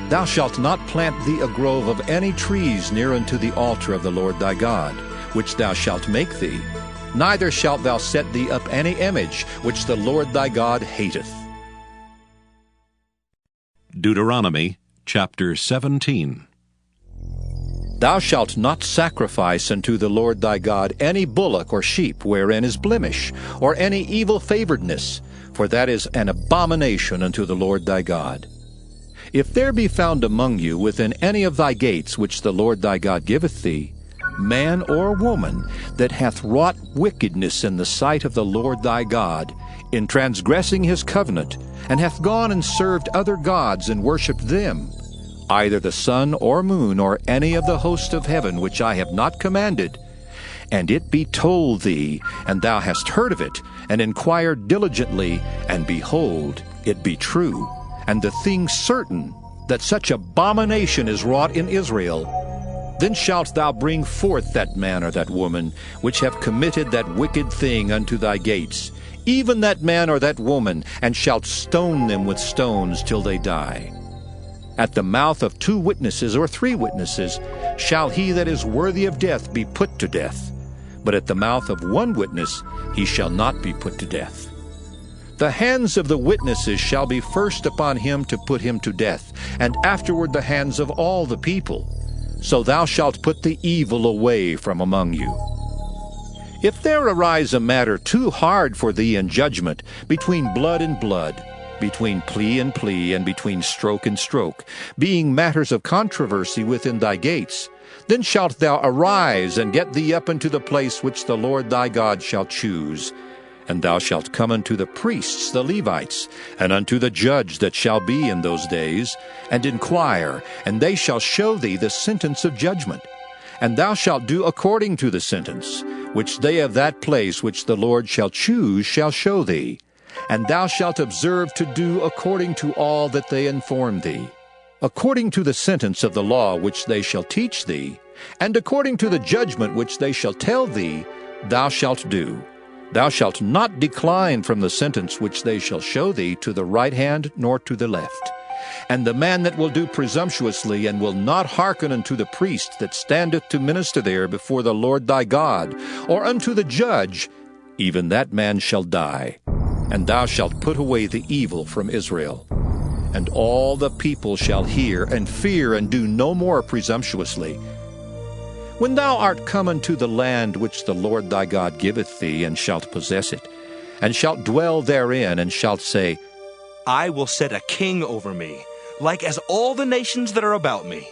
Thou shalt not plant thee a grove of any trees near unto the altar of the Lord thy God, which thou shalt make thee, neither shalt thou set thee up any image which the Lord thy God hateth. Deuteronomy chapter 17. Thou shalt not sacrifice unto the Lord thy God any bullock or sheep wherein is blemish, or any evil favoredness, for that is an abomination unto the Lord thy God. If there be found among you within any of thy gates which the Lord thy God giveth thee, man or woman that hath wrought wickedness in the sight of the Lord thy God, in transgressing his covenant, and hath gone and served other gods and worshipped them, either the sun or moon or any of the host of heaven which I have not commanded, and it be told thee, and thou hast heard of it, and inquired diligently, and behold, it be true, and the thing certain, that such abomination is wrought in Israel, then shalt thou bring forth that man or that woman which have committed that wicked thing unto thy gates, even that man or that woman, and shalt stone them with stones till they die. At the mouth of 2 witnesses or 3 witnesses shall he that is worthy of death be put to death, but at the mouth of 1 witness he shall not be put to death. The hands of the witnesses shall be first upon him to put him to death, and afterward the hands of all the people. So thou shalt put the evil away from among you. If there arise a matter too hard for thee in judgment, between blood and blood, between plea and plea, and between stroke and stroke, being matters of controversy within thy gates, then shalt thou arise and get thee up into the place which the Lord thy God shall choose. And thou shalt come unto the priests the Levites, and unto the judge that shall be in those days, and inquire, and they shall show thee the sentence of judgment. And thou shalt do according to the sentence, which they of that place which the Lord shall choose shall show thee. And thou shalt observe to do according to all that they inform thee, according to the sentence of the law which they shall teach thee, and according to the judgment which they shall tell thee, thou shalt do. Thou shalt not decline from the sentence which they shall show thee to the right hand nor to the left. And the man that will do presumptuously, and will not hearken unto the priest that standeth to minister there before the Lord thy God, or unto the judge, even that man shall die. And thou shalt put away the evil from Israel. And all the people shall hear and fear, and do no more presumptuously. When thou art come unto the land which the Lord thy God giveth thee, and shalt possess it, and shalt dwell therein, and shalt say, I will set a king over me, like as all the nations that are about me.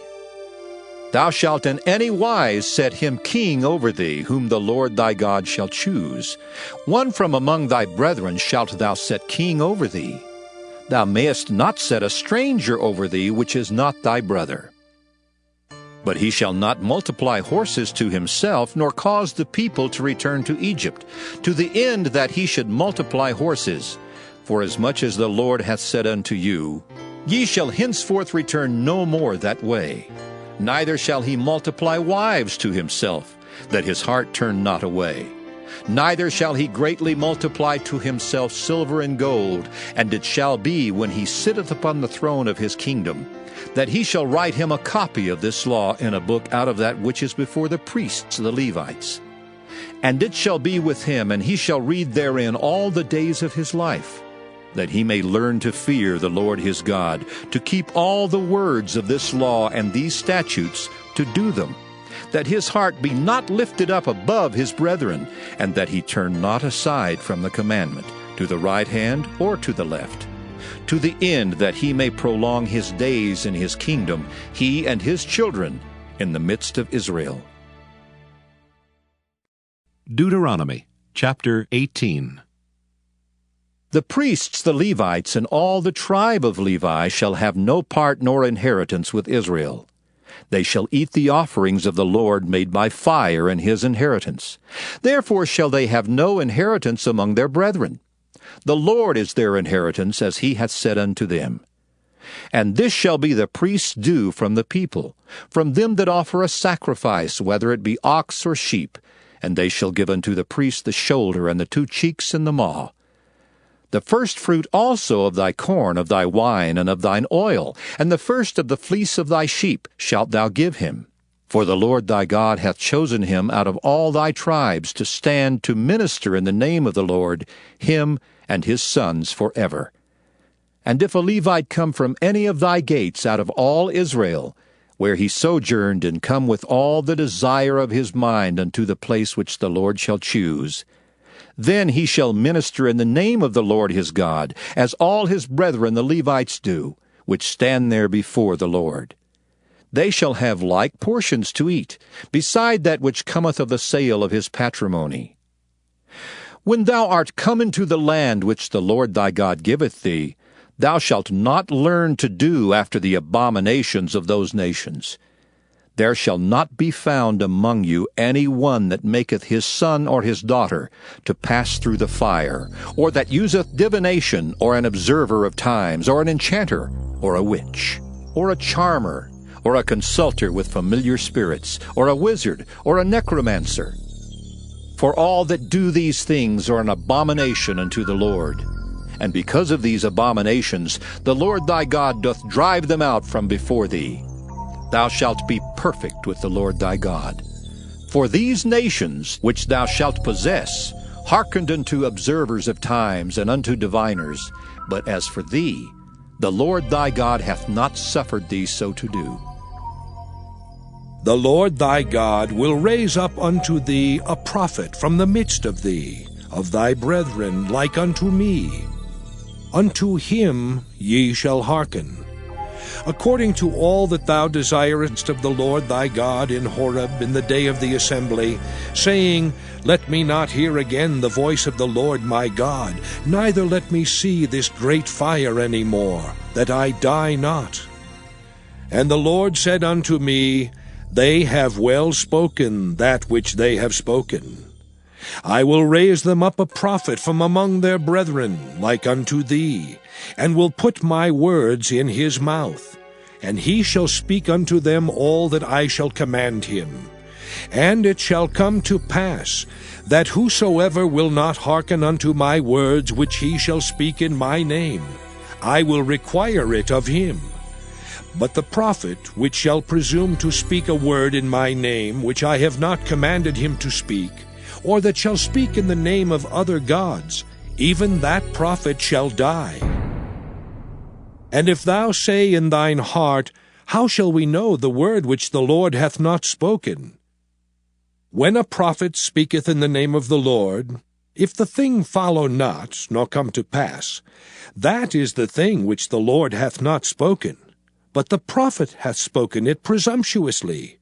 Thou shalt in any wise set him king over thee, whom the Lord thy God shall choose. One from among thy brethren shalt thou set king over thee. Thou mayest not set a stranger over thee, which is not thy brother. But he shall not multiply horses to himself, nor cause the people to return to Egypt, to the end that he should multiply horses. For as much as the Lord hath said unto you, ye shall henceforth return no more that way. Neither shall he multiply wives to himself, that his heart turn not away. Neither shall he greatly multiply to himself silver and gold, and it shall be, when he sitteth upon the throne of his kingdom, that he shall write him a copy of this law in a book out of that which is before the priests the Levites. And it shall be with him, and he shall read therein all the days of his life, that he may learn to fear the Lord his God, to keep all the words of this law and these statutes, to do them, that his heart be not lifted up above his brethren, and that he turn not aside from the commandment, to the right hand or to the left, to the end that he may prolong his days in his kingdom, he and his children, in the midst of Israel. Deuteronomy chapter 18. The priests the Levites and all the tribe of Levi shall have no part nor inheritance with Israel. They shall eat the offerings of the Lord made by fire in his inheritance. Therefore shall they have no inheritance among their brethren. The Lord is their inheritance, as he hath said unto them. And this shall be the priest's due from the people, from them that offer a sacrifice, whether it be ox or sheep, and they shall give unto the priest the shoulder and the 2 cheeks and the maw. The first fruit also of thy corn, of thy wine, and of thine oil, and the first of the fleece of thy sheep shalt thou give him. For the Lord thy God hath chosen him out of all thy tribes to stand to minister in the name of the Lord, him and his sons forever. And if a Levite come from any of thy gates out of all Israel, where he sojourned, and come with all the desire of his mind unto the place which the Lord shall choose. Then he shall minister in the name of the Lord his God, as all his brethren the Levites do, which stand there before the Lord. They shall have like portions to eat, beside that which cometh of the sale of his patrimony. When thou art come into the land which the Lord thy God giveth thee, thou shalt not learn to do after the abominations of those nations. There shall not be found among you any one that maketh his son or his daughter to pass through the fire, or that useth divination, or an observer of times, or an enchanter, or a witch, or a charmer, or a consulter with familiar spirits, or a wizard, or a necromancer. For all that do these things are an abomination unto the Lord. And because of these abominations, the Lord thy God doth drive them out from before thee. Thou shalt be perfect with the Lord thy God. For these nations which thou shalt possess hearkened unto observers of times and unto diviners, but as for thee, the Lord thy God hath not suffered thee so to do. The Lord thy God will raise up unto thee a prophet from the midst of thee, of thy brethren, like unto me. Unto him ye shall hearken. According to all that thou desirest of the Lord thy God in Horeb in the day of the assembly, saying, Let me not hear again the voice of the Lord my God, neither let me see this great fire any more, that I die not. And the Lord said unto me, They have well spoken that which they have spoken. I will raise them up a prophet from among their brethren, like unto thee, and will put my words in his mouth. And he shall speak unto them all that I shall command him. And it shall come to pass, that whosoever will not hearken unto my words which he shall speak in my name, I will require it of him. But the prophet which shall presume to speak a word in my name which I have not commanded him to speak, or that shall speak in the name of other gods, even that prophet shall die. And if thou say in thine heart, How shall we know the word which the Lord hath not spoken? When a prophet speaketh in the name of the Lord, if the thing follow not, nor come to pass, that is the thing which the Lord hath not spoken, but the prophet hath spoken it presumptuously.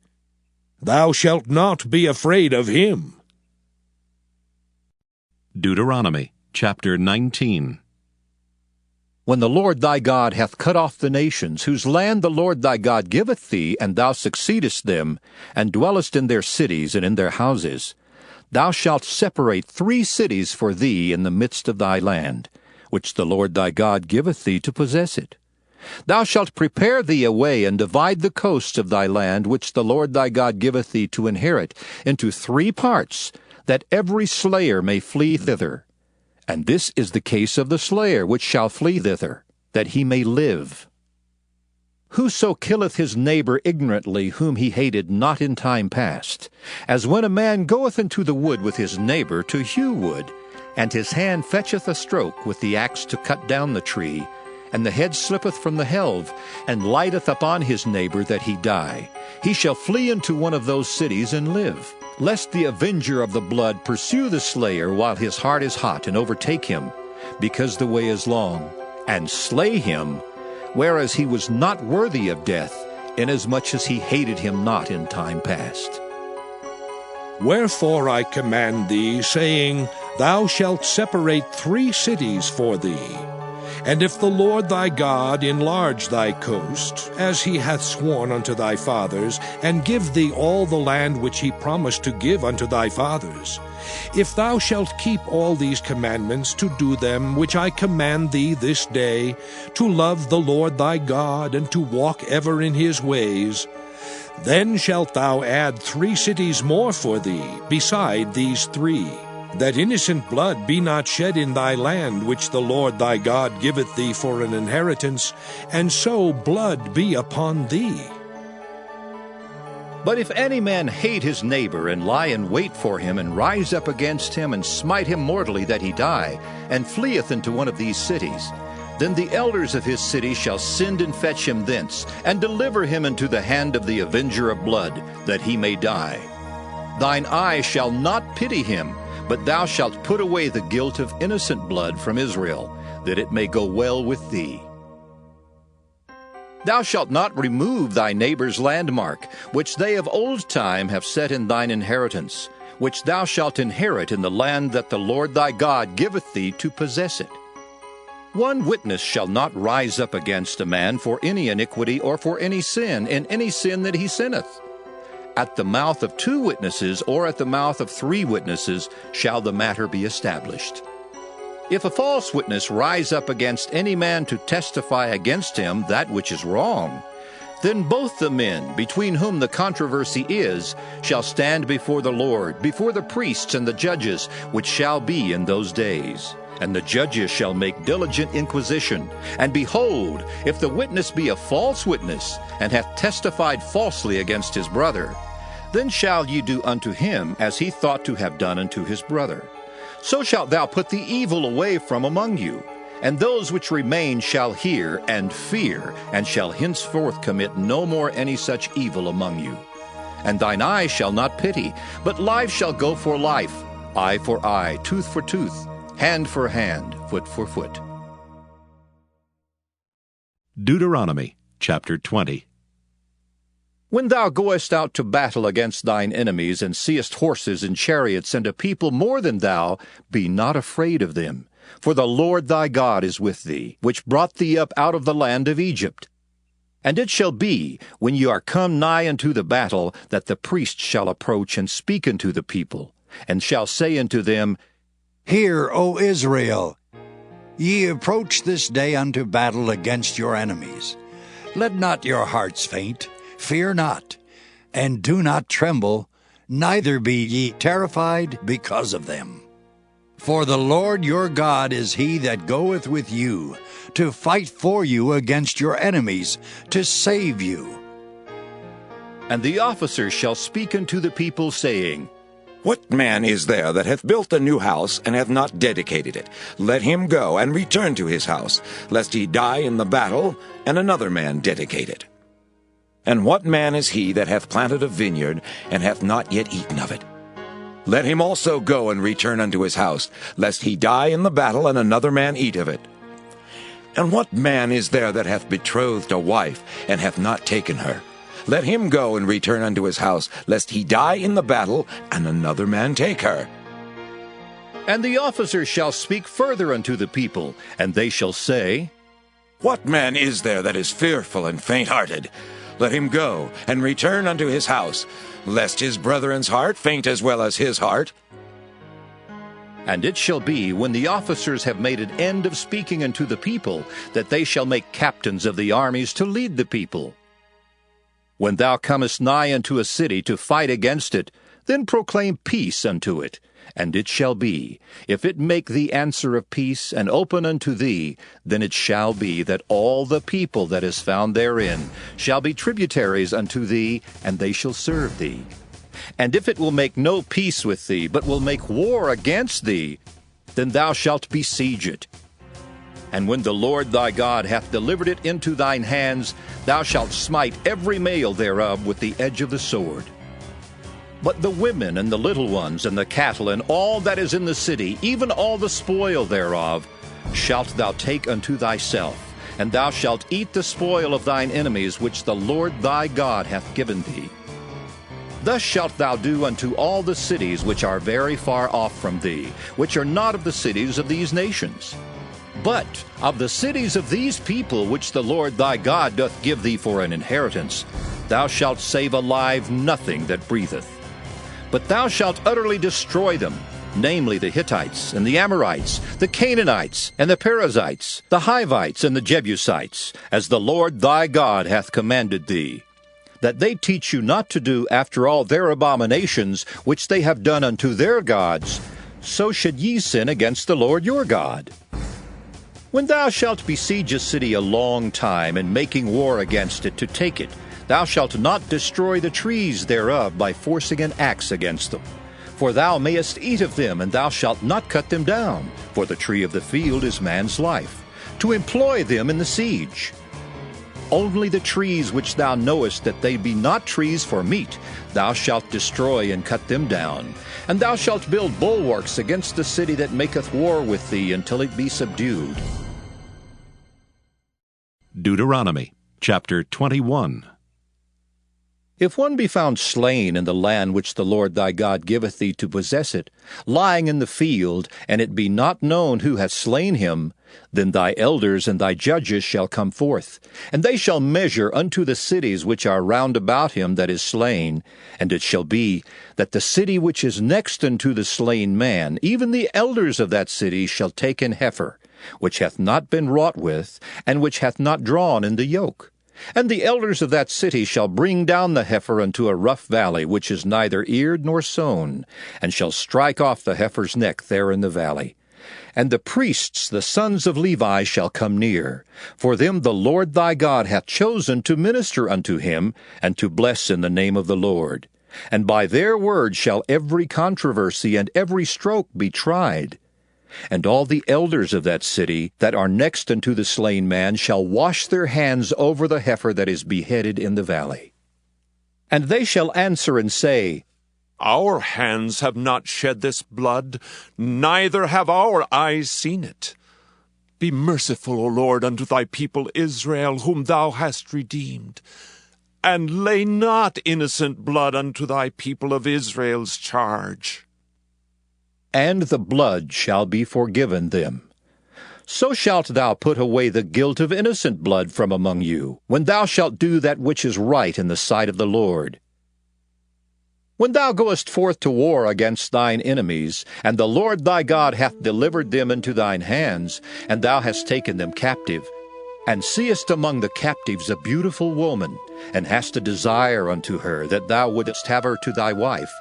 Thou shalt not be afraid of him. Deuteronomy chapter 19. When the Lord thy God hath cut off the nations, whose land the Lord thy God giveth thee, and thou succeedest them, and dwellest in their cities and in their houses, thou shalt separate 3 cities for thee in the midst of thy land, which the Lord thy God giveth thee to possess it. Thou shalt prepare thee a way, and divide the coast of thy land, which the Lord thy God giveth thee to inherit, into 3 parts, that every slayer may flee thither. And this is the case of the slayer which shall flee thither, that he may live. Whoso killeth his neighbor ignorantly, whom he hated not in time past, as when a man goeth into the wood with his neighbor to hew wood, and his hand fetcheth a stroke with the axe to cut down the tree, and the head slippeth from the helve, and lighteth upon his neighbor that he die, he shall flee into one of those cities and live, lest the avenger of the blood pursue the slayer while his heart is hot, and overtake him, because the way is long, and slay him, whereas he was not worthy of death, inasmuch as he hated him not in time past. Wherefore I command thee, saying, Thou shalt separate 3 cities for thee. And if the Lord thy God enlarge thy coast, as he hath sworn unto thy fathers, and give thee all the land which he promised to give unto thy fathers, if thou shalt keep all these commandments to do them which I command thee this day, to love the Lord thy God, and to walk ever in his ways, then shalt thou add 3 cities more for thee, beside these 3, that innocent blood be not shed in thy land, which the Lord thy God giveth thee for an inheritance, and so blood be upon thee. But if any man hate his neighbor, and lie in wait for him, and rise up against him, and smite him mortally that he die, and fleeth into one of these cities, Then the elders of his city shall send and fetch him thence, and deliver him into the hand of the avenger of blood, that he may die. Thine eye shall not pity him, but thou shalt put away the guilt of innocent blood from Israel, that it may go well with thee. Thou shalt not remove thy neighbor's landmark, which they of old time have set in thine inheritance, which thou shalt inherit in the land that the Lord thy God giveth thee to possess it. One witness shall not rise up against a man for any iniquity or for any sin in any sin that he sinneth. At the mouth of 2 witnesses or at the mouth of 3 witnesses shall the matter be established. If a false witness rise up against any man to testify against him that which is wrong, then both the men between whom the controversy is shall stand before the Lord, before the priests and the judges, which shall be in those days. And the judges shall make diligent inquisition. And behold, if the witness be a false witness, and hath testified falsely against his brother, then shall ye do unto him as he thought to have done unto his brother. So shalt thou put the evil away from among you. And those which remain shall hear and fear, and shall henceforth commit no more any such evil among you. And thine eye shall not pity, but life shall go for life, eye for eye, tooth for tooth, hand for hand, foot for foot. Deuteronomy chapter 20. When thou goest out to battle against thine enemies, and seest horses and chariots and a people more than thou, be not afraid of them. For the Lord thy God is with thee, which brought thee up out of the land of Egypt. And it shall be, when ye are come nigh unto the battle, that the priest shall approach and speak unto the people, and shall say unto them, Hear, O Israel, ye approach this day unto battle against your enemies. Let not your hearts faint, fear not, and do not tremble, neither be ye terrified because of them. For the Lord your God is he that goeth with you, to fight for you against your enemies, to save you. And the officers shall speak unto the people, saying, What man is there that hath built a new house, and hath not dedicated it? Let him go and return to his house, lest he die in the battle, and another man dedicate it. And what man is he that hath planted a vineyard, and hath not yet eaten of it? Let him also go and return unto his house, lest he die in the battle, and another man eat of it. And what man is there that hath betrothed a wife, and hath not taken her? Let him go and return unto his house, lest he die in the battle, and another man take her. And the officers shall speak further unto the people, and they shall say, What man is there that is fearful and faint-hearted? Let him go and return unto his house, lest his brethren's heart faint as well as his heart. And it shall be, when the officers have made an end of speaking unto the people, that they shall make captains of the armies to lead the people. When thou comest nigh unto a city to fight against it, then proclaim peace unto it. And it shall be, if it make thee answer of peace, and open unto thee, then it shall be that all the people that is found therein shall be tributaries unto thee, and they shall serve thee. And if it will make no peace with thee, but will make war against thee, then thou shalt besiege it. And when the Lord thy God hath delivered it into thine hands, thou shalt smite every male thereof with the edge of the sword. But the women and the little ones and the cattle and all that is in the city, even all the spoil thereof, shalt thou take unto thyself, and thou shalt eat the spoil of thine enemies which the Lord thy God hath given thee. Thus shalt thou do unto all the cities which are very far off from thee, which are not of the cities of these nations. But of the cities of these people which the Lord thy God doth give thee for an inheritance, thou shalt save alive nothing that breatheth. But thou shalt utterly destroy them, namely the Hittites, and the Amorites, the Canaanites, and the Perizzites, the Hivites, and the Jebusites, as the Lord thy God hath commanded thee, that they teach you not to do after all their abominations which they have done unto their gods, so should ye sin against the Lord your God. When thou shalt besiege a city a long time, and making war against it to take it, thou shalt not destroy the trees thereof by forcing an axe against them. For thou mayest eat of them, and thou shalt not cut them down, for the tree of the field is man's life. to employ them in the siege. Only the trees which thou knowest that they be not trees for meat, thou shalt destroy and cut them down. And thou shalt build bulwarks against the city that maketh war with thee until it be subdued. Deuteronomy chapter 21. If one be found slain in the land which the Lord thy God giveth thee to possess it, lying in the field, and it be not known who hath slain him, then thy elders and thy judges shall come forth, and they shall measure unto the cities which are round about him that is slain. And it shall be that the city which is next unto the slain man, even the elders of that city shall take an heifer, which hath not been wrought with, and which hath not drawn in the yoke. And the elders of that city shall bring down the heifer unto a rough valley, which is neither eared nor sown, and shall strike off the heifer's neck there in the valley. And the priests, the sons of Levi, shall come near. For them the Lord thy God hath chosen to minister unto him, and to bless in the name of the Lord. And by their word shall every controversy and every stroke be tried. And all the elders of that city that are next unto the slain man shall wash their hands over the heifer that is beheaded in the valley. And they shall answer and say, Our hands have not shed this blood, neither have our eyes seen it. Be merciful, O Lord, unto thy people Israel, whom thou hast redeemed. And lay not innocent blood unto thy people of Israel's charge. And the blood shall be forgiven them. So shalt thou put away the guilt of innocent blood from among you, when thou shalt do that which is right in the sight of the Lord. When thou goest forth to war against thine enemies, and the Lord thy God hath delivered them into thine hands, and thou hast taken them captive, and seest among the captives a beautiful woman, and hast a desire unto her, that thou wouldest have her to thy wife,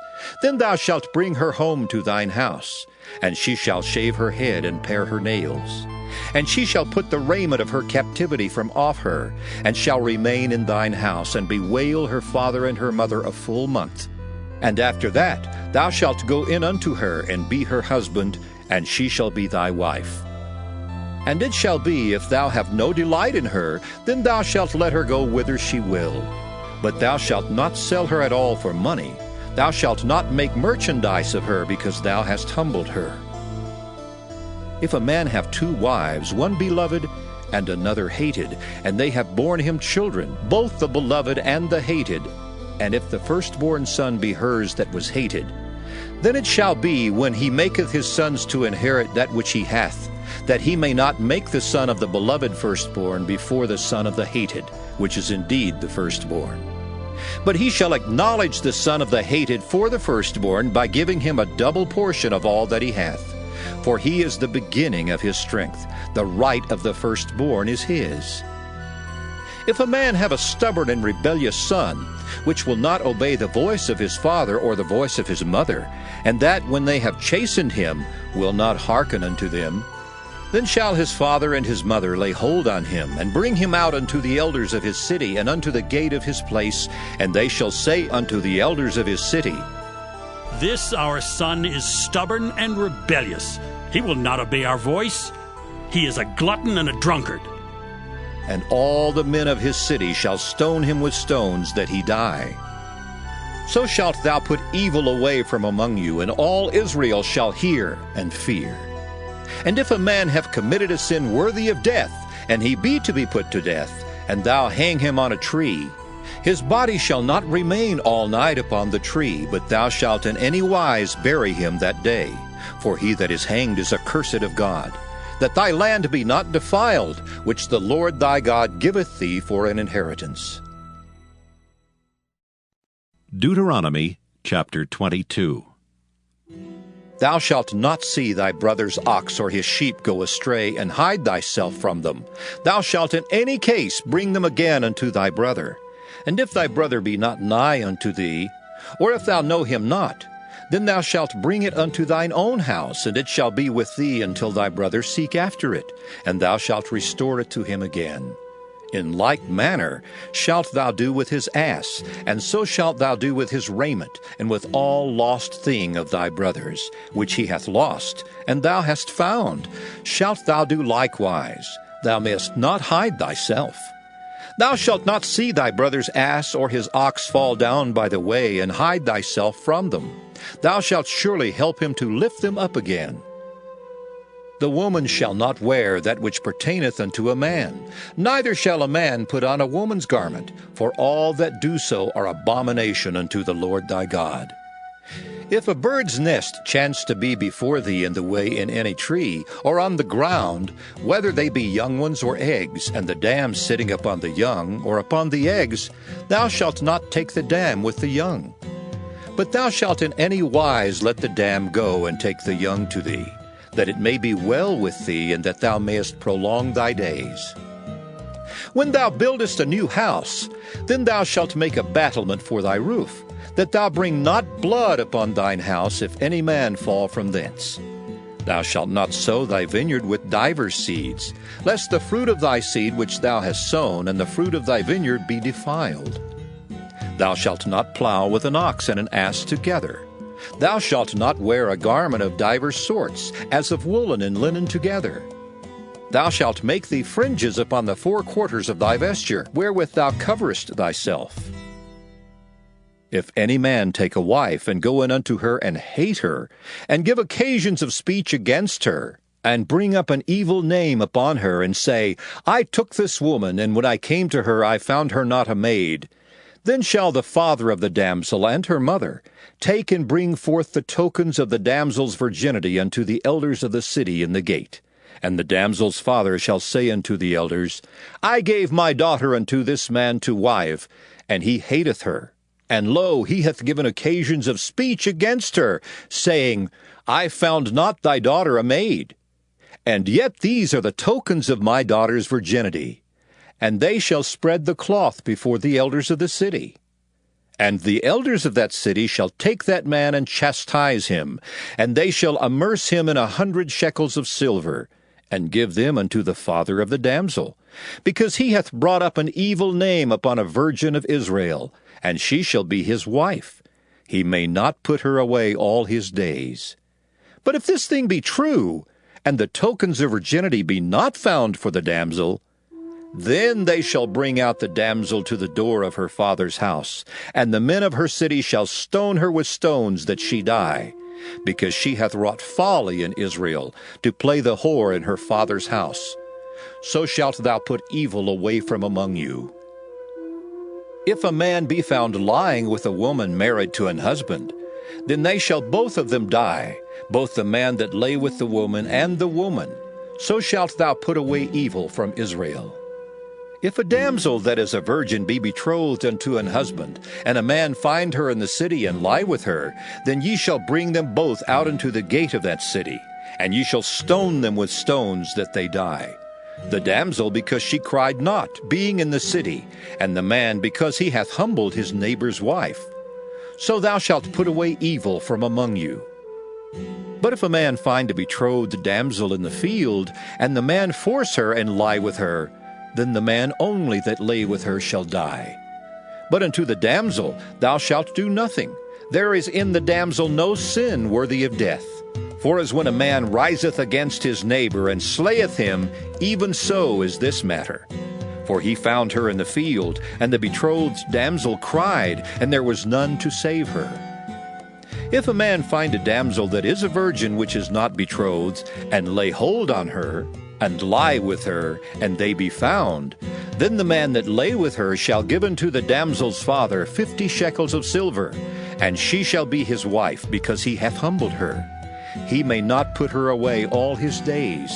then thou shalt bring her home to thine house, and she shall shave her head and pare her nails. And she shall put the raiment of her captivity from off her, and shall remain in thine house, and bewail her father and her mother a full month. And after that thou shalt go in unto her, and be her husband, and she shall be thy wife. And it shall be, if thou have no delight in her, then thou shalt let her go whither she will. But thou shalt not sell her at all for money. Thou shalt not make merchandise of her, because thou hast humbled her. If a man have two wives, one beloved and another hated, and they have borne him children, both the beloved and the hated, and if the firstborn son be hers that was hated, then it shall be, when he maketh his sons to inherit that which he hath, that he may not make the son of the beloved firstborn before the son of the hated, which is indeed the firstborn. But he shall acknowledge the son of the hated for the firstborn by giving him a double portion of all that he hath. For he is the beginning of his strength. The right of the firstborn is his. If a man have a stubborn and rebellious son, which will not obey the voice of his father or the voice of his mother, and that when they have chastened him will not hearken unto them, then shall his father and his mother lay hold on him, and bring him out unto the elders of his city, and unto the gate of his place, and they shall say unto the elders of his city, This our son is stubborn and rebellious. He will not obey our voice. He is a glutton and a drunkard. And all the men of his city shall stone him with stones, that he die. So shalt thou put evil away from among you, and all Israel shall hear and fear. And if a man have committed a sin worthy of death, and he be to be put to death, and thou hang him on a tree, his body shall not remain all night upon the tree, but thou shalt in any wise bury him that day. For he that is hanged is accursed of God, that thy land be not defiled, which the Lord thy God giveth thee for an inheritance. Deuteronomy chapter 22. Thou shalt not see thy brother's ox or his sheep go astray, and hide thyself from them. Thou shalt in any case bring them again unto thy brother. And if thy brother be not nigh unto thee, or if thou know him not, then thou shalt bring it unto thine own house, and it shall be with thee until thy brother seek after it, and thou shalt restore it to him again. In like manner shalt thou do with his ass, and so shalt thou do with his raiment, and with all lost thing of thy brother's, which he hath lost, and thou hast found, shalt thou do likewise. thou mayest not hide thyself. Thou shalt not see thy brother's ass or his ox fall down by the way, and hide thyself from them. Thou shalt surely help him to lift them up again. The woman shall not wear that which pertaineth unto a man, neither shall a man put on a woman's garment, for all that do so are abomination unto the Lord thy God. If a bird's nest chance to be before thee in the way in any tree, or on the ground, whether they be young ones or eggs, and the dam sitting upon the young, or upon the eggs, thou shalt not take the dam with the young. But thou shalt in any wise let the dam go, and take the young to thee, that it may be well with thee, and that thou mayest prolong thy days. When thou buildest a new house, then thou shalt make a battlement for thy roof, that thou bring not blood upon thine house, if any man fall from thence. Thou shalt not sow thy vineyard with divers seeds, lest the fruit of thy seed which thou hast sown, and the fruit of thy vineyard be defiled. Thou shalt not plow with an ox and an ass together. Thou shalt not wear a garment of divers sorts, as of woolen and linen together. Thou shalt make thee fringes upon the four quarters of thy vesture, wherewith thou coverest thyself. If any man take a wife, and go in unto her, and hate her, and give occasions of speech against her, and bring up an evil name upon her, and say, I took this woman, and when I came to her I found her not a maid, then shall the father of the damsel and her mother take and bring forth the tokens of the damsel's virginity unto the elders of the city in the gate. And the damsel's father shall say unto the elders, I gave my daughter unto this man to wife, and he hateth her. And lo, he hath given occasions of speech against her, saying, I found not thy daughter a maid. And yet these are the tokens of my daughter's virginity. And they shall spread the cloth before the elders of the city. And the elders of that city shall take that man and chastise him, and they shall immerse him in 100 shekels of silver, and give them unto the father of the damsel, because he hath brought up an evil name upon a virgin of Israel, and she shall be his wife. He may not put her away all his days. But if this thing be true, and the tokens of virginity be not found for the damsel, then they shall bring out the damsel to the door of her father's house, and the men of her city shall stone her with stones that she die, because she hath wrought folly in Israel, to play the whore in her father's house. So shalt thou put evil away from among you. If a man be found lying with a woman married to an husband, then they shall both of them die, both the man that lay with the woman and the woman. So shalt thou put away evil from Israel. If a damsel that is a virgin be betrothed unto an husband, and a man find her in the city and lie with her, then ye shall bring them both out into the gate of that city, and ye shall stone them with stones that they die. The damsel because she cried not, being in the city, and the man because he hath humbled his neighbor's wife. So thou shalt put away evil from among you. But if a man find a betrothed damsel in the field, and the man force her and lie with her, then the man only that lay with her shall die. But unto the damsel thou shalt do nothing. There is in the damsel no sin worthy of death. For as when a man riseth against his neighbor and slayeth him, even so is this matter. For he found her in the field, and the betrothed damsel cried, and there was none to save her. If a man find a damsel that is a virgin which is not betrothed, and lay hold on her, and lie with her, and they be found, then the man that lay with her shall give unto the damsel's father 50 shekels of silver, and she shall be his wife, because he hath humbled her. He may not put her away all his days.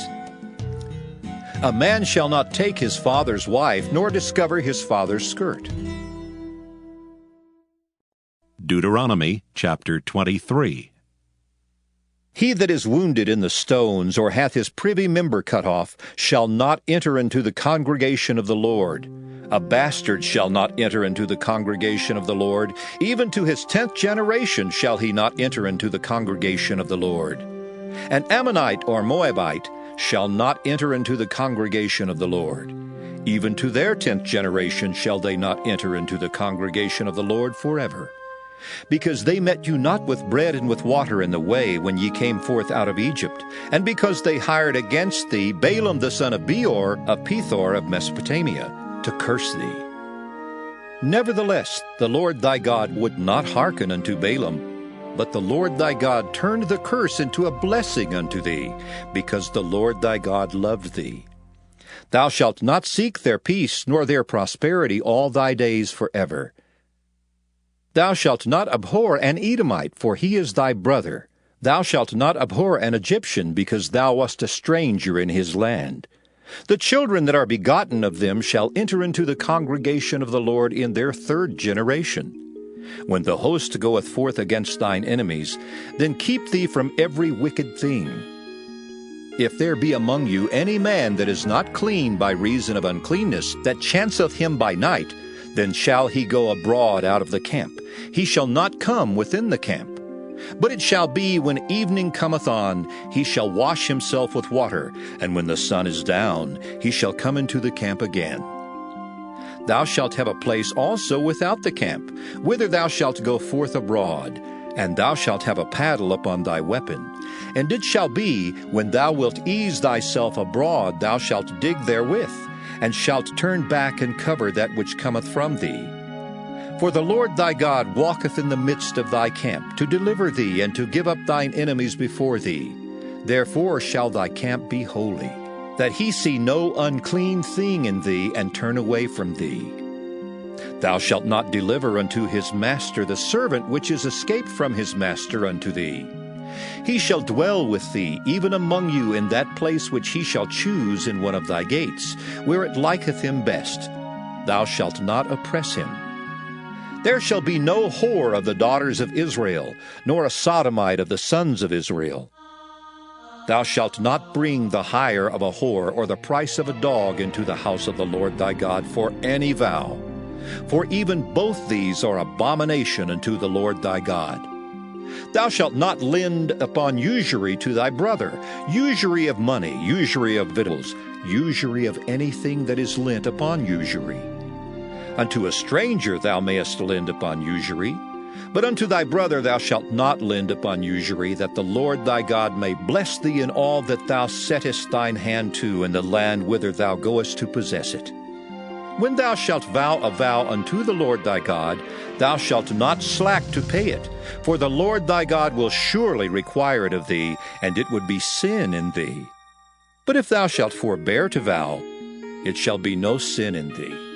A man shall not take his father's wife, nor discover his father's skirt. Deuteronomy chapter 23. He that is wounded in the stones, or hath his privy member cut off, shall not enter into the congregation of the Lord. A bastard shall not enter into the congregation of the Lord. Even to his 10th generation shall he not enter into the congregation of the Lord. An Ammonite or Moabite shall not enter into the congregation of the Lord. Even to their 10th generation shall they not enter into the congregation of the Lord forever. because they met you not with bread and with water in the way when ye came forth out of Egypt, and because they hired against thee Balaam the son of Beor of Pethor of Mesopotamia, to curse thee. Nevertheless, the Lord thy God would not hearken unto Balaam, but the Lord thy God turned the curse into a blessing unto thee, because the Lord thy God loved thee. Thou shalt not seek their peace nor their prosperity all thy days forever. Thou shalt not abhor an Edomite, for he is thy brother. Thou shalt not abhor an Egyptian, because thou wast a stranger in his land. The children that are begotten of them shall enter into the congregation of the Lord in their third generation. When the host goeth forth against thine enemies, then keep thee from every wicked thing. If there be among you any man that is not clean by reason of uncleanness, that chanceth him by night, then shall he go abroad out of the camp. He shall not come within the camp. But it shall be, when evening cometh on, he shall wash himself with water, and when the sun is down, he shall come into the camp again. Thou shalt have a place also without the camp, whither thou shalt go forth abroad, and thou shalt have a paddle upon thy weapon. And it shall be, when thou wilt ease thyself abroad, thou shalt dig therewith, and shalt turn back and cover that which cometh from thee. For the Lord thy God walketh in the midst of thy camp, to deliver thee, and to give up thine enemies before thee. Therefore shall thy camp be holy, that he see no unclean thing in thee, and turn away from thee. Thou shalt not deliver unto his master the servant which is escaped from his master unto thee. He shall dwell with thee, even among you, in that place which he shall choose in one of thy gates, where it liketh him best. Thou shalt not oppress him. There shall be no whore of the daughters of Israel, nor a sodomite of the sons of Israel. Thou shalt not bring the hire of a whore or the price of a dog into the house of the Lord thy God for any vow. For even both these are abomination unto the Lord thy God. Thou shalt not lend upon usury to thy brother, usury of money, usury of victuals, usury of anything that is lent upon usury. Unto a stranger thou mayest lend upon usury, but unto thy brother thou shalt not lend upon usury, that the Lord thy God may bless thee in all that thou settest thine hand to in the land whither thou goest to possess it. When thou shalt vow a vow unto the Lord thy God, thou shalt not slack to pay it, for the Lord thy God will surely require it of thee, and it would be sin in thee. But if thou shalt forbear to vow, it shall be no sin in thee.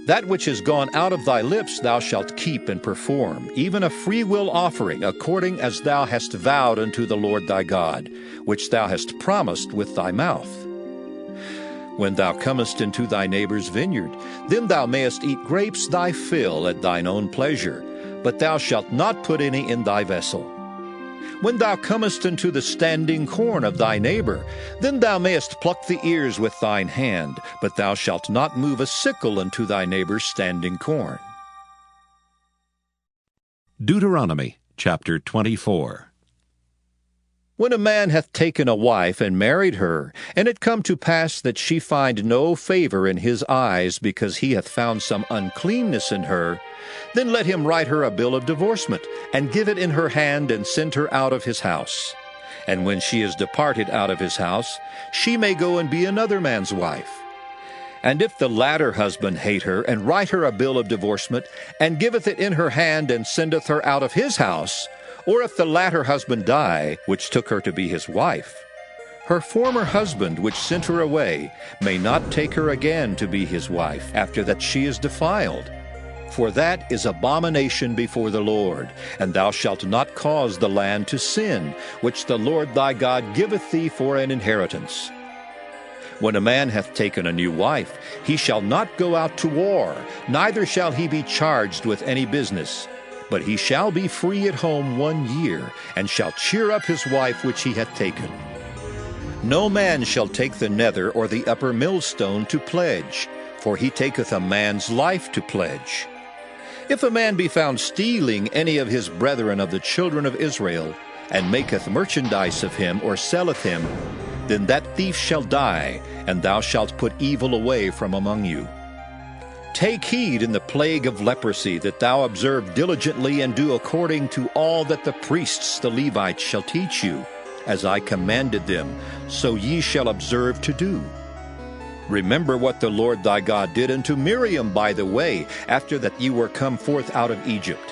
That which is gone out of thy lips thou shalt keep and perform, even a freewill offering, according as thou hast vowed unto the Lord thy God, which thou hast promised with thy mouth. When thou comest into thy neighbor's vineyard, then thou mayest eat grapes thy fill at thine own pleasure, but thou shalt not put any in thy vessel. When thou comest into the standing corn of thy neighbor, then thou mayest pluck the ears with thine hand, but thou shalt not move a sickle unto thy neighbor's standing corn. Deuteronomy chapter 24. When a man hath taken a wife and married her, and it come to pass that she find no favor in his eyes, because he hath found some uncleanness in her, then let him write her a bill of divorcement, and give it in her hand, and send her out of his house. And when she is departed out of his house, she may go and be another man's wife. And if the latter husband hate her, and write her a bill of divorcement, and giveth it in her hand, and sendeth her out of his house, or if the latter husband die, which took her to be his wife, her former husband, which sent her away, may not take her again to be his wife, after that she is defiled. For that is abomination before the Lord, and thou shalt not cause the land to sin, which the Lord thy God giveth thee for an inheritance. When a man hath taken a new wife, he shall not go out to war, neither shall he be charged with any business. But he shall be free at home 1 year, and shall cheer up his wife which he hath taken. No man shall take the nether or the upper millstone to pledge, for he taketh a man's life to pledge. If a man be found stealing any of his brethren of the children of Israel, and maketh merchandise of him, or selleth him, then that thief shall die, and thou shalt put evil away from among you. Take heed in the plague of leprosy, that thou observe diligently and do according to all that the priests, the Levites, shall teach you, as I commanded them, so ye shall observe to do. Remember what the Lord thy God did unto Miriam by the way, after that ye were come forth out of Egypt.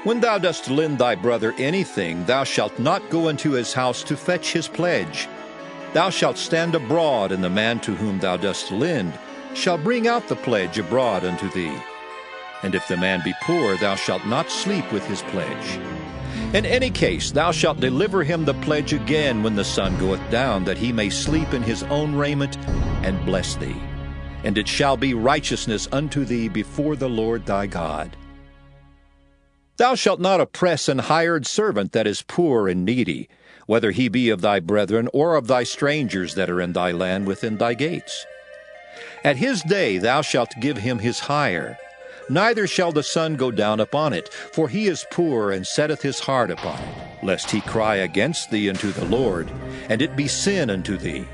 When thou dost lend thy brother anything, thou shalt not go into his house to fetch his pledge. Thou shalt stand abroad, and the man to whom thou dost lend shall bring out the pledge abroad unto thee. And if the man be poor, thou shalt not sleep with his pledge. In any case, thou shalt deliver him the pledge again when the sun goeth down, that he may sleep in his own raiment, and bless thee. And it shall be righteousness unto thee before the Lord thy God. Thou shalt not oppress an hired servant that is poor and needy, whether he be of thy brethren or of thy strangers that are in thy land within thy gates. At his day thou shalt give him his hire. Neither shall the sun go down upon it, for he is poor and setteth his heart upon it, lest he cry against thee unto the Lord, and it be sin unto thee.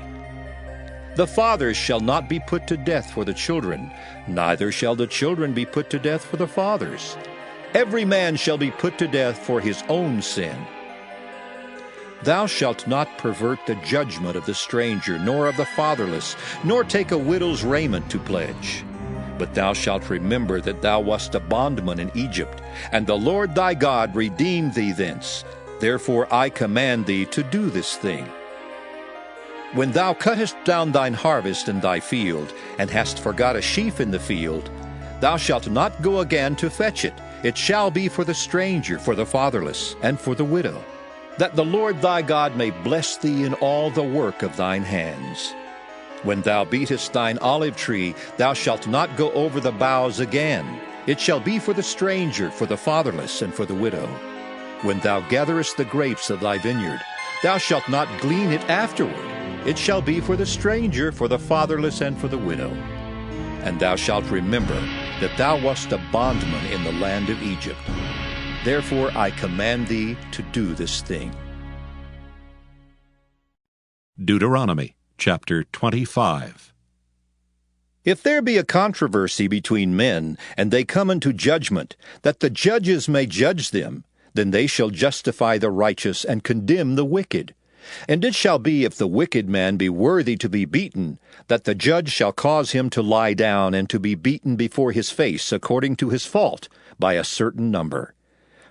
The fathers shall not be put to death for the children, neither shall the children be put to death for the fathers. Every man shall be put to death for his own sin. Thou shalt not pervert the judgment of the stranger, nor of the fatherless, nor take a widow's raiment to pledge. But thou shalt remember that thou wast a bondman in Egypt, and the Lord thy God redeemed thee thence. Therefore I command thee to do this thing. When thou cuttest down thine harvest in thy field, and hast forgot a sheaf in the field, thou shalt not go again to fetch it. It shall be for the stranger, for the fatherless, and for the widow, that the Lord thy God may bless thee in all the work of thine hands. When thou beatest thine olive tree, thou shalt not go over the boughs again. It shall be for the stranger, for the fatherless, and for the widow. When thou gatherest the grapes of thy vineyard, thou shalt not glean it afterward. It shall be for the stranger, for the fatherless, and for the widow. And thou shalt remember that thou wast a bondman in the land of Egypt. Therefore I command thee to do this thing. Deuteronomy chapter 25. If there be a controversy between men, and they come unto judgment, that the judges may judge them, then they shall justify the righteous and condemn the wicked. And it shall be, if the wicked man be worthy to be beaten, that the judge shall cause him to lie down and to be beaten before his face according to his fault, by a certain number.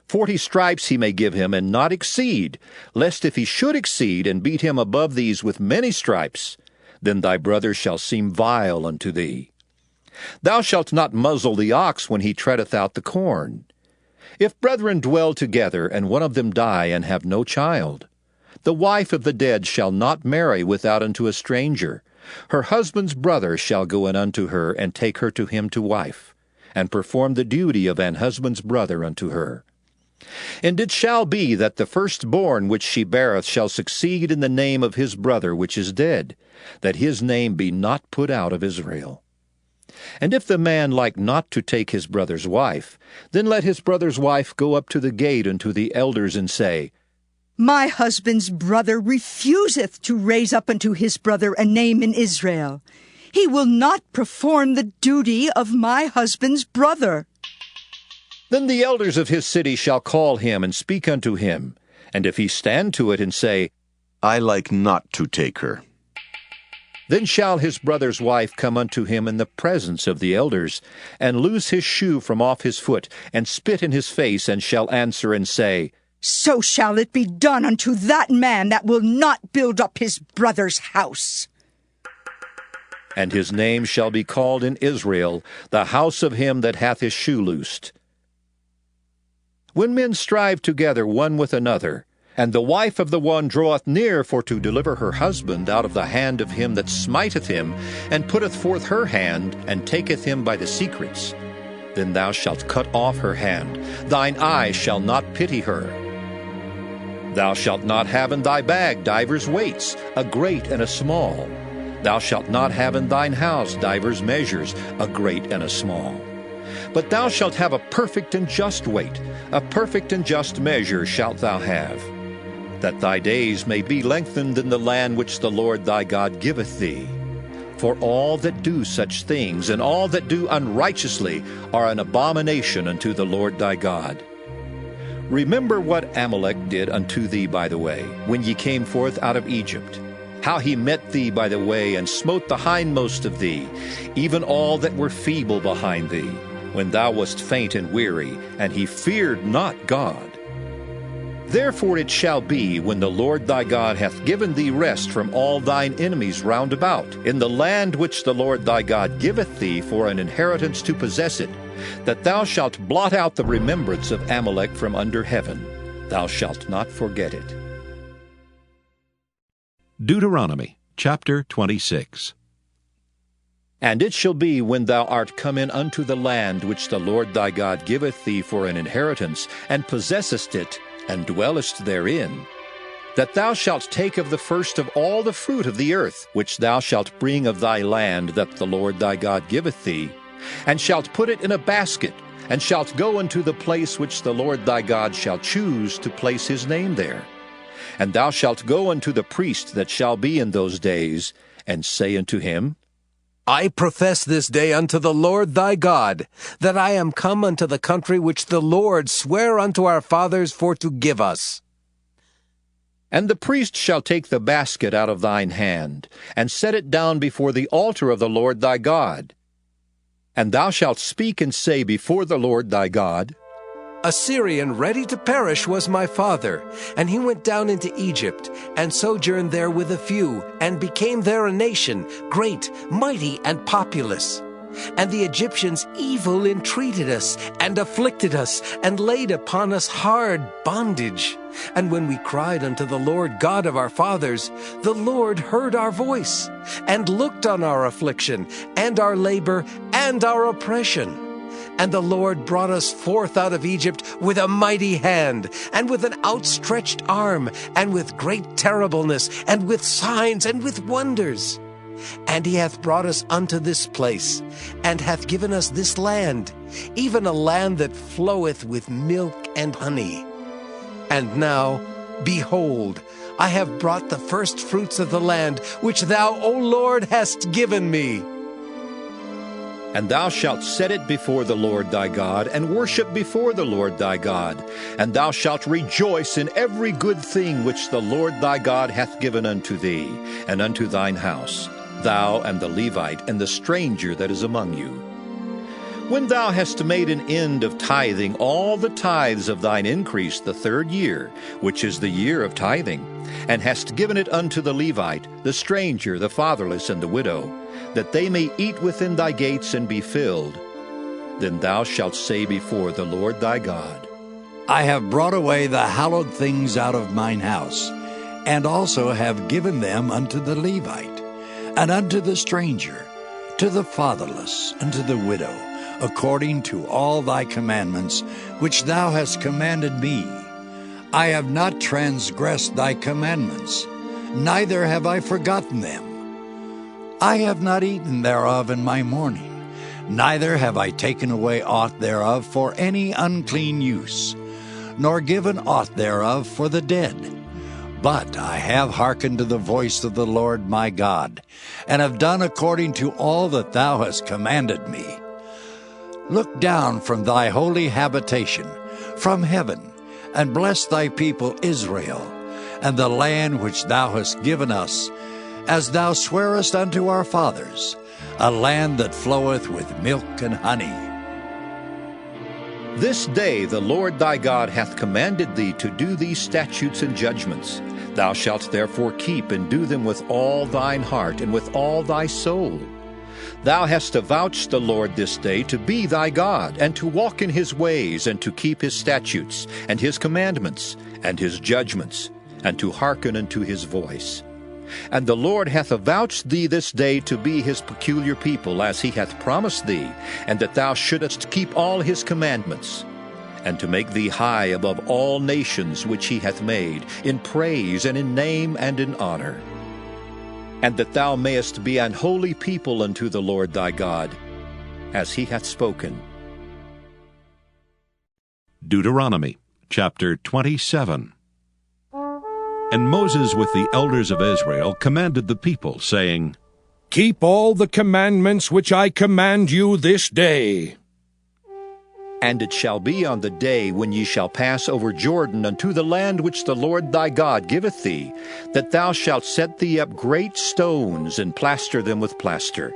40 stripes he may give him, and not exceed, lest if he should exceed, and beat him above these with many stripes, then thy brother shall seem vile unto thee. Thou shalt not muzzle the ox when he treadeth out the corn. If brethren dwell together, and one of them die, and have no child, the wife of the dead shall not marry without unto a stranger. Her husband's brother shall go in unto her, and take her to him to wife, and perform the duty of an husband's brother unto her. And it shall be that the firstborn which she beareth shall succeed in the name of his brother which is dead, that his name be not put out of Israel. And if the man like not to take his brother's wife, then let his brother's wife go up to the gate unto the elders, and say, My husband's brother refuseth to raise up unto his brother a name in Israel. He will not perform the duty of my husband's brother. Then the elders of his city shall call him, and speak unto him. And if he stand to it, and say, I like not to take her, then shall his brother's wife come unto him in the presence of the elders, and loose his shoe from off his foot, and spit in his face, and shall answer and say, So shall it be done unto that man that will not build up his brother's house. And his name shall be called in Israel, the house of him that hath his shoe loosed. When men strive together one with another, and the wife of the one draweth near for to deliver her husband out of the hand of him that smiteth him, and putteth forth her hand, and taketh him by the secrets, then thou shalt cut off her hand. Thine eye shall not pity her. Thou shalt not have in thy bag divers weights, a great and a small. Thou shalt not have in thine house divers measures, a great and a small. But thou shalt have a perfect and just weight, a perfect and just measure shalt thou have, that thy days may be lengthened in the land which the Lord thy God giveth thee. For all that do such things, and all that do unrighteously, are an abomination unto the Lord thy God. Remember what Amalek did unto thee by the way, when ye came forth out of Egypt, how he met thee by the way, and smote the hindmost of thee, even all that were feeble behind thee, when thou wast faint and weary, and he feared not God. Therefore it shall be, when the Lord thy God hath given thee rest from all thine enemies round about, in the land which the Lord thy God giveth thee for an inheritance to possess it, that thou shalt blot out the remembrance of Amalek from under heaven. Thou shalt not forget it. Deuteronomy chapter 26. And it shall be, when thou art come in unto the land which the Lord thy God giveth thee for an inheritance, and possessest it, and dwellest therein, that thou shalt take of the first of all the fruit of the earth, which thou shalt bring of thy land that the Lord thy God giveth thee, and shalt put it in a basket, and shalt go unto the place which the Lord thy God shall choose to place his name there. And thou shalt go unto the priest that shall be in those days, and say unto him, I profess this day unto the Lord thy God, that I am come unto the country which the Lord sware unto our fathers for to give us. And the priest shall take the basket out of thine hand, and set it down before the altar of the Lord thy God. And thou shalt speak and say before the Lord thy God, A Syrian ready to perish was my father, and he went down into Egypt, and sojourned there with a few, and became there a nation, great, mighty, and populous. And the Egyptians evil entreated us, and afflicted us, and laid upon us hard bondage. And when we cried unto the Lord God of our fathers, the Lord heard our voice, and looked on our affliction, and our labor, and our oppression. And the Lord brought us forth out of Egypt with a mighty hand, and with an outstretched arm, and with great terribleness, and with signs, and with wonders. And he hath brought us unto this place, and hath given us this land, even a land that floweth with milk and honey. And now, behold, I have brought the first fruits of the land, which thou, O Lord, hast given me. And thou shalt set it before the Lord thy God, and worship before the Lord thy God. And thou shalt rejoice in every good thing which the Lord thy God hath given unto thee, and unto thine house, thou and the Levite, and the stranger that is among you. When thou hast made an end of tithing all the tithes of thine increase the third year, which is the year of tithing, and hast given it unto the Levite, the stranger, the fatherless, and the widow, that they may eat within thy gates and be filled, then thou shalt say before the Lord thy God, I have brought away the hallowed things out of mine house, and also have given them unto the Levite, and unto the stranger, to the fatherless, and to the widow, according to all thy commandments which thou hast commanded me. I have not transgressed thy commandments, neither have I forgotten them. I have not eaten thereof in my mourning, neither have I taken away aught thereof for any unclean use, nor given aught thereof for the dead. But I have hearkened to the voice of the Lord my God, and have done according to all that thou hast commanded me. Look down from thy holy habitation, from heaven, and bless thy people Israel, and the land which thou hast given us, as thou swarest unto our fathers, a land that floweth with milk and honey. This day the Lord thy God hath commanded thee to do these statutes and judgments. Thou shalt therefore keep and do them with all thine heart and with all thy soul. Thou hast avouched the Lord this day to be thy God, and to walk in his ways, and to keep his statutes, and his commandments, and his judgments, and to hearken unto his voice. And the Lord hath avouched thee this day to be his peculiar people, as he hath promised thee, and that thou shouldest keep all his commandments, and to make thee high above all nations which he hath made, in praise and in name and in honor. And that thou mayest be an holy people unto the Lord thy God, as he hath spoken. Deuteronomy chapter 27. And Moses with the elders of Israel commanded the people, saying, Keep all the commandments which I command you this day. And it shall be on the day when ye shall pass over Jordan unto the land which the Lord thy God giveth thee, that thou shalt set thee up great stones, and plaster them with plaster.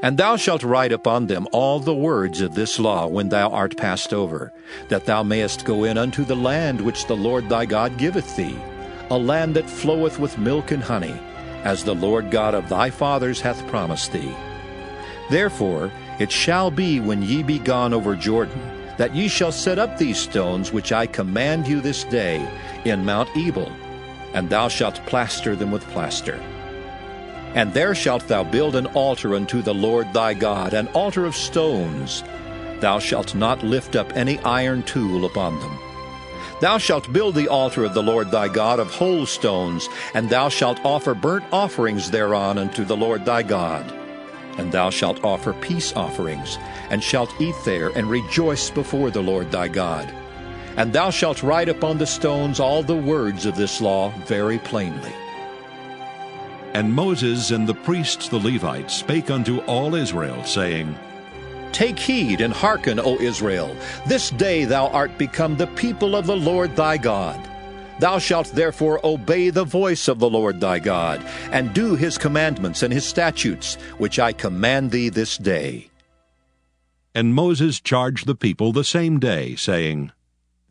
And thou shalt write upon them all the words of this law when thou art passed over, that thou mayest go in unto the land which the Lord thy God giveth thee, a land that floweth with milk and honey, as the Lord God of thy fathers hath promised thee. Therefore it shall be when ye be gone over Jordan, that ye shall set up these stones which I command you this day in Mount Ebal, and thou shalt plaster them with plaster. And there shalt thou build an altar unto the Lord thy God, an altar of stones. Thou shalt not lift up any iron tool upon them. Thou shalt build the altar of the Lord thy God of whole stones, and thou shalt offer burnt offerings thereon unto the Lord thy God. And thou shalt offer peace offerings, and shalt eat there, and rejoice before the Lord thy God. And thou shalt write upon the stones all the words of this law very plainly. And Moses and the priests the Levites spake unto all Israel, saying, Take heed and hearken, O Israel. This day thou art become the people of the Lord thy God. Thou shalt therefore obey the voice of the Lord thy God, and do his commandments and his statutes, which I command thee this day. And Moses charged the people the same day, saying,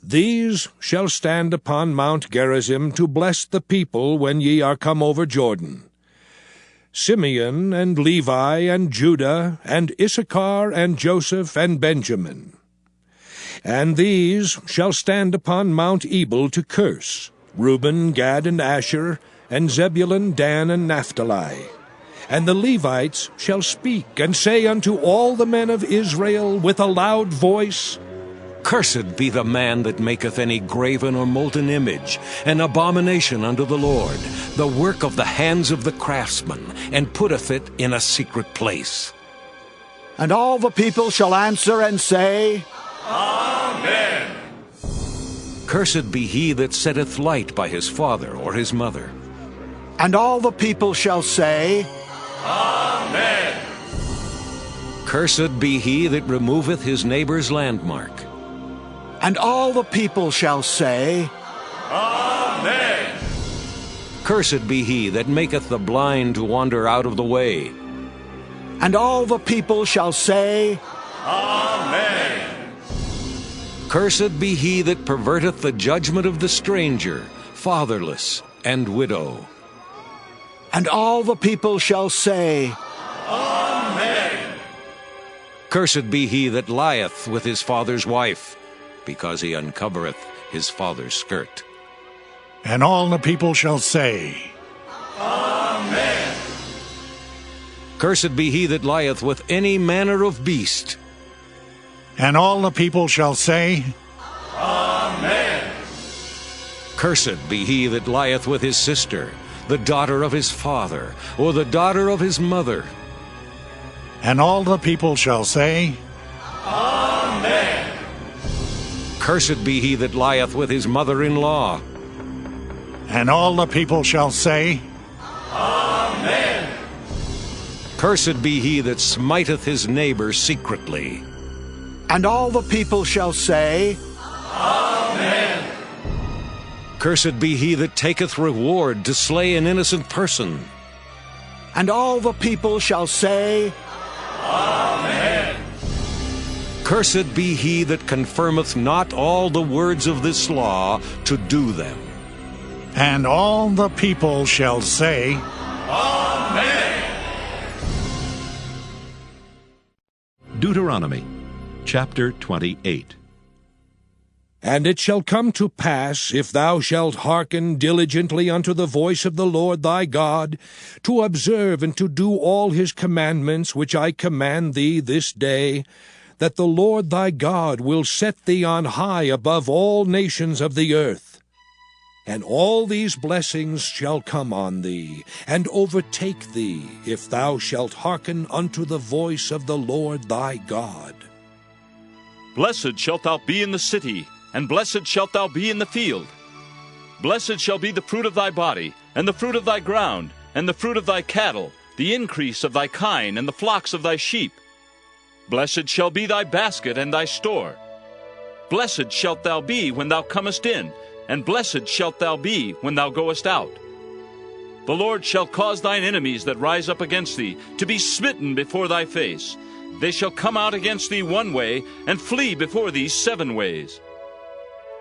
These shall stand upon Mount Gerizim to bless the people when ye are come over Jordan. Simeon and Levi and Judah and Issachar and Joseph and Benjamin. And these shall stand upon Mount Ebal to curse, Reuben, Gad, and Asher, and Zebulun, Dan, and Naphtali. And the Levites shall speak, and say unto all the men of Israel with a loud voice, Cursed be the man that maketh any graven or molten image, an abomination unto the Lord, the work of the hands of the craftsman, and putteth it in a secret place. And all the people shall answer and say, Amen. Cursed be he that setteth light by his father or his mother. And all the people shall say, Amen. Cursed be he that removeth his neighbor's landmark. And all the people shall say, Amen. Cursed be he that maketh the blind to wander out of the way. And all the people shall say, Amen. Cursed be he that perverteth the judgment of the stranger, fatherless, and widow. And all the people shall say, Amen. Cursed be he that lieth with his father's wife, because he uncovereth his father's skirt. And all the people shall say, Amen. Cursed be he that lieth with any manner of beast. And all the people shall say, Amen. Cursed be he that lieth with his sister, the daughter of his father, or the daughter of his mother. And all the people shall say, Amen. Cursed be he that lieth with his mother-in-law. And all the people shall say, Amen. Cursed be he that smiteth his neighbor secretly. And all the people shall say, Amen. Cursed be he that taketh reward to slay an innocent person. And all the people shall say, Amen. Cursed be he that confirmeth not all the words of this law to do them. and all the people shall say, Amen. Deuteronomy chapter 28. And it shall come to pass, if thou shalt hearken diligently unto the voice of the Lord thy God, to observe and to do all his commandments which I command thee this day, that the Lord thy God will set thee on high above all nations of the earth. And all these blessings shall come on thee, and overtake thee, if thou shalt hearken unto the voice of the Lord thy God. Blessed shalt thou be in the city, and blessed shalt thou be in the field. Blessed shall be the fruit of thy body, and the fruit of thy ground, and the fruit of thy cattle, the increase of thy kine, and the flocks of thy sheep. Blessed shall be thy basket and thy store. Blessed shalt thou be when thou comest in, and blessed shalt thou be when thou goest out. The Lord shall cause thine enemies that rise up against thee to be smitten before thy face. They shall come out against thee one way, and flee before thee 7 ways.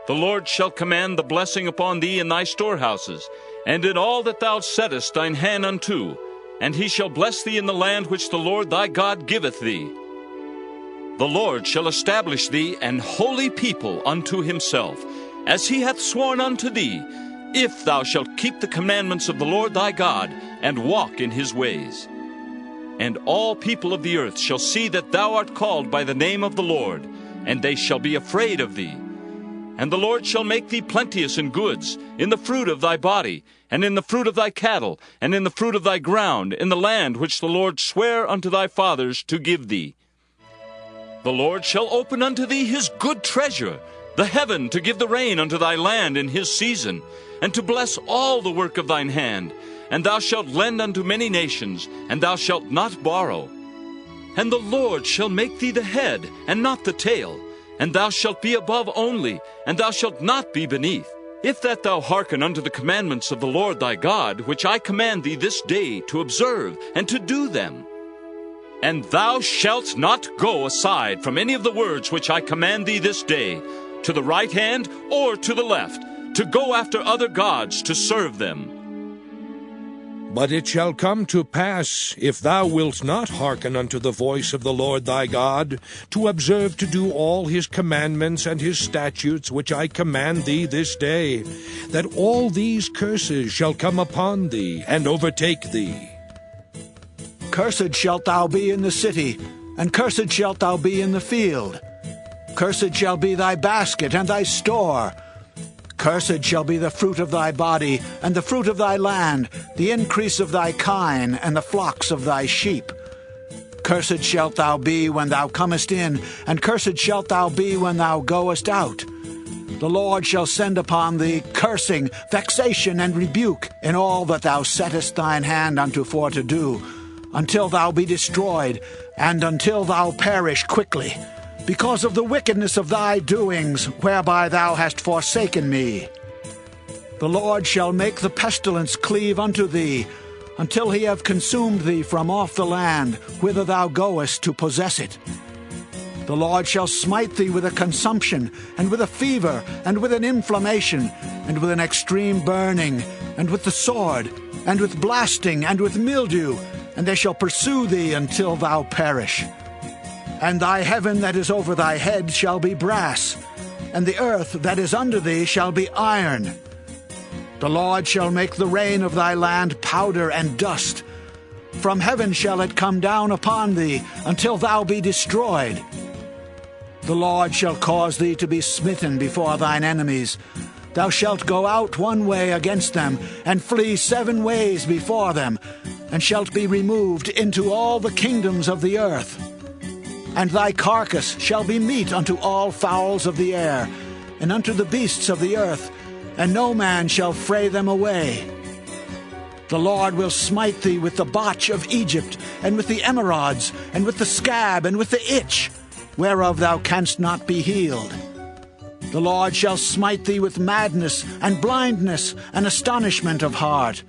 The Lord shall command the blessing upon thee in thy storehouses, and in all that thou settest thine hand unto, and he shall bless thee in the land which the Lord thy God giveth thee. The Lord shall establish thee an holy people unto himself, as he hath sworn unto thee, if thou shalt keep the commandments of the Lord thy God, and walk in his ways. And all people of the earth shall see that thou art called by the name of the Lord, and they shall be afraid of thee. And the Lord shall make thee plenteous in goods, in the fruit of thy body, and in the fruit of thy cattle, and in the fruit of thy ground, in the land which the Lord sware unto thy fathers to give thee. The Lord shall open unto thee his good treasure, the heaven, to give the rain unto thy land in his season, and to bless all the work of thine hand. And thou shalt lend unto many nations, and thou shalt not borrow. And the Lord shall make thee the head, and not the tail, and thou shalt be above only, and thou shalt not be beneath, if that thou hearken unto the commandments of the Lord thy God, which I command thee this day to observe, and to do them. And thou shalt not go aside from any of the words which I command thee this day, to the right hand or to the left, to go after other gods to serve them. But it shall come to pass, if thou wilt not hearken unto the voice of the Lord thy God, to observe to do all his commandments and his statutes which I command thee this day, that all these curses shall come upon thee and overtake thee. Cursed shalt thou be in the city, and cursed shalt thou be in the field. Cursed shall be thy basket and thy store. Cursed shall be the fruit of thy body, and the fruit of thy land, the increase of thy kine, and the flocks of thy sheep. Cursed shalt thou be when thou comest in, and cursed shalt thou be when thou goest out. The Lord shall send upon thee cursing, vexation, and rebuke in all that thou settest thine hand unto for to do, until thou be destroyed, and until thou perish quickly, because of the wickedness of thy doings, whereby thou hast forsaken me. The Lord shall make the pestilence cleave unto thee, until he have consumed thee from off the land, whither thou goest to possess it. The Lord shall smite thee with a consumption, and with a fever, and with an inflammation, and with an extreme burning, and with the sword, and with blasting, and with mildew, and they shall pursue thee until thou perish. And thy heaven that is over thy head shall be brass, and the earth that is under thee shall be iron. The Lord shall make the rain of thy land powder and dust. From heaven shall it come down upon thee, until thou be destroyed. The Lord shall cause thee to be smitten before thine enemies. Thou shalt go out one way against them, and flee 7 ways before them, and shalt be removed into all the kingdoms of the earth. And thy carcass shall be meat unto all fowls of the air, and unto the beasts of the earth, and no man shall fray them away. The Lord will smite thee with the botch of Egypt, and with the emerods, and with the scab, and with the itch, whereof thou canst not be healed. The Lord shall smite thee with madness, and blindness, and astonishment of heart.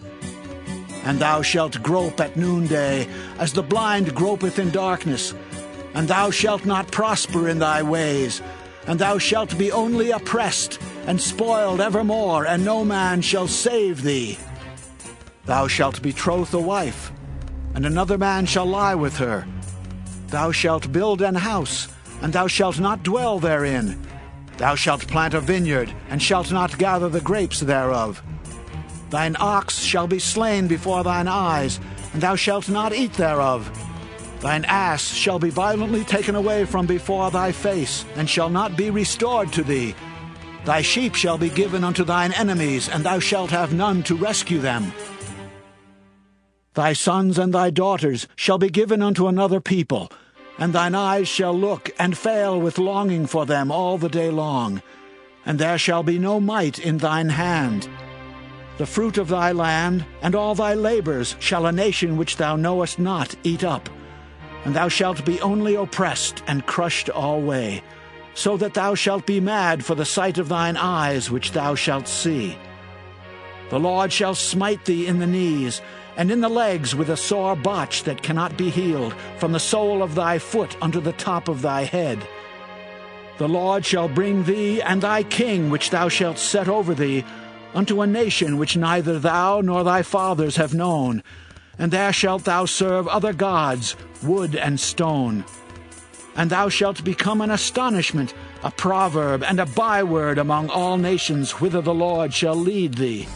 And thou shalt grope at noonday, as the blind gropeth in darkness. And thou shalt not prosper in thy ways, and thou shalt be only oppressed, and spoiled evermore, and no man shall save thee. Thou shalt betroth a wife, and another man shall lie with her. Thou shalt build an house, and thou shalt not dwell therein. Thou shalt plant a vineyard, and shalt not gather the grapes thereof. Thine ox shall be slain before thine eyes, and thou shalt not eat thereof. Thine ass shall be violently taken away from before thy face, and shall not be restored to thee. Thy sheep shall be given unto thine enemies, and thou shalt have none to rescue them. Thy sons and thy daughters shall be given unto another people, and thine eyes shall look and fail with longing for them all the day long, and there shall be no might in thine hand. The fruit of thy land, and all thy labors, shall a nation which thou knowest not eat up. And thou shalt be only oppressed and crushed alway, so that thou shalt be mad for the sight of thine eyes which thou shalt see. The Lord shall smite thee in the knees, and in the legs with a sore botch that cannot be healed, from the sole of thy foot unto the top of thy head. The Lord shall bring thee and thy king which thou shalt set over thee unto a nation which neither thou nor thy fathers have known, and there shalt thou serve other gods, wood and stone. And thou shalt become an astonishment, a proverb, and a byword among all nations whither the Lord shall lead thee.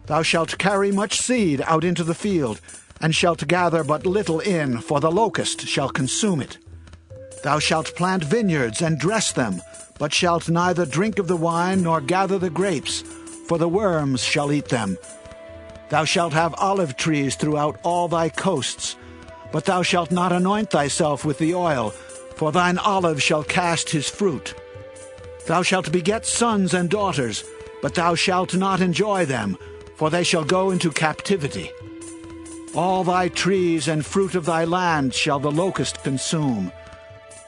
Thou shalt carry much seed out into the field, and shalt gather but little in, for the locust shall consume it. Thou shalt plant vineyards and dress them, but shalt neither drink of the wine nor gather the grapes, for the worms shall eat them. Thou shalt have olive trees throughout all thy coasts, but thou shalt not anoint thyself with the oil, for thine olive shall cast his fruit. Thou shalt beget sons and daughters, but thou shalt not enjoy them, for they shall go into captivity. All thy trees and fruit of thy land shall the locust consume.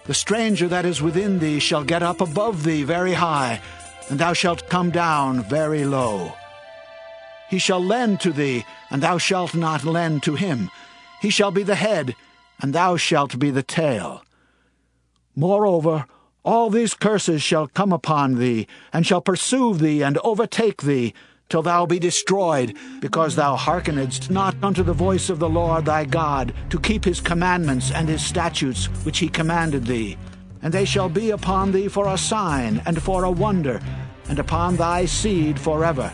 The stranger that is within thee shall get up above thee very high, and thou shalt come down very low. He shall lend to thee, and thou shalt not lend to him. He shall be the head, and thou shalt be the tail. Moreover, all these curses shall come upon thee, and shall pursue thee and overtake thee, till thou be destroyed, because thou hearkenedst not unto the voice of the Lord thy God, to keep his commandments and his statutes which he commanded thee. And they shall be upon thee for a sign and for a wonder, and upon thy seed forever.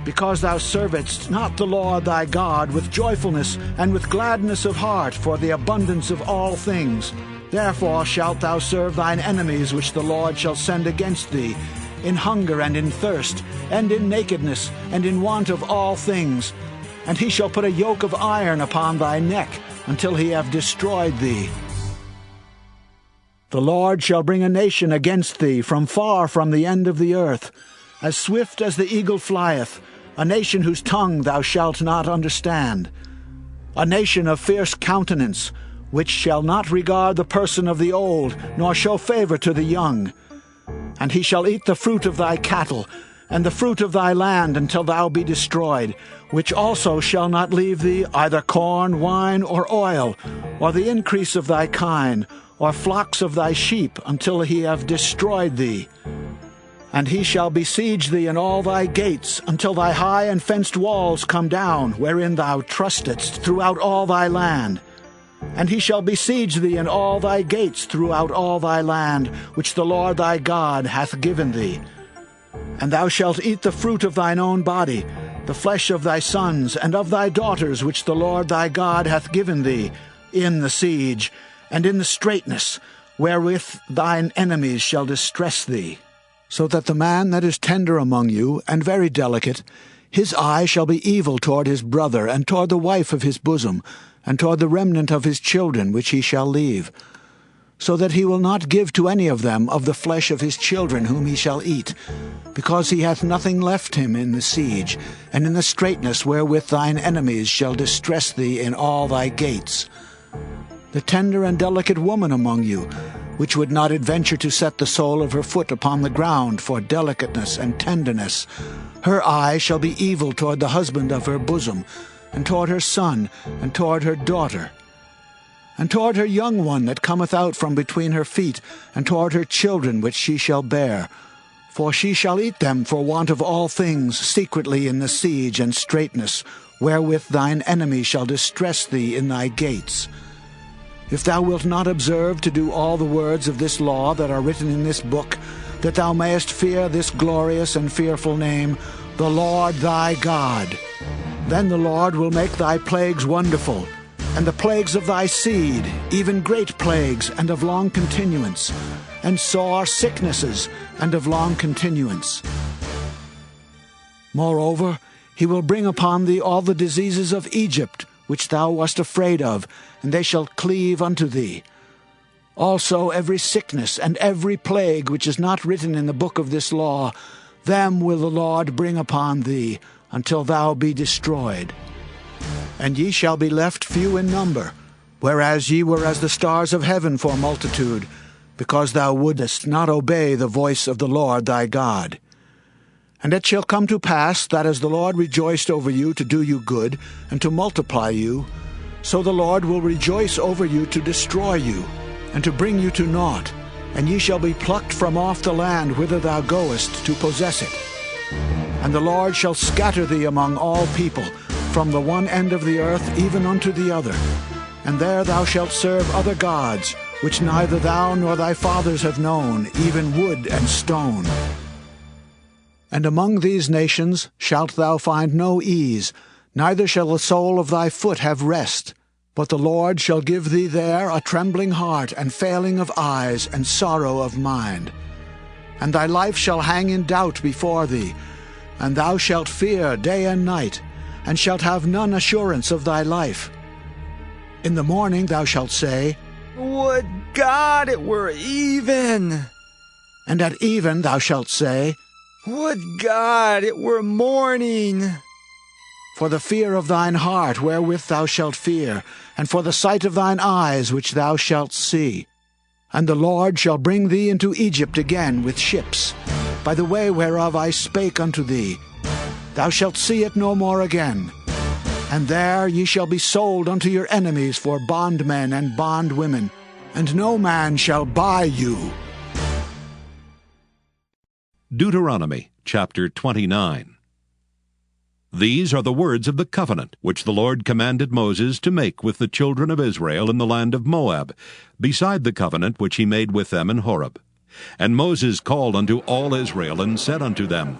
Because thou servedst not the Lord thy God with joyfulness and with gladness of heart for the abundance of all things, therefore shalt thou serve thine enemies which the Lord shall send against thee, in hunger and in thirst, and in nakedness, and in want of all things. And he shall put a yoke of iron upon thy neck, until he have destroyed thee. The Lord shall bring a nation against thee from far from the end of the earth, as swift as the eagle flieth, a nation whose tongue thou shalt not understand, a nation of fierce countenance, which shall not regard the person of the old, nor show favor to the young. And he shall eat the fruit of thy cattle, and the fruit of thy land until thou be destroyed, which also shall not leave thee either corn, wine, or oil, or the increase of thy kine, or flocks of thy sheep, until he have destroyed thee. And he shall besiege thee in all thy gates, until thy high and fenced walls come down, wherein thou trustedst throughout all thy land. And he shall besiege thee in all thy gates throughout all thy land, which the Lord thy God hath given thee. And thou shalt eat the fruit of thine own body, the flesh of thy sons and of thy daughters, which the Lord thy God hath given thee, in the siege, and in the straitness, wherewith thine enemies shall distress thee. So that the man that is tender among you, and very delicate, his eye shall be evil toward his brother, and toward the wife of his bosom, and toward the remnant of his children which he shall leave, so that he will not give to any of them of the flesh of his children whom he shall eat, because he hath nothing left him in the siege, and in the straitness wherewith thine enemies shall distress thee in all thy gates. The tender and delicate woman among you, which would not adventure to set the sole of her foot upon the ground for delicateness and tenderness, her eye shall be evil toward the husband of her bosom, and toward her son, and toward her daughter, and toward her young one that cometh out from between her feet, and toward her children which she shall bear. For she shall eat them for want of all things secretly in the siege and straitness, wherewith thine enemy shall distress thee in thy gates. If thou wilt not observe to do all the words of this law that are written in this book, that thou mayest fear this glorious and fearful name, the Lord thy God, then the Lord will make thy plagues wonderful, and the plagues of thy seed, even great plagues and of long continuance, and sore sicknesses and of long continuance. Moreover, he will bring upon thee all the diseases of Egypt, which thou wast afraid of, and they shall cleave unto thee. Also every sickness and every plague which is not written in the book of this law, them will the Lord bring upon thee, until thou be destroyed. And ye shall be left few in number, whereas ye were as the stars of heaven for multitude, because thou wouldest not obey the voice of the Lord thy God. And it shall come to pass that as the Lord rejoiced over you to do you good, and to multiply you, so the Lord will rejoice over you to destroy you, and to bring you to naught, and ye shall be plucked from off the land whither thou goest to possess it. And the Lord shall scatter thee among all people, from the one end of the earth even unto the other. And there thou shalt serve other gods, which neither thou nor thy fathers have known, even wood and stone. And among these nations shalt thou find no ease, neither shall the sole of thy foot have rest. But the Lord shall give thee there a trembling heart, and failing of eyes, and sorrow of mind. And thy life shall hang in doubt before thee, and thou shalt fear day and night, and shalt have none assurance of thy life. In the morning thou shalt say, Would God it were even! And at even thou shalt say, Would God it were morning! For the fear of thine heart wherewith thou shalt fear, and for the sight of thine eyes which thou shalt see. And the Lord shall bring thee into Egypt again with ships, by the way whereof I spake unto thee. Thou shalt see it no more again. And there ye shall be sold unto your enemies for bondmen and bondwomen, and no man shall buy you. Deuteronomy chapter 29. These are the words of the covenant which the Lord commanded Moses to make with the children of Israel in the land of Moab, beside the covenant which he made with them in Horeb. And Moses called unto all Israel, and said unto them,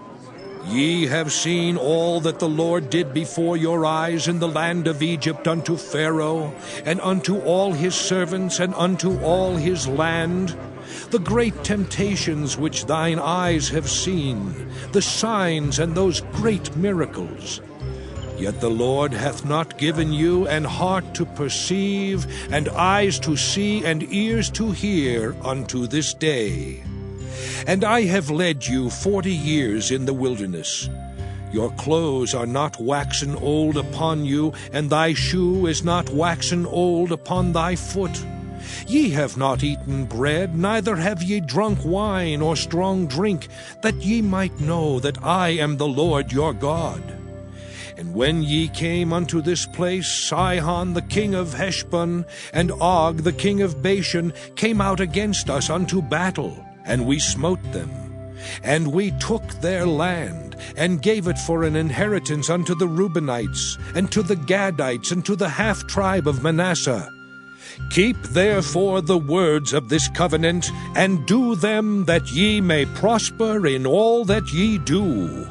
Ye have seen all that the Lord did before your eyes in the land of Egypt unto Pharaoh, and unto all his servants, and unto all his land, the great temptations which thine eyes have seen, the signs and those great miracles. Yet the Lord hath not given you an heart to perceive, and eyes to see, and ears to hear unto this day. And I have led you 40 years in the wilderness. Your clothes are not waxen old upon you, and thy shoe is not waxen old upon thy foot. Ye have not eaten bread, neither have ye drunk wine or strong drink, that ye might know that I am the Lord your God. And when ye came unto this place, Sihon the king of Heshbon, and Og the king of Bashan, came out against us unto battle, and we smote them. And we took their land, and gave it for an inheritance unto the Reubenites, and to the Gadites, and to the half-tribe of Manasseh. Keep therefore the words of this covenant, and do them, that ye may prosper in all that ye do.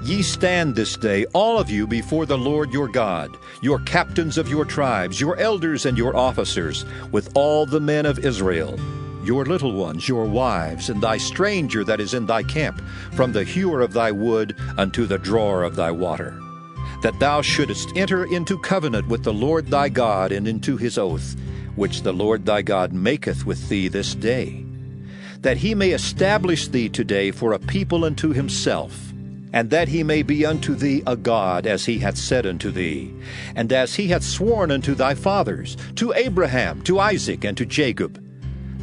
Ye stand this day, all of you, before the Lord your God, your captains of your tribes, your elders and your officers, with all the men of Israel, your little ones, your wives, and thy stranger that is in thy camp, from the hewer of thy wood unto the drawer of thy water, that thou shouldest enter into covenant with the Lord thy God, and into his oath, which the Lord thy God maketh with thee this day, that he may establish thee today for a people unto himself, and that he may be unto thee a God, as he hath said unto thee, and as he hath sworn unto thy fathers, to Abraham, to Isaac, and to Jacob.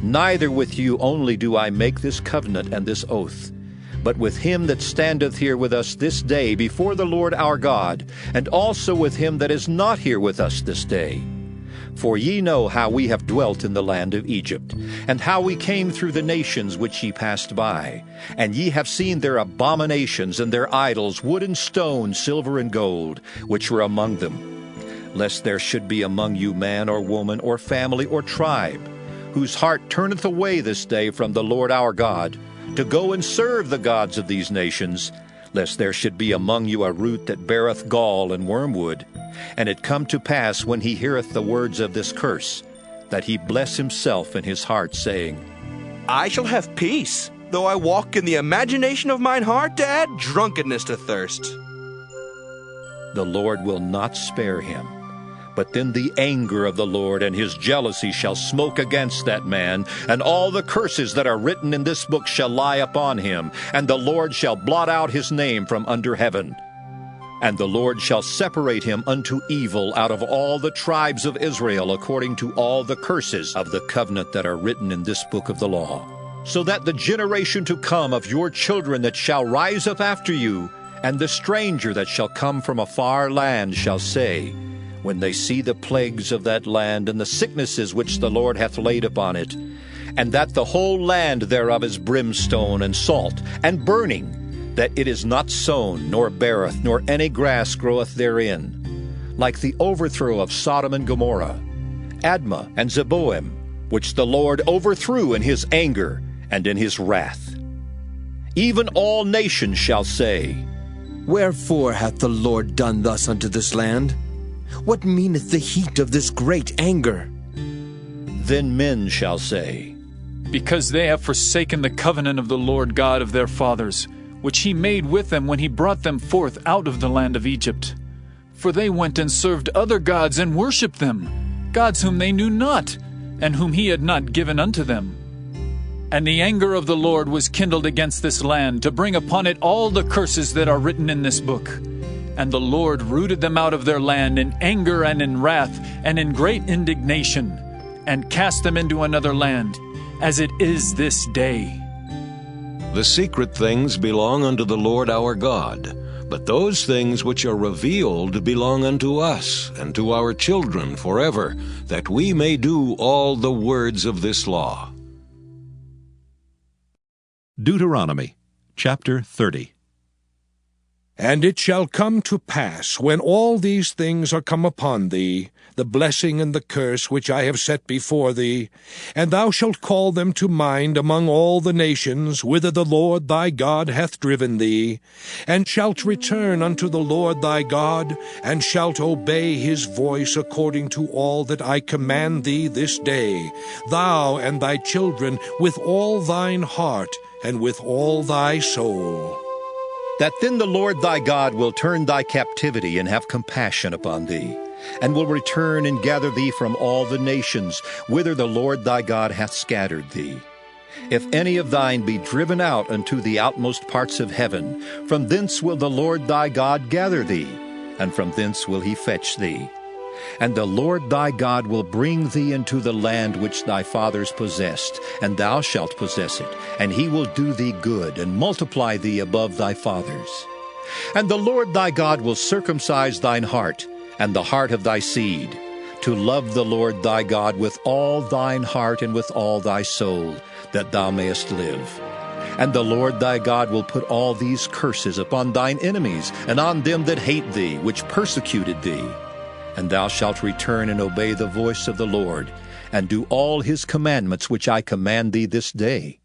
Neither with you only do I make this covenant and this oath, but with him that standeth here with us this day before the Lord our God, and also with him that is not here with us this day. For ye know how we have dwelt in the land of Egypt, and how we came through the nations which ye passed by. And ye have seen their abominations and their idols, wood and stone, silver and gold, which were among them. Lest there should be among you man or woman or family or tribe, whose heart turneth away this day from the Lord our God, to go and serve the gods of these nations, lest there should be among you a root that beareth gall and wormwood. And it come to pass, when he heareth the words of this curse, that he bless himself in his heart, saying, I shall have peace, though I walk in the imagination of mine heart to add drunkenness to thirst. The Lord will not spare him, But then the anger of the Lord and his jealousy shall smoke against that man, and all the curses that are written in this book shall lie upon him, and the Lord shall blot out his name from under heaven. And the Lord shall separate him unto evil out of all the tribes of Israel, according to all the curses of the covenant that are written in this book of the law. So that the generation to come of your children that shall rise up after you, and the stranger that shall come from a far land shall say, when they see the plagues of that land, and the sicknesses which the Lord hath laid upon it, and that the whole land thereof is brimstone and salt and burning, that it is not sown, nor beareth, nor any grass groweth therein, like the overthrow of Sodom and Gomorrah, Admah and Zeboim, which the Lord overthrew in his anger and in his wrath. Even all nations shall say, Wherefore hath the Lord done thus unto this land? What meaneth the heat of this great anger? Then men shall say, Because they have forsaken the covenant of the Lord God of their fathers, which he made with them when he brought them forth out of the land of Egypt. For they went and served other gods and worshipped them, gods whom they knew not, and whom he had not given unto them. And the anger of the Lord was kindled against this land, to bring upon it all the curses that are written in this book. And the Lord rooted them out of their land in anger and in wrath and in great indignation, and cast them into another land, as it is this day. The secret things belong unto the Lord our God, but those things which are revealed belong unto us and to our children forever, that we may do all the words of this law. Deuteronomy chapter 30. And it shall come to pass, when all these things are come upon thee, the blessing and the curse which I have set before thee, and thou shalt call them to mind among all the nations, whither the Lord thy God hath driven thee, and shalt return unto the Lord thy God, and shalt obey his voice according to all that I command thee this day, thou and thy children, with all thine heart, and with all thy soul. That then the Lord thy God will turn thy captivity and have compassion upon thee, and will return and gather thee from all the nations, whither the Lord thy God hath scattered thee. If any of thine be driven out unto the outmost parts of heaven, from thence will the Lord thy God gather thee, and from thence will he fetch thee. And the Lord thy God will bring thee into the land which thy fathers possessed, and thou shalt possess it, and he will do thee good, and multiply thee above thy fathers. And the Lord thy God will circumcise thine heart, and the heart of thy seed, to love the Lord thy God with all thine heart and with all thy soul, that thou mayest live. And the Lord thy God will put all these curses upon thine enemies, and on them that hate thee, which persecuted thee. And thou shalt return and obey the voice of the Lord, and do all his commandments which I command thee this day.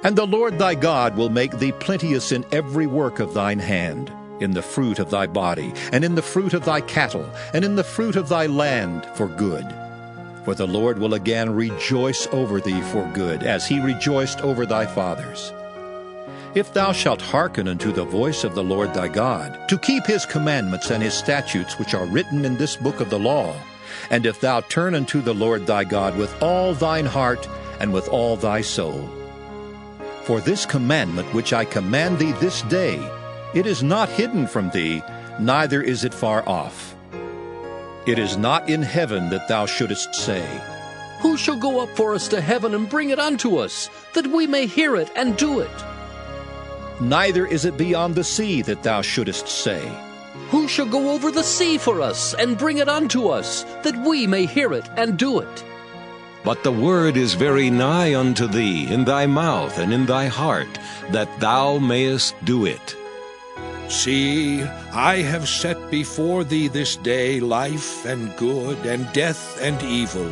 And the Lord thy God will make thee plenteous in every work of thine hand, in the fruit of thy body, and in the fruit of thy cattle, and in the fruit of thy land for good. For the Lord will again rejoice over thee for good, as he rejoiced over thy fathers. If thou shalt hearken unto the voice of the Lord thy God, to keep his commandments and his statutes which are written in this book of the law, and if thou turn unto the Lord thy God with all thine heart and with all thy soul. For this commandment which I command thee this day, it is not hidden from thee, neither is it far off. It is not in heaven that thou shouldest say, Who shall go up for us to heaven and bring it unto us, that we may hear it and do it? Neither is it beyond the sea that thou shouldest say, Who shall go over the sea for us and bring it unto us, that we may hear it and do it? But the word is very nigh unto thee, in thy mouth and in thy heart, that thou mayest do it. See, I have set before thee this day life and good, and death and evil.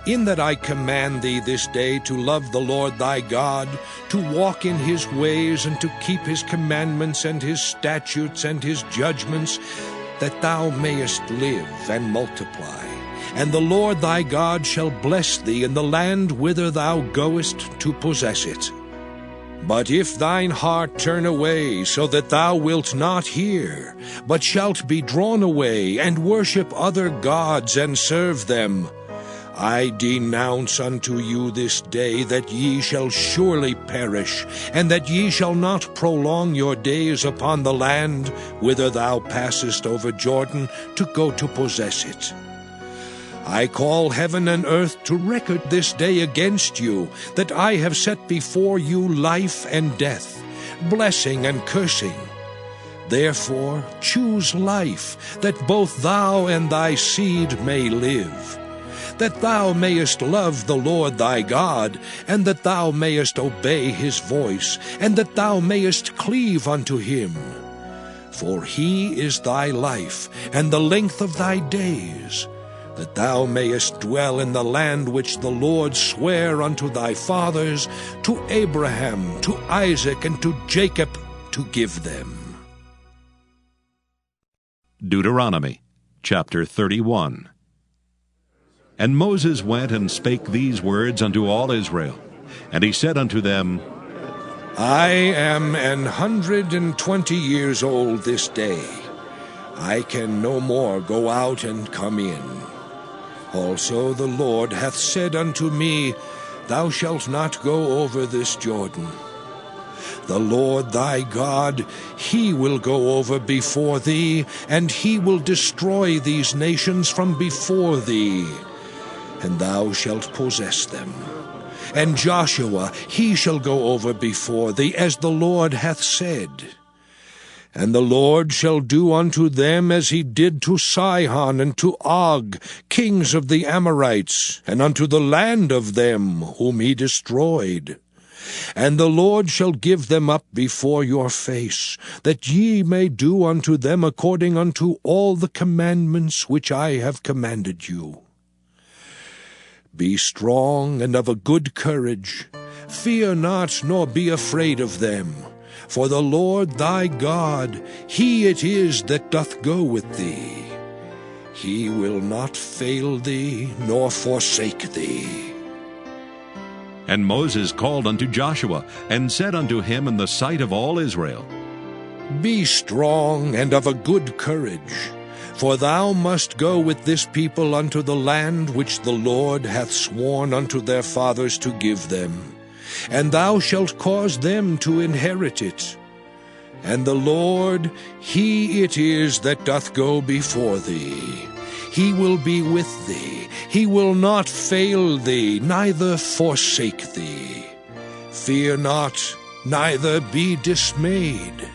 In that I command thee this day to love the Lord thy God, to walk in his ways, and to keep his commandments and his statutes and his judgments, that thou mayest live and multiply. And the Lord thy God shall bless thee in the land whither thou goest to possess it. But if thine heart turn away, so that thou wilt not hear, but shalt be drawn away, and worship other gods, and serve them, I denounce unto you this day that ye shall surely perish, and that ye shall not prolong your days upon the land whither thou passest over Jordan to go to possess it. I call heaven and earth to record this day against you, that I have set before you life and death, blessing and cursing. Therefore choose life, that both thou and thy seed may live, that thou mayest love the Lord thy God, and that thou mayest obey his voice, and that thou mayest cleave unto him. For he is thy life, and the length of thy days, that thou mayest dwell in the land which the Lord sware unto thy fathers, to Abraham, to Isaac, and to Jacob, to give them. Deuteronomy chapter 31. And Moses went and spake these words unto all Israel. And he said unto them, I am 120 years old this day. I can no more go out and come in. Also the Lord hath said unto me, Thou shalt not go over this Jordan. The Lord thy God, he will go over before thee, and he will destroy these nations from before thee, and thou shalt possess them. And Joshua, he shall go over before thee, as the Lord hath said. And the Lord shall do unto them as he did to Sihon and to Og, kings of the Amorites, and unto the land of them whom he destroyed. And the Lord shall give them up before your face, that ye may do unto them according unto all the commandments which I have commanded you. Be strong and of a good courage. Fear not, nor be afraid of them. For the Lord thy God, he it is that doth go with thee. He will not fail thee, nor forsake thee. And Moses called unto Joshua, and said unto him in the sight of all Israel, Be strong and of a good courage, for thou must go with this people unto the land which the Lord hath sworn unto their fathers to give them. And thou shalt cause them to inherit it. And the Lord, he it is that doth go before thee. He will be with thee. He will not fail thee, neither forsake thee. Fear not, neither be dismayed.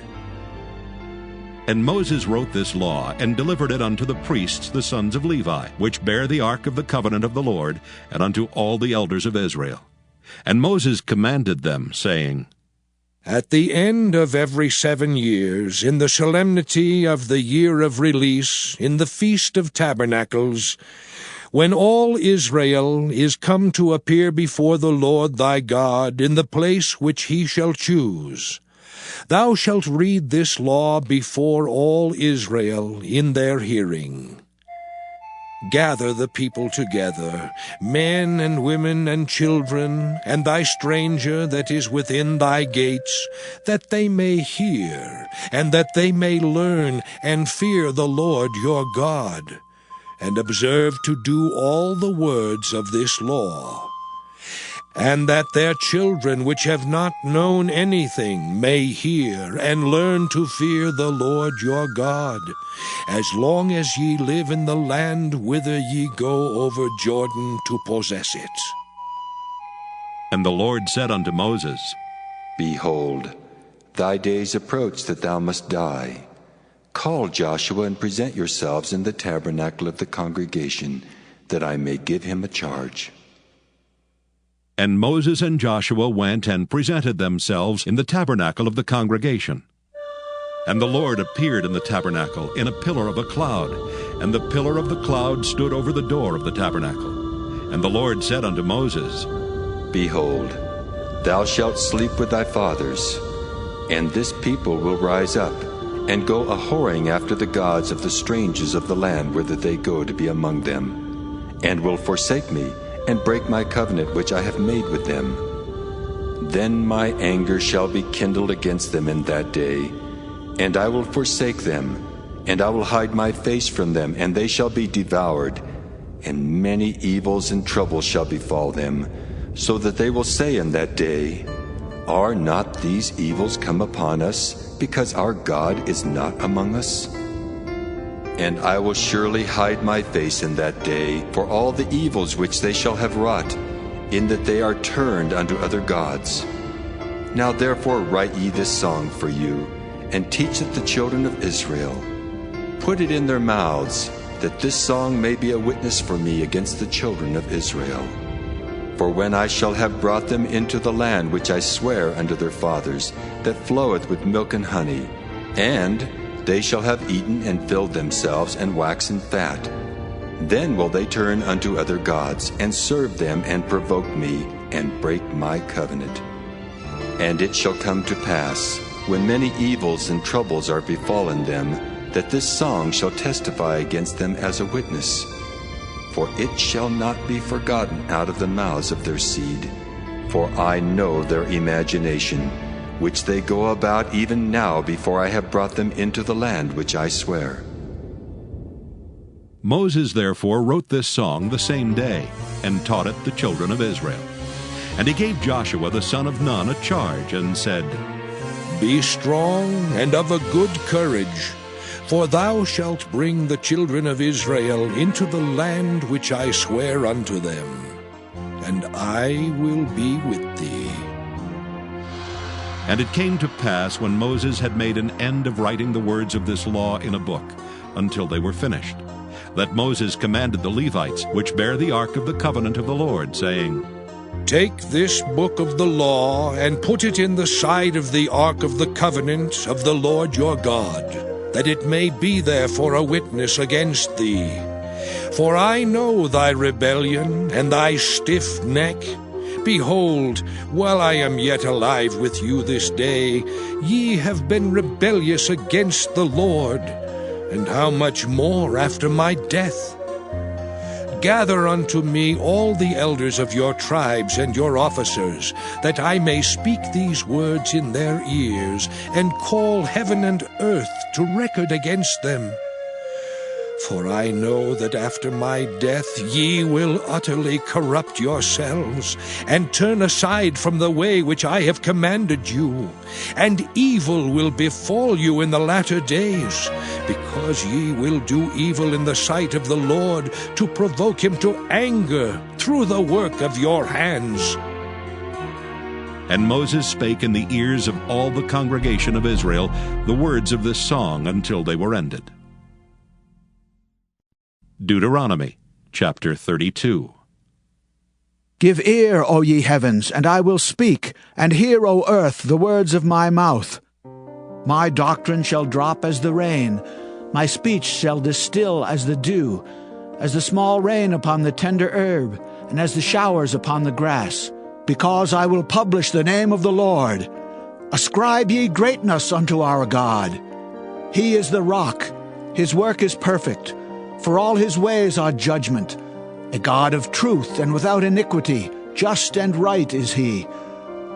And Moses wrote this law, and delivered it unto the priests the sons of Levi, which bear the ark of the covenant of the Lord, and unto all the elders of Israel. And Moses commanded them, saying, At the end of every 7 years, in the solemnity of the year of release, in the Feast of Tabernacles, when all Israel is come to appear before the Lord thy God in the place which he shall choose, thou shalt read this law before all Israel in their hearing. Gather the people together, men and women and children, and thy stranger that is within thy gates, that they may hear, and that they may learn, and fear the Lord your God, and observe to do all the words of this law. And that their children which have not known anything may hear and learn to fear the Lord your God, as long as ye live in the land whither ye go over Jordan to possess it. And the Lord said unto Moses, Behold, thy days approach that thou must die. Call Joshua and present yourselves in the tabernacle of the congregation, that I may give him a charge. And Moses and Joshua went and presented themselves in the tabernacle of the congregation. And the Lord appeared in the tabernacle in a pillar of a cloud, and the pillar of the cloud stood over the door of the tabernacle. And the Lord said unto Moses, Behold, thou shalt sleep with thy fathers, and this people will rise up, and go a-whoring after the gods of the strangers of the land whither they go to be among them, and will forsake me, and break my covenant which I have made with them. Then my anger shall be kindled against them in that day, and I will forsake them, and I will hide my face from them, and they shall be devoured, and many evils and troubles shall befall them, so that they will say in that day, Are not these evils come upon us, because our God is not among us? And I will surely hide my face in that day for all the evils which they shall have wrought, in that they are turned unto other gods. Now therefore write ye this song for you, and teach it the children of Israel. Put it in their mouths, that this song may be a witness for me against the children of Israel. For when I shall have brought them into the land which I swear unto their fathers, that floweth with milk and honey, and they shall have eaten and filled themselves and waxen fat, then will they turn unto other gods, and serve them, and provoke me, and break my covenant. And it shall come to pass, when many evils and troubles are befallen them, that this song shall testify against them as a witness. For it shall not be forgotten out of the mouths of their seed. For I know their imagination, which they go about even now before I have brought them into the land which I swear. Moses therefore wrote this song the same day, and taught it the children of Israel. And he gave Joshua the son of Nun a charge, and said, Be strong and of a good courage, for thou shalt bring the children of Israel into the land which I swear unto them, and I will be with thee. And it came to pass, when Moses had made an end of writing the words of this law in a book, until they were finished, that Moses commanded the Levites, which bear the ark of the covenant of the Lord, saying, Take this book of the law, and put it in the side of the ark of the covenant of the Lord your God, that it may be there for a witness against thee. For I know thy rebellion and thy stiff neck. Behold, while I am yet alive with you this day, ye have been rebellious against the Lord, and how much more after my death? Gather unto me all the elders of your tribes and your officers, that I may speak these words in their ears, and call heaven and earth to record against them. For I know that after my death ye will utterly corrupt yourselves, and turn aside from the way which I have commanded you, and evil will befall you in the latter days, because ye will do evil in the sight of the Lord, to provoke him to anger through the work of your hands. And Moses spake in the ears of all the congregation of Israel the words of this song until they were ended. Deuteronomy chapter 32. Give ear, O ye heavens, and I will speak, and hear, O earth, the words of my mouth. My doctrine shall drop as the rain, my speech shall distill as the dew, as the small rain upon the tender herb, and as the showers upon the grass. Because I will publish the name of the Lord. Ascribe ye greatness unto our God. He is the rock, his work is perfect, for all his ways are judgment. A God of truth and without iniquity, just and right is he.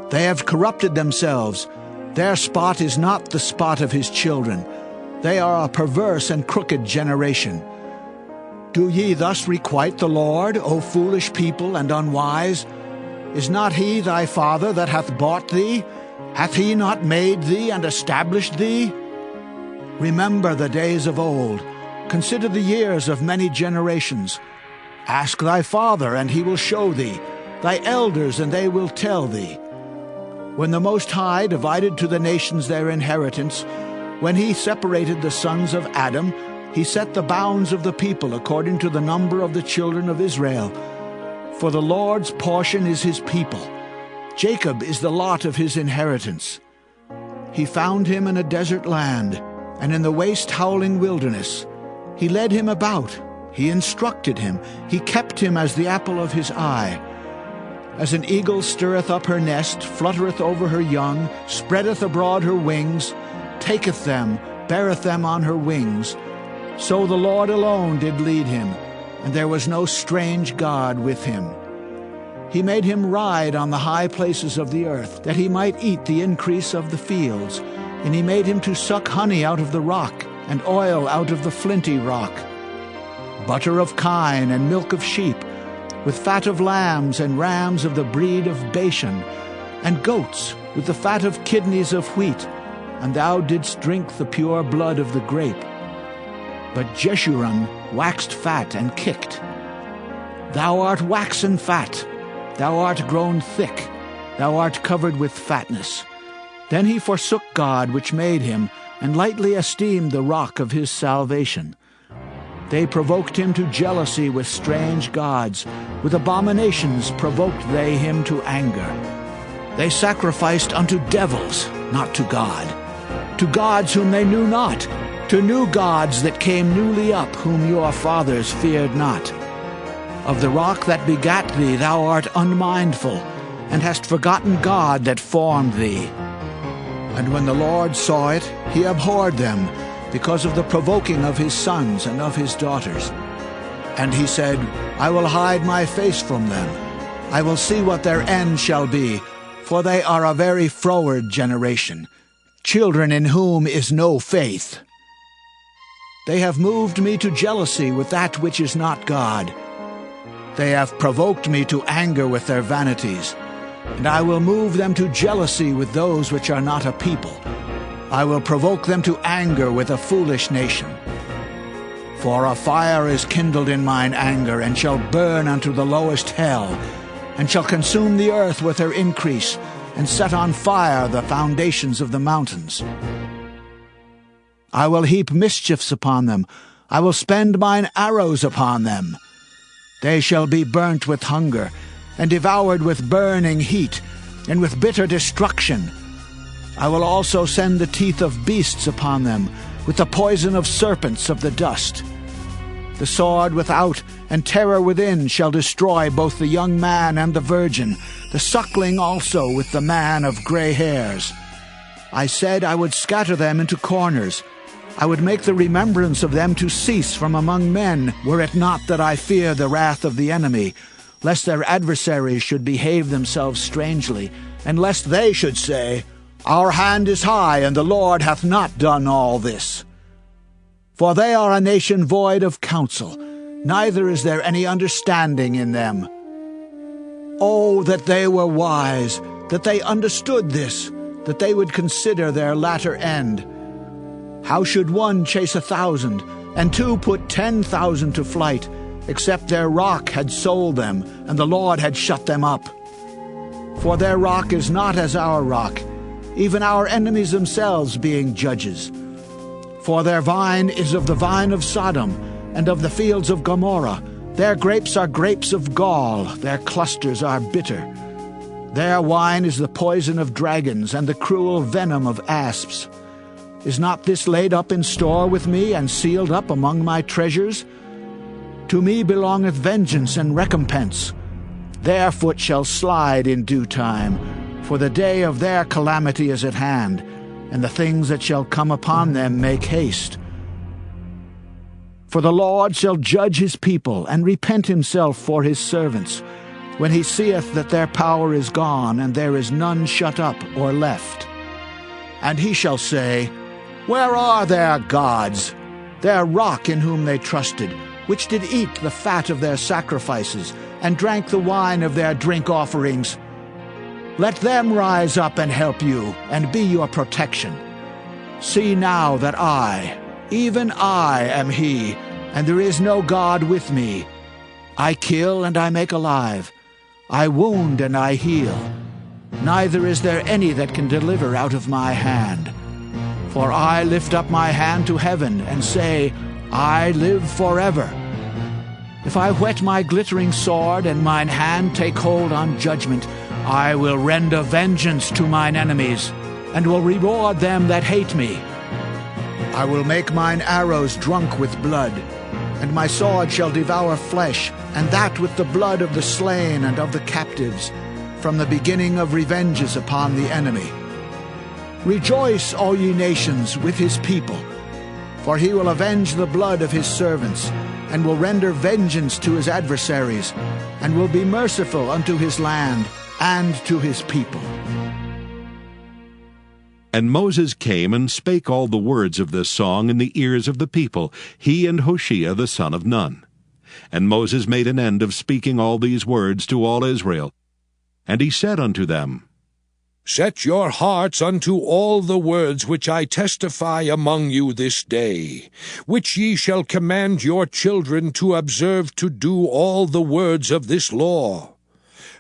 They have corrupted themselves. Their spot is not the spot of his children. They are a perverse and crooked generation. Do ye thus requite the Lord, O foolish people and unwise? Is not he thy father that hath bought thee? Hath he not made thee and established thee? Remember the days of old. Consider the years of many generations. Ask thy father, and he will show thee, thy elders, and they will tell thee. When the Most High divided to the nations their inheritance, when he separated the sons of Adam, he set the bounds of the people according to the number of the children of Israel. For the Lord's portion is his people. Jacob is the lot of his inheritance. He found him in a desert land, and in the waste howling wilderness. He led him about, he instructed him, he kept him as the apple of his eye. As an eagle stirreth up her nest, fluttereth over her young, spreadeth abroad her wings, taketh them, beareth them on her wings. So the Lord alone did lead him, and there was no strange God with him. He made him ride on the high places of the earth, that he might eat the increase of the fields. And he made him to suck honey out of the rock, and oil out of the flinty rock, butter of kine and milk of sheep, with fat of lambs and rams of the breed of Bashan, and goats with the fat of kidneys of wheat, and thou didst drink the pure blood of the grape. But Jeshurun waxed fat and kicked. Thou art waxen fat, thou art grown thick, thou art covered with fatness. Then he forsook God which made him, and lightly esteemed the rock of his salvation. They provoked him to jealousy with strange gods. With abominations provoked they him to anger. They sacrificed unto devils, not to God, to gods whom they knew not, to new gods that came newly up, whom your fathers feared not. Of the rock that begat thee thou art unmindful, and hast forgotten God that formed thee. And when the Lord saw it, he abhorred them, because of the provoking of his sons and of his daughters. And he said, I will hide my face from them. I will see what their end shall be, for they are a very froward generation, children in whom is no faith. They have moved me to jealousy with that which is not God. They have provoked me to anger with their vanities. And I will move them to jealousy with those which are not a people. I will provoke them to anger with a foolish nation. For a fire is kindled in mine anger, and shall burn unto the lowest hell, and shall consume the earth with her increase, and set on fire the foundations of the mountains. I will heap mischiefs upon them. I will spend mine arrows upon them. They shall be burnt with hunger, and devoured with burning heat, and with bitter destruction. I will also send the teeth of beasts upon them, with the poison of serpents of the dust. The sword without and terror within shall destroy both the young man and the virgin, the suckling also with the man of gray hairs. I said I would scatter them into corners. I would make the remembrance of them to cease from among men, were it not that I fear the wrath of the enemy, lest their adversaries should behave themselves strangely, and lest they should say, Our hand is high, and the Lord hath not done all this. For they are a nation void of counsel, neither is there any understanding in them. Oh, that they were wise, that they understood this, that they would consider their latter end. How should one chase 1,000, and two put 10,000 to flight, except their rock had sold them, and the Lord had shut them up? For their rock is not as our rock, even our enemies themselves being judges. For their vine is of the vine of Sodom, and of the fields of Gomorrah. Their grapes are grapes of gall, their clusters are bitter. Their wine is the poison of dragons, and the cruel venom of asps. Is not this laid up in store with me, and sealed up among my treasures? To me belongeth vengeance and recompense. Their foot shall slide in due time, for the day of their calamity is at hand, and the things that shall come upon them make haste. For the Lord shall judge his people, and repent himself for his servants, when he seeth that their power is gone, and there is none shut up or left. And he shall say, Where are their gods, their rock in whom they trusted, which did eat the fat of their sacrifices, and drank the wine of their drink offerings? Let them rise up and help you, and be your protection. See now that I, even I, am he, and there is no God with me. I kill and I make alive. I wound and I heal. Neither is there any that can deliver out of my hand. For I lift up my hand to heaven, and say, I live forever. If I whet my glittering sword, and mine hand take hold on judgment, I will render vengeance to mine enemies, and will reward them that hate me. I will make mine arrows drunk with blood, and my sword shall devour flesh, and that with the blood of the slain and of the captives, from the beginning of revenges upon the enemy. Rejoice, all ye nations, with his people, for he will avenge the blood of his servants, and will render vengeance to his adversaries, and will be merciful unto his land and to his people. And Moses came and spake all the words of this song in the ears of the people, he and Hoshea the son of Nun. And Moses made an end of speaking all these words to all Israel. And he said unto them, Set your hearts unto all the words which I testify among you this day, which ye shall command your children to observe to do all the words of this law.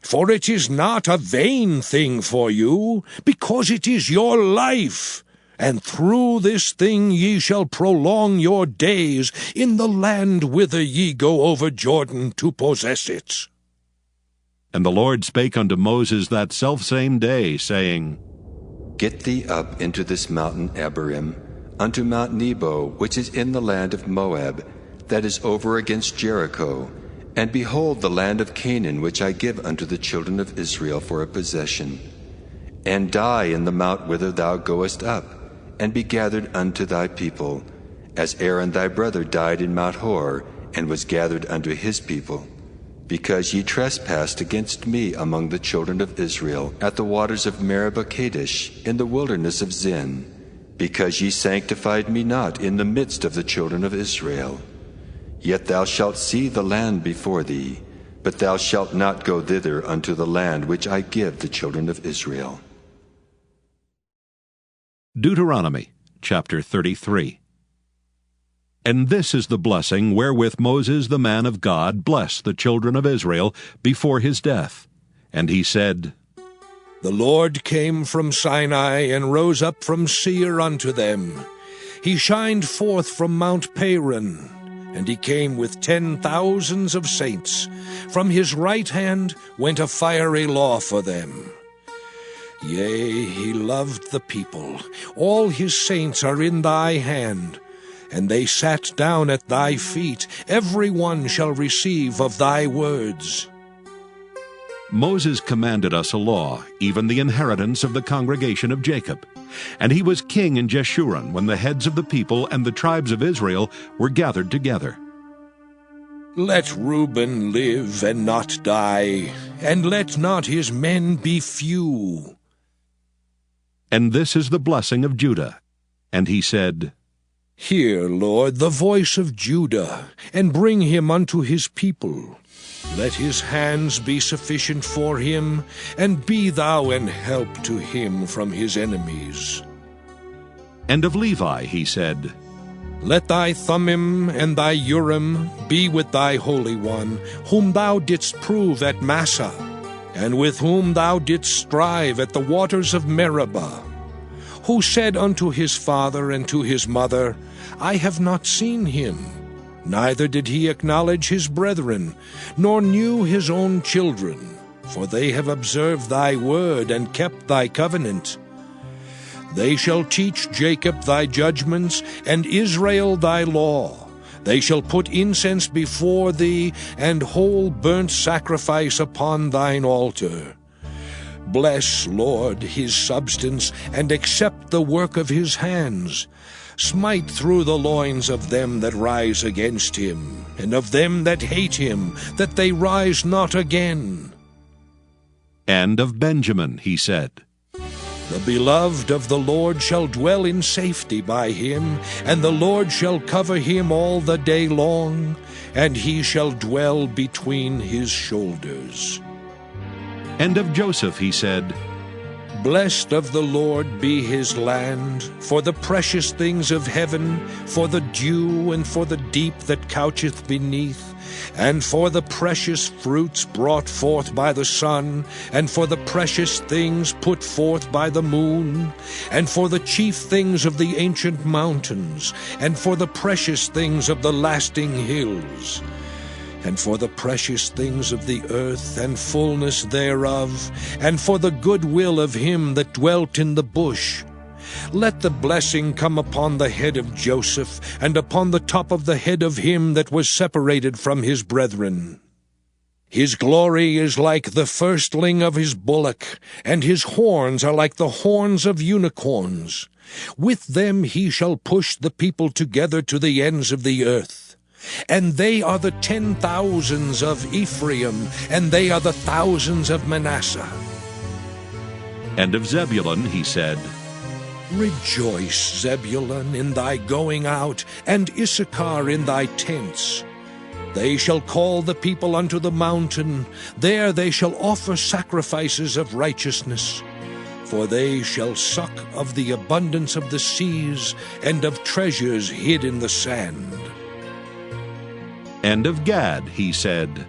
For it is not a vain thing for you, because it is your life. And through this thing ye shall prolong your days in the land whither ye go over Jordan to possess it. And the Lord spake unto Moses that selfsame day, saying, Get thee up into this mountain Abarim, unto Mount Nebo, which is in the land of Moab, that is over against Jericho, and behold the land of Canaan, which I give unto the children of Israel for a possession. And die in the mount whither thou goest up, and be gathered unto thy people, as Aaron thy brother died in Mount Hor, and was gathered unto his people. Because ye trespassed against me among the children of Israel at the waters of Meribah Kadesh, in the wilderness of Zin, because ye sanctified me not in the midst of the children of Israel. Yet thou shalt see the land before thee, but thou shalt not go thither unto the land which I give the children of Israel. Deuteronomy chapter 33. And this is the blessing wherewith Moses the man of God blessed the children of Israel before his death. And he said, The Lord came from Sinai and rose up from Seir unto them. He shined forth from Mount Paran, and he came with 10,000s of saints. From his right hand went a fiery law for them. Yea, he loved the people. All his saints are in thy hand. And they sat down at thy feet. Every one shall receive of thy words. Moses commanded us a law, even the inheritance of the congregation of Jacob. And he was king in Jeshurun when the heads of the people and the tribes of Israel were gathered together. Let Reuben live and not die, and let not his men be few. And this is the blessing of Judah. And he said, Hear, Lord, the voice of Judah, and bring him unto his people. Let his hands be sufficient for him, and be thou an help to him from his enemies. And of Levi he said, Let thy Thummim and thy Urim be with thy Holy One, whom thou didst prove at Massah, and with whom thou didst strive at the waters of Meribah, who said unto his father and to his mother, I have not seen him. Neither did he acknowledge his brethren, nor knew his own children, for they have observed thy word and kept thy covenant. They shall teach Jacob thy judgments, and Israel thy law. They shall put incense before thee, and whole burnt sacrifice upon thine altar. Bless, Lord, his substance, and accept the work of his hands. Smite through the loins of them that rise against him, and of them that hate him, that they rise not again. And of Benjamin he said, The beloved of the Lord shall dwell in safety by him, and the Lord shall cover him all the day long, and he shall dwell between his shoulders. And of Joseph he said, Blessed of the Lord be his land, for the precious things of heaven, for the dew and for the deep that coucheth beneath, and for the precious fruits brought forth by the sun, and for the precious things put forth by the moon, and for the chief things of the ancient mountains, and for the precious things of the lasting hills, and for the precious things of the earth and fullness thereof, and for the good will of him that dwelt in the bush. Let the blessing come upon the head of Joseph, and upon the top of the head of him that was separated from his brethren. His glory is like the firstling of his bullock, and his horns are like the horns of unicorns. With them he shall push the people together to the ends of the earth. And they are the 10,000s of Ephraim, and they are the thousands of Manasseh. And of Zebulun he said, Rejoice, Zebulun, in thy going out, and Issachar in thy tents. They shall call the people unto the mountain, there they shall offer sacrifices of righteousness. For they shall suck of the abundance of the seas, and of treasures hid in the sand. And of Gad he said,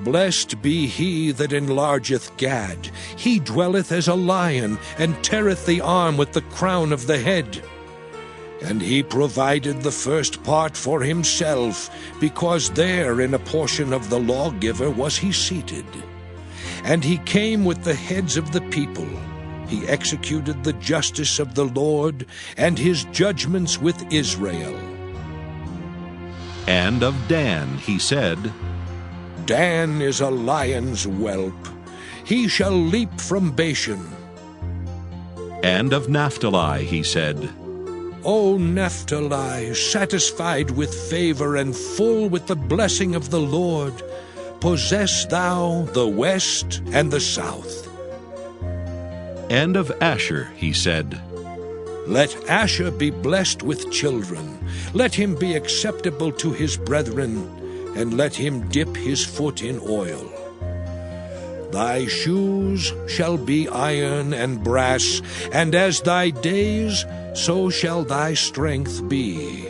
Blessed be he that enlargeth Gad. He dwelleth as a lion, and teareth the arm with the crown of the head. And he provided the first part for himself, because there in a portion of the lawgiver was he seated. And he came with the heads of the people. He executed the justice of the Lord, and his judgments with Israel. And of Dan he said, Dan is a lion's whelp. He shall leap from Bashan. And of Naphtali he said, O Naphtali, satisfied with favor and full with the blessing of the Lord, possess thou the west and the south. And of Asher he said, Let Asher be blessed with children. Let him be acceptable to his brethren, and let him dip his foot in oil. Thy shoes shall be iron and brass, and as thy days, so shall thy strength be.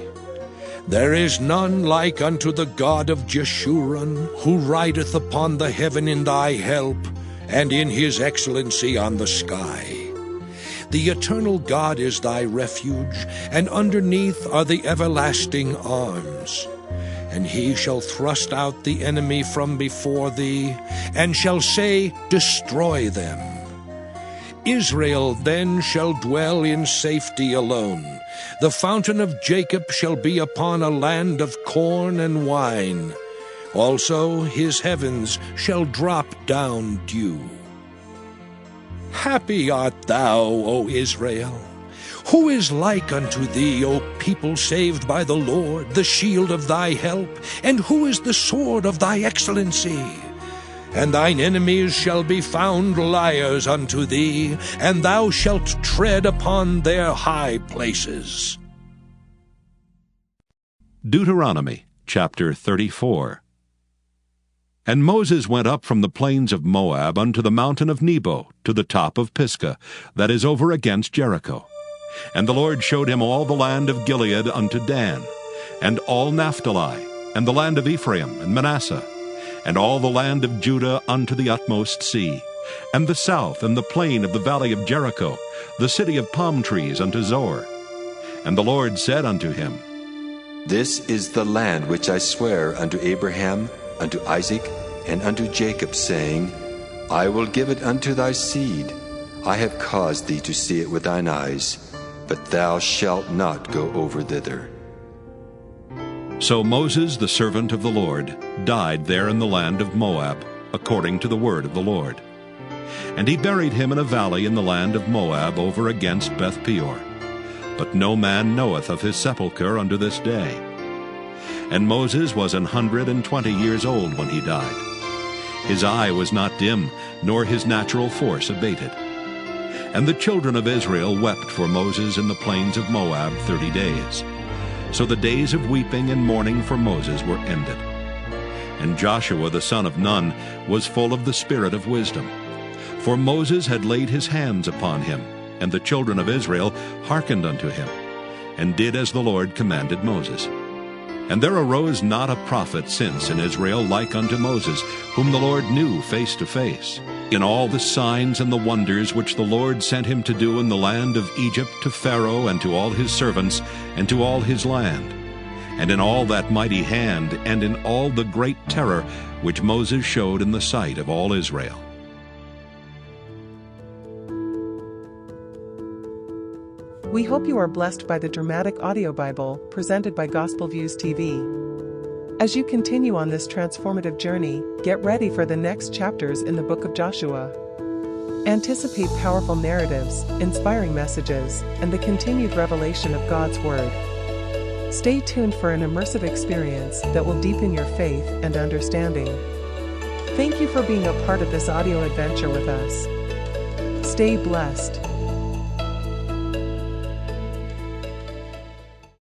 There is none like unto the God of Jeshurun, who rideth upon the heaven in thy help, and in his excellency on the sky. The eternal God is thy refuge, and underneath are the everlasting arms. And he shall thrust out the enemy from before thee, and shall say, Destroy them. Israel then shall dwell in safety alone. The fountain of Jacob shall be upon a land of corn and wine. Also his heavens shall drop down dew. Happy art thou, O Israel! Who is like unto thee, O people saved by the Lord, the shield of thy help? And who is the sword of thy excellency? And thine enemies shall be found liars unto thee, and thou shalt tread upon their high places. Deuteronomy chapter 34. And Moses went up from the plains of Moab unto the mountain of Nebo, to the top of Pisgah, that is over against Jericho. And the Lord showed him all the land of Gilead unto Dan, and all Naphtali, and the land of Ephraim and Manasseh, and all the land of Judah unto the utmost sea, and the south and the plain of the valley of Jericho, the city of palm trees unto Zor. And the Lord said unto him, This is the land which I swear unto Abraham, unto Isaac, and unto Jacob, saying, I will give it unto thy seed. I have caused thee to see it with thine eyes, but thou shalt not go over thither. So Moses, the servant of the Lord, died there in the land of Moab, according to the word of the Lord. And he buried him in a valley in the land of Moab over against Beth Peor. But no man knoweth of his sepulchre unto this day. And Moses was 120 years old when he died. His eye was not dim, nor his natural force abated. And the children of Israel wept for Moses in the plains of Moab 30 days. So the days of weeping and mourning for Moses were ended. And Joshua the son of Nun was full of the spirit of wisdom. For Moses had laid his hands upon him, and the children of Israel hearkened unto him, and did as the Lord commanded Moses. And there arose not a prophet since in Israel like unto Moses, whom the Lord knew face to face, in all the signs and the wonders which the Lord sent him to do in the land of Egypt to Pharaoh and to all his servants and to all his land, and in all that mighty hand and in all the great terror which Moses showed in the sight of all Israel. We hope you are blessed by the dramatic audio Bible presented by Gospel Views TV. As you continue on this transformative journey, get ready for the next chapters in the Book of Joshua. Anticipate powerful narratives, inspiring messages, and the continued revelation of God's Word. Stay tuned for an immersive experience that will deepen your faith and understanding. Thank you for being a part of this audio adventure with us. Stay blessed.